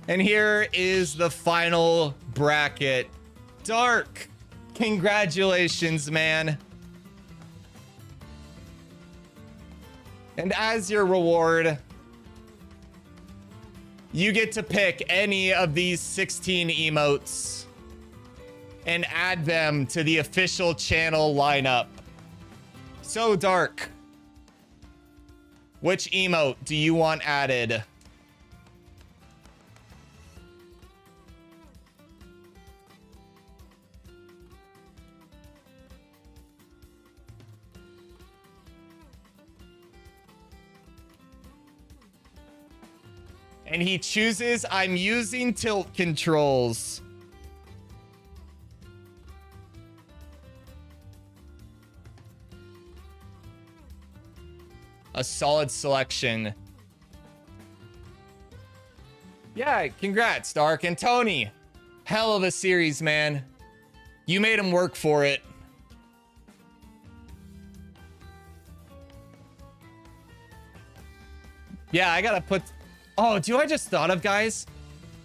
And here is the final bracket. Dark, congratulations, man. And as your reward, you get to pick any of these 16 emotes and add them to the official channel lineup. So, Dark, which emote do you want added? And he chooses, I'm using tilt controls. A solid selection. Yeah, congrats, Dark. And Tony, hell of a series, man. You made him work for it. Yeah, I gotta put... Oh, do I just thought of, guys?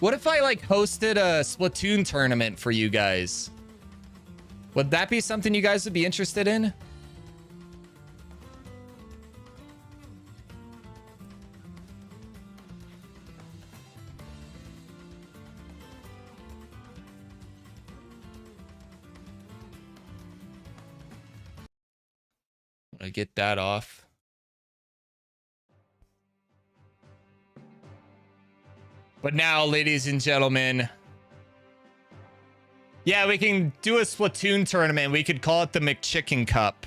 What if I, like, hosted a Splatoon tournament for you guys? Would that be something you guys would be interested in? I get that off. But now, ladies and gentlemen, yeah, we can do a Splatoon tournament. We could call it the McChicken Cup.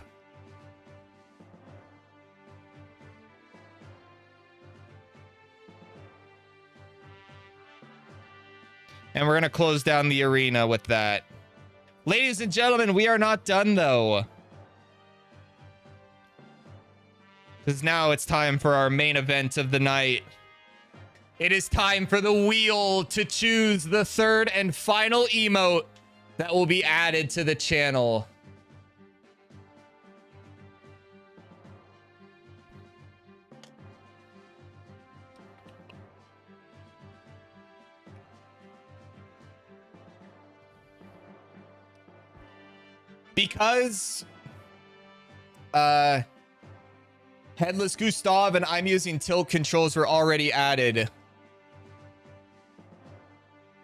And we're going to close down the arena with that. Ladies and gentlemen, we are not done, though. Because now it's time for our main event of the night. It is time for the wheel to choose the third and final emote that will be added to the channel. Because Headless Gustav and I'm using tilt controls were already added,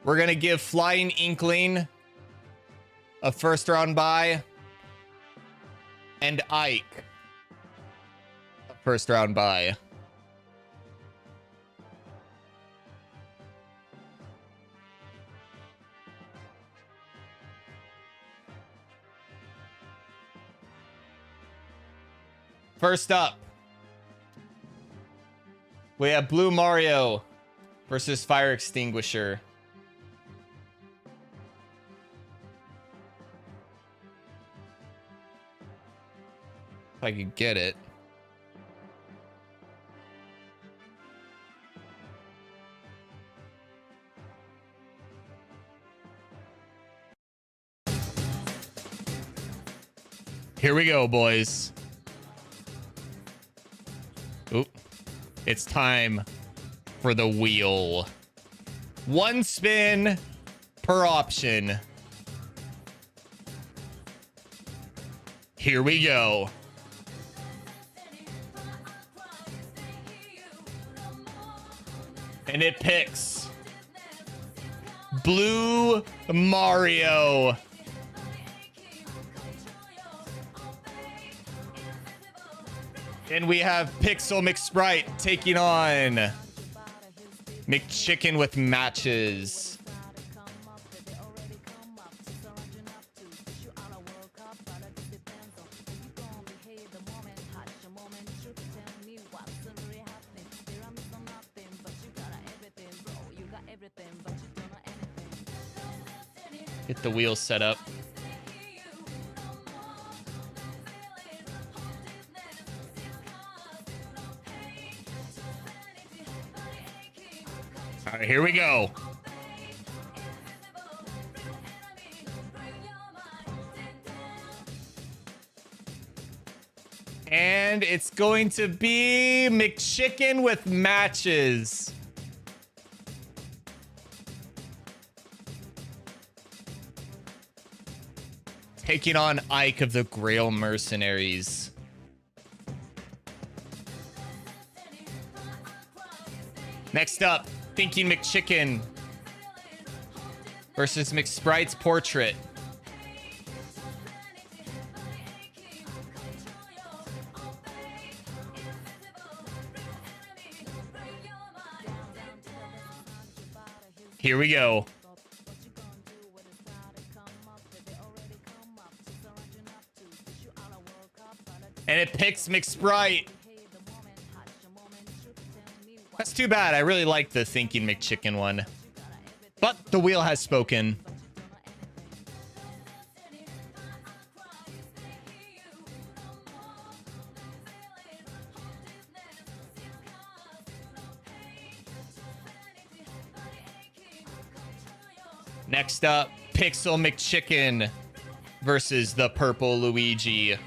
we're going to give Flying Inkling a first round bye and Ike a first round bye. First up, we have Blue Mario versus Fire Extinguisher. If I could get it. Here we go, boys. Oop. It's time for the wheel. One spin per option. Here we go. And it picks Blue Mario. And we have Pixel McSprite taking on McChicken with matches. Get the wheels set up. All right, here we go. And it's going to be McChicken with matches. Taking on Ike of the Grail Mercenaries. Next up, Thinking McChicken versus McSprite's Portrait. Here we go. And it picks McSprite. That's too bad. I really like the Thinking McChicken one. But the wheel has spoken. Next up, Pixel McChicken versus the Purple Luigi.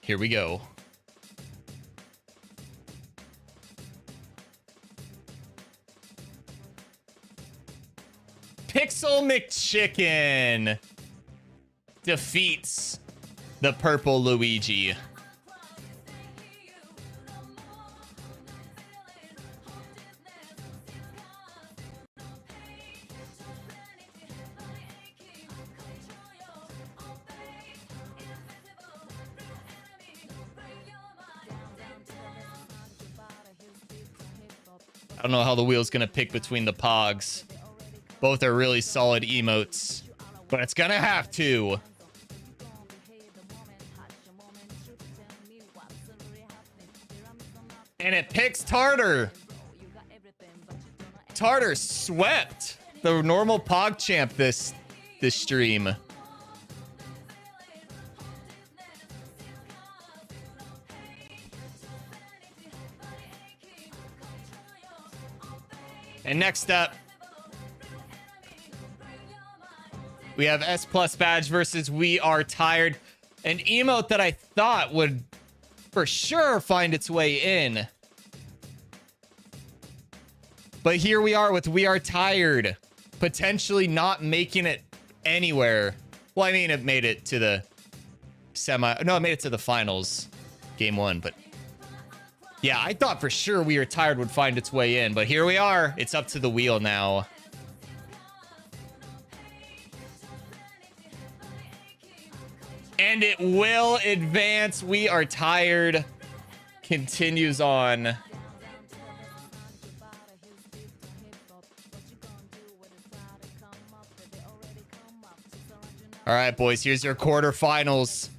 Here we go. Pixel McChicken defeats the Purple Luigi. I don't know how the wheel's gonna pick between the Pogs. Both are really solid emotes, but it's gonna have to. And it picks Tartar. Tartar swept the normal Pog champ this stream. And next up, we have S Plus Badge versus We Are Tired. An emote that I thought would for sure find its way in. But here we are with We Are Tired, potentially not making it anywhere. Well, I mean, it made it to the it made it to the finals, game one, but yeah, I thought for sure We Are Tired would find its way in, but here we are. It's up to the wheel now. And it will advance. We Are Tired continues on. All right, boys, here's your quarterfinals.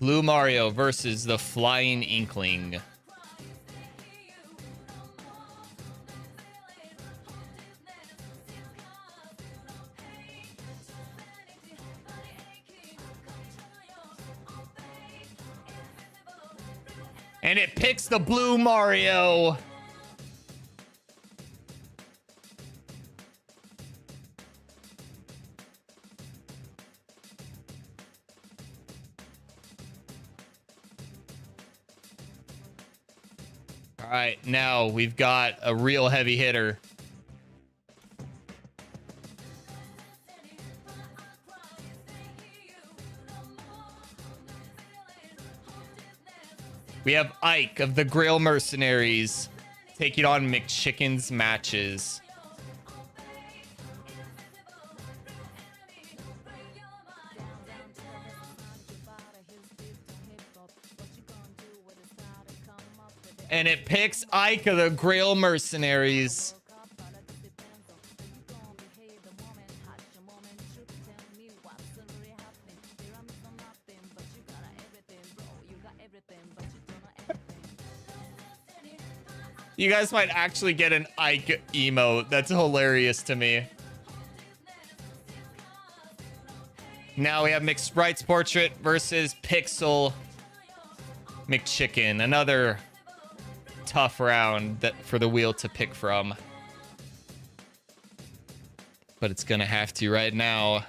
Blue Mario versus the Flying Inkling. And it picks the blue Mario. All right, now we've got a real heavy hitter. We have Ike of the Grail Mercenaries taking on McChicken's matches. And it picks Ike of the Grail Mercenaries. You guys might actually get an Ike emote. That's hilarious to me. Now we have McSprite's Portrait versus Pixel McChicken. Another tough round that for the wheel to pick from. But it's gonna have to right now.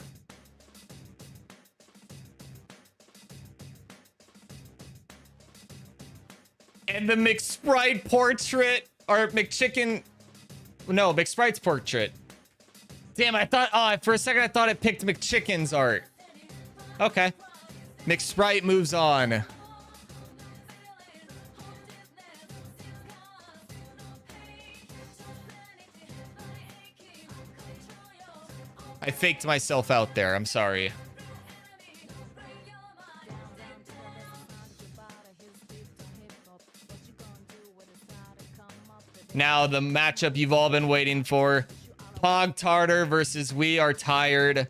And the McSprite Portrait, or McChicken, no, McSprite's Portrait. Damn, I thought, for a second I thought it picked McChicken's art. Okay. McSprite moves on. I faked myself out there, I'm sorry. Now the matchup you've all been waiting for. Pog Tartar versus We Are Tired.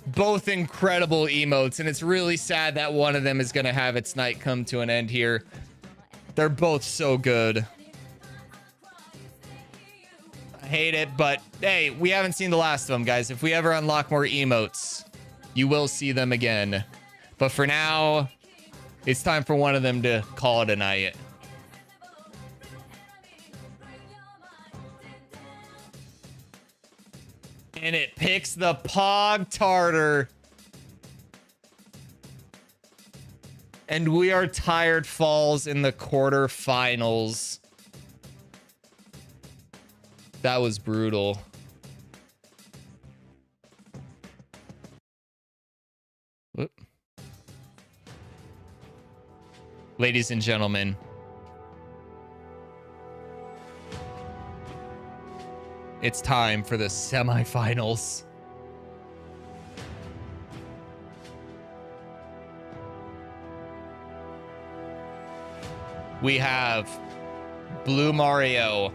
Both incredible emotes, and it's really sad that one of them is going to have its night come to an end here. They're both so good. I hate it, but hey, we haven't seen the last of them, guys. If we ever unlock more emotes, you will see them again. But for now, it's time for one of them to call it a night. And it picks the Pog Tartar. And We Are Tired falls in the quarterfinals. That was brutal. Whoop. Ladies and gentlemen, it's time for the semifinals. We have Blue Mario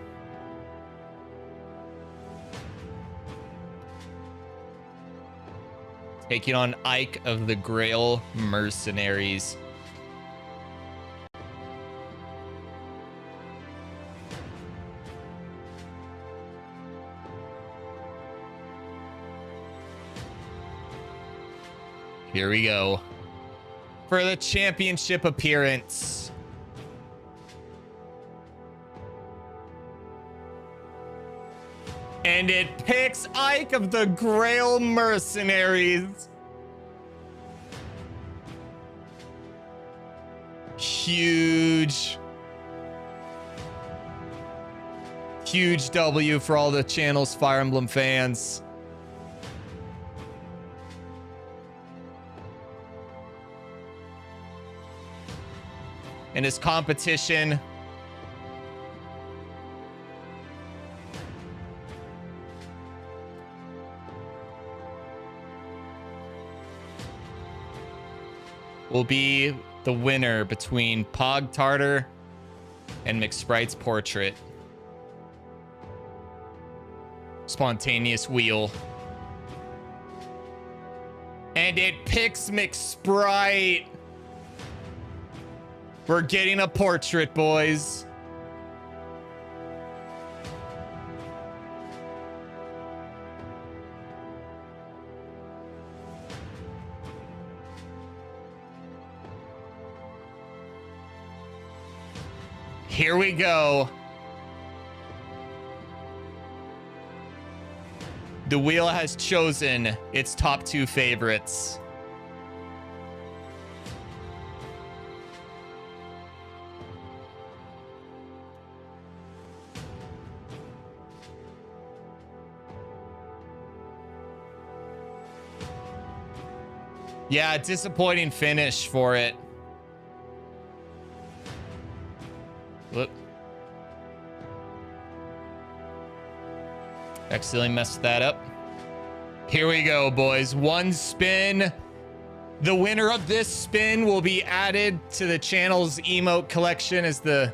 taking on Ike of the Grail Mercenaries. Here we go. For the championship appearance. And it picks Ike of the Grail Mercenaries. Huge. Huge W for all the channel's Fire Emblem fans. And his competition will be the winner between Pog Tartar and McSprite's portrait. Spontaneous wheel. And it picks McSprite. We're getting a portrait, boys. Here we go. The wheel has chosen its top 2 favorites. Yeah, disappointing finish for it. Look. Accidentally messed that up. Here we go, boys. 1 spin. The winner of this spin will be added to the channel's emote collection as the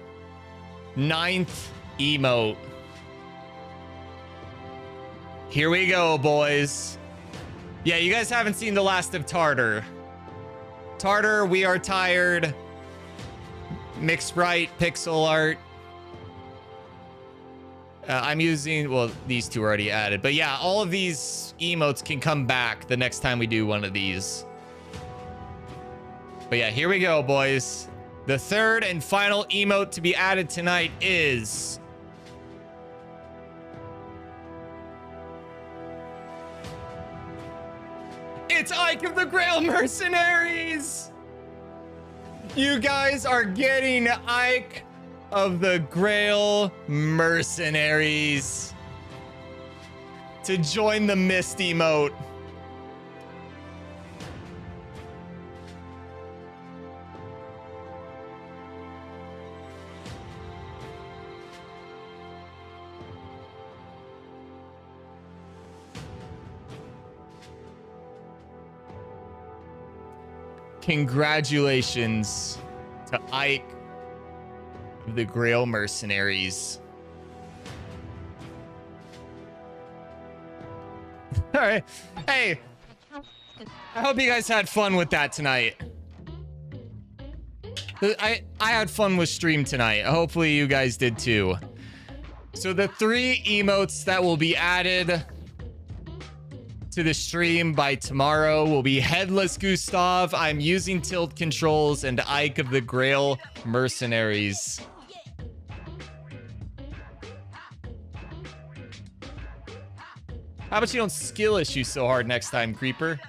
9th emote. Here we go, boys. Yeah, you guys haven't seen the last of Tartar. Tartar, we are tired. McSprite, pixel art. I'm using, well, these 2 are already added. But yeah, all of these emotes can come back the next time we do one of these. But yeah, here we go, boys. The 3rd and final emote to be added tonight is... It's Ike of the Grail Mercenaries! You guys are getting Ike of the Grail Mercenaries to join the Mist emote. Congratulations to Ike of the Grail Mercenaries. All right. Hey, I hope you guys had fun with that tonight. I had fun with stream tonight. Hopefully you guys did too. So the 3 emotes that will be added to the stream by tomorrow will be Headless Gustav, I'm using tilt controls, and Ike of the Grail Mercenaries. How about you don't skill issue so hard next time, Creeper?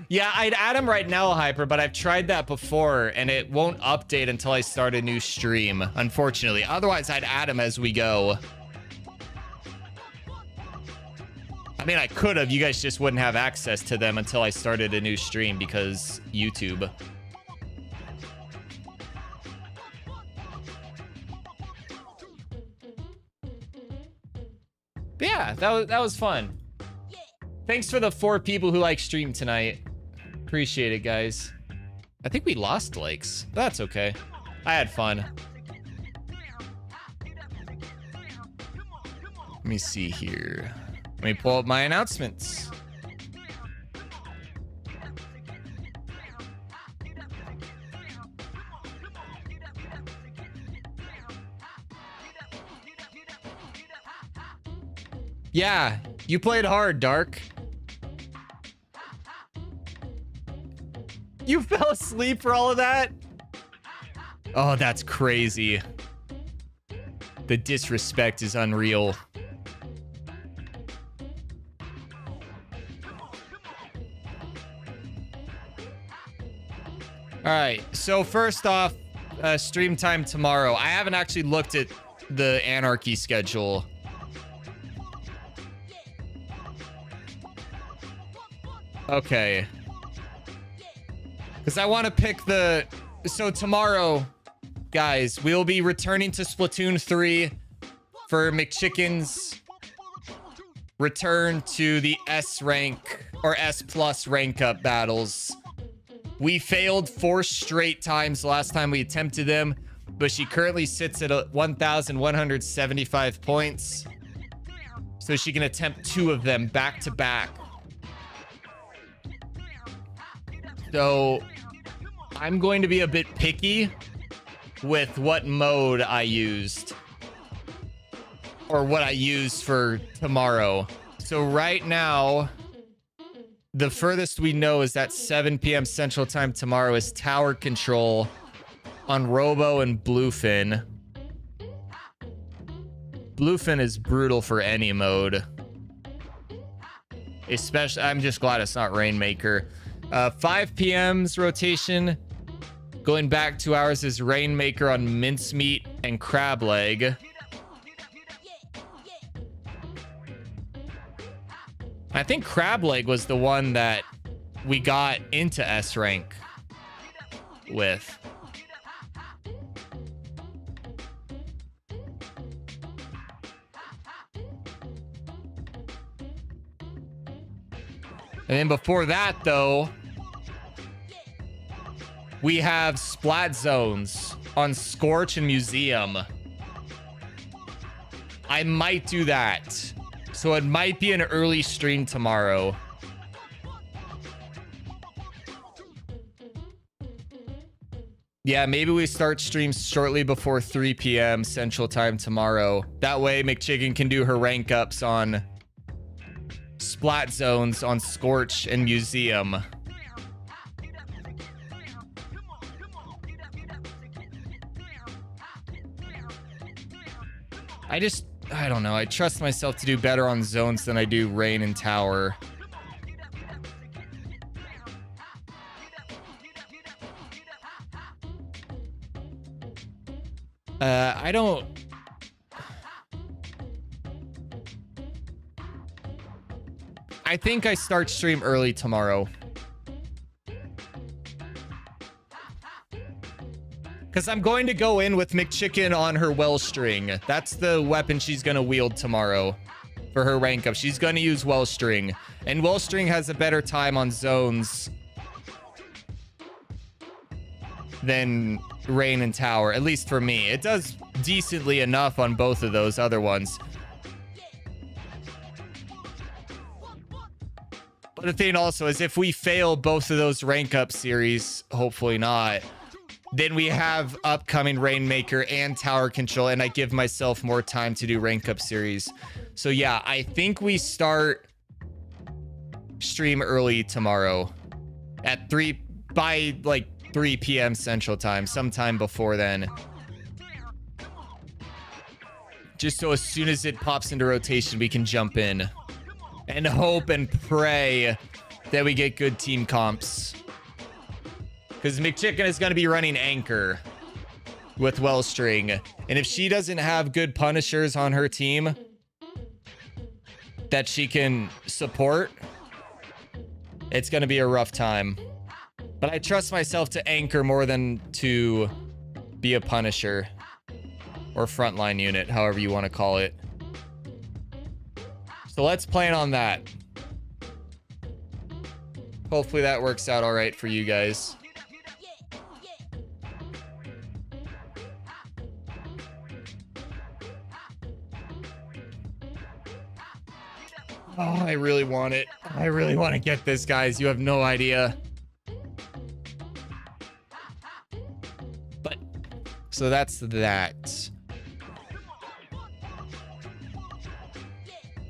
Yeah, I'd add him right now, Hyper, but I've tried that before, and it won't update until I start a new stream, unfortunately. Otherwise, I'd add him as we go. I mean, I could have. You guys just wouldn't have access to them until I started a new stream because YouTube. But yeah, that was fun. Thanks for the 4 people who like stream tonight. Appreciate it, guys. I think we lost likes, but that's okay. I had fun. Let me see here. Let me pull up my announcements. Yeah, you played hard, Dark. You fell asleep for all of that? Oh, that's crazy. The disrespect is unreal. All right, so first off, stream time tomorrow. I haven't actually looked at the Anarchy schedule. Okay. Because I want to pick the... So tomorrow, guys, we'll be returning to Splatoon 3 for McChicken's return to the S rank or S plus rank up battles. We failed 4 straight times last time we attempted them, but she currently sits at 1,175 points. So she can attempt 2 of them back to back. So I'm going to be a bit picky with what mode I used. Or what I used for tomorrow. So right now, the furthest we know is that 7 p.m. Central Time tomorrow is tower control on Robo and Bluefin. Bluefin is brutal for any mode. Especially, I'm just glad it's not Rainmaker. 5 p.m.'s rotation. Going back 2 hours is Rainmaker on Mincemeat and Crab Leg. I think Crab Leg was the one that we got into S rank with. And then before that, though, we have Splat Zones on Scorch and Museum. I might do that. So it might be an early stream tomorrow. Yeah, maybe we start streams shortly before 3 p.m. Central Time tomorrow. That way McChicken can do her rank ups on Splat Zones on Scorch and Museum. I don't know. I trust myself to do better on zones than I do Rain and Tower. I don't... I think I start stream early tomorrow. Because I'm going to go in with McChicken on her Wellstring. That's the weapon she's going to wield tomorrow for her rank up. She's going to use Wellstring. And Wellstring has a better time on zones than Rain and Tower. At least for me. It does decently enough on both of those other ones. But the thing also is if we fail both of those rank up series, hopefully not, then we have upcoming Rainmaker and Tower Control, and I give myself more time to do rank up series. So yeah, I think we start stream early tomorrow at 3 p.m. Central Time, sometime before then. Just so as soon as it pops into rotation, we can jump in and hope and pray that we get good team comps. Because McChicken is going to be running Anchor with Wellstring. And if she doesn't have good Punishers on her team that she can support, it's going to be a rough time. But I trust myself to Anchor more than to be a Punisher. Or frontline unit, however you want to call it. So let's plan on that. Hopefully that works out all right for you guys. Oh, I really want it. I really want to get this, guys. You have no idea. But, so that's that.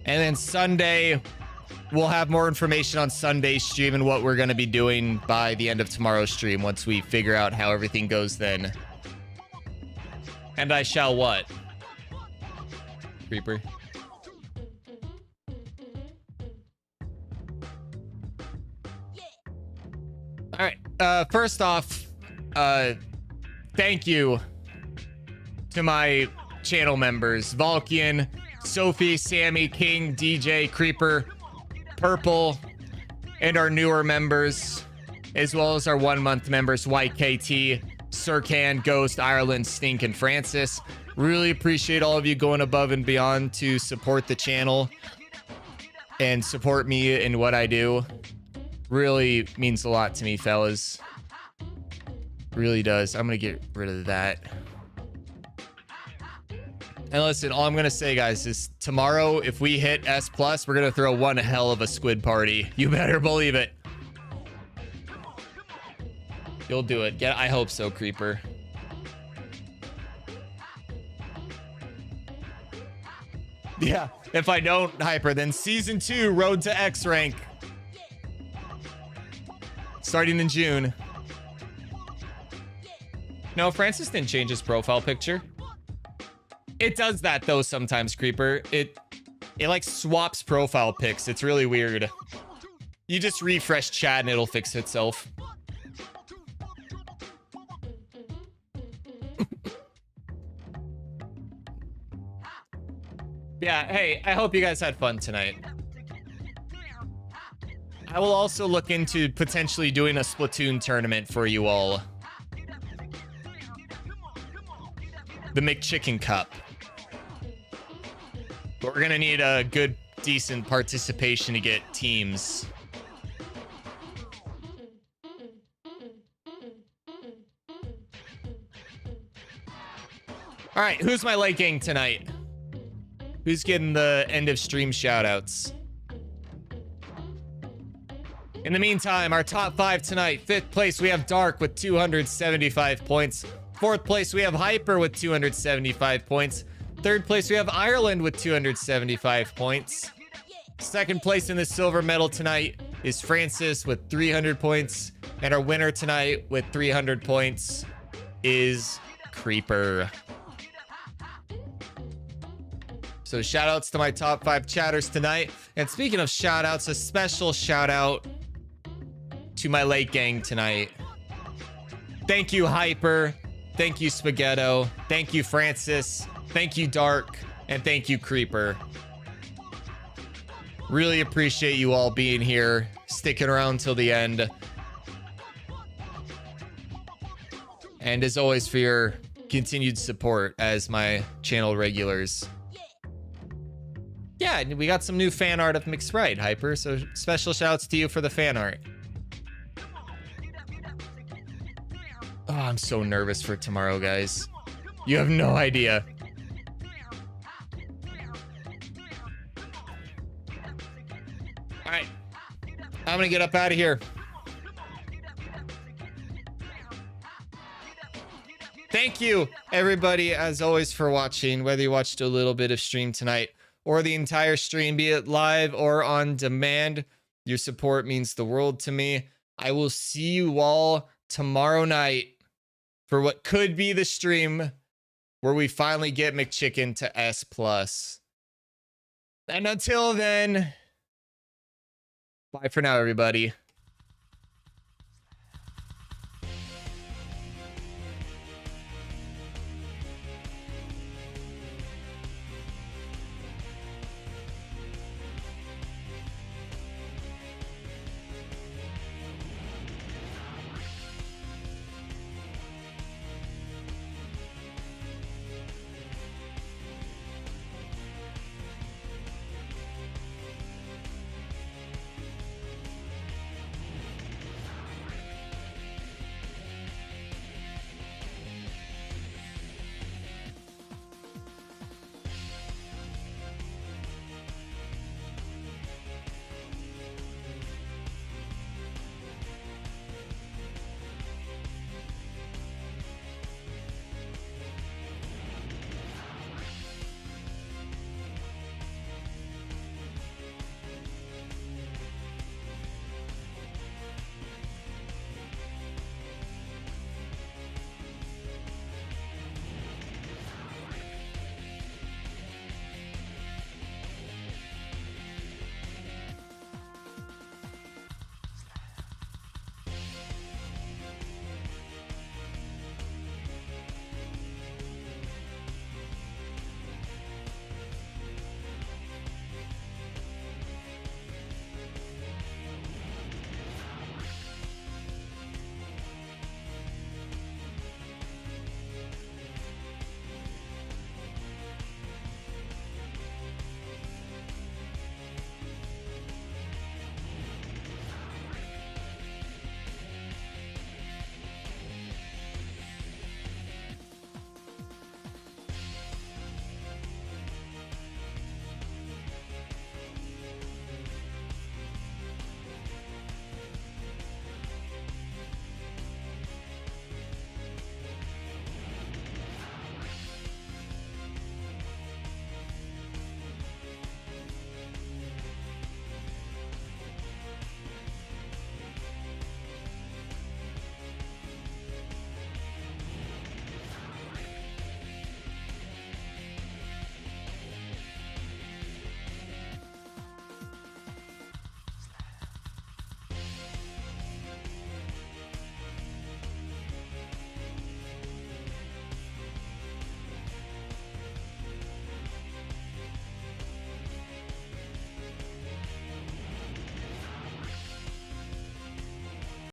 And then Sunday, we'll have more information on Sunday's stream and what we're going to be doing by the end of tomorrow's stream once we figure out how everything goes then. And I shall what? Creeper. All right. First off, thank you to my channel members, Valkian, Sophie, Sammy, King, DJ, Creeper, Purple, and our newer members, as well as our 1 month members, YKT, Sircan, Ghost, Ireland, Stink, and Francis. Really appreciate all of you going above and beyond to support the channel. and support me in what I do. Really means a lot to me, fellas. Really does. I'm gonna get rid of that. And listen, all I'm gonna say, guys, is tomorrow, if we hit S+, we're gonna throw one hell of a squid party. You better believe it. You'll do it. Yeah, I hope so, Creeper. Yeah, if I don't, Hyper, then Season 2, Road to X rank. Starting in June. No, Francis didn't change his profile picture. It does that, though, sometimes, Creeper. It like, swaps profile pics. It's really weird. You just refresh chat and it'll fix itself. Yeah, hey, I hope you guys had fun tonight. I will also look into potentially doing a Splatoon tournament for you all. The McChicken Cup. But we're gonna need a good, decent participation to get teams. All right, who's my late gang tonight? Who's getting the end of stream shoutouts? In the meantime, our top 5 tonight. 5th place, we have Dark with 275 points. 4th place, we have Hyper with 275 points. 3rd place, we have Ireland with 275 points. 2nd place in the silver medal tonight is Francis with 300 points. And our winner tonight with 300 points is Creeper. So shout outs to my top 5 chatters tonight. And speaking of shout outs, a special shout out to my late gang tonight. Thank you, Hyper. Thank you, Spaghetto. Thank you, Francis. Thank you, Dark. And thank you, Creeper. Really appreciate you all being here, sticking around till the end. And as always, for your continued support as my channel regulars. Yeah, we got some new fan art of McSprite, Hyper, so special shouts to you for the fan art. Oh, I'm so nervous for tomorrow, guys. You have no idea. All right, I'm gonna get up out of here. Thank you, everybody, as always, for watching, whether you watched a little bit of stream tonight or the entire stream, be it live or on demand. Your support means the world to me. I will see you all tomorrow night for what could be the stream where we finally get McChicken to S+. And until then, bye for now, everybody.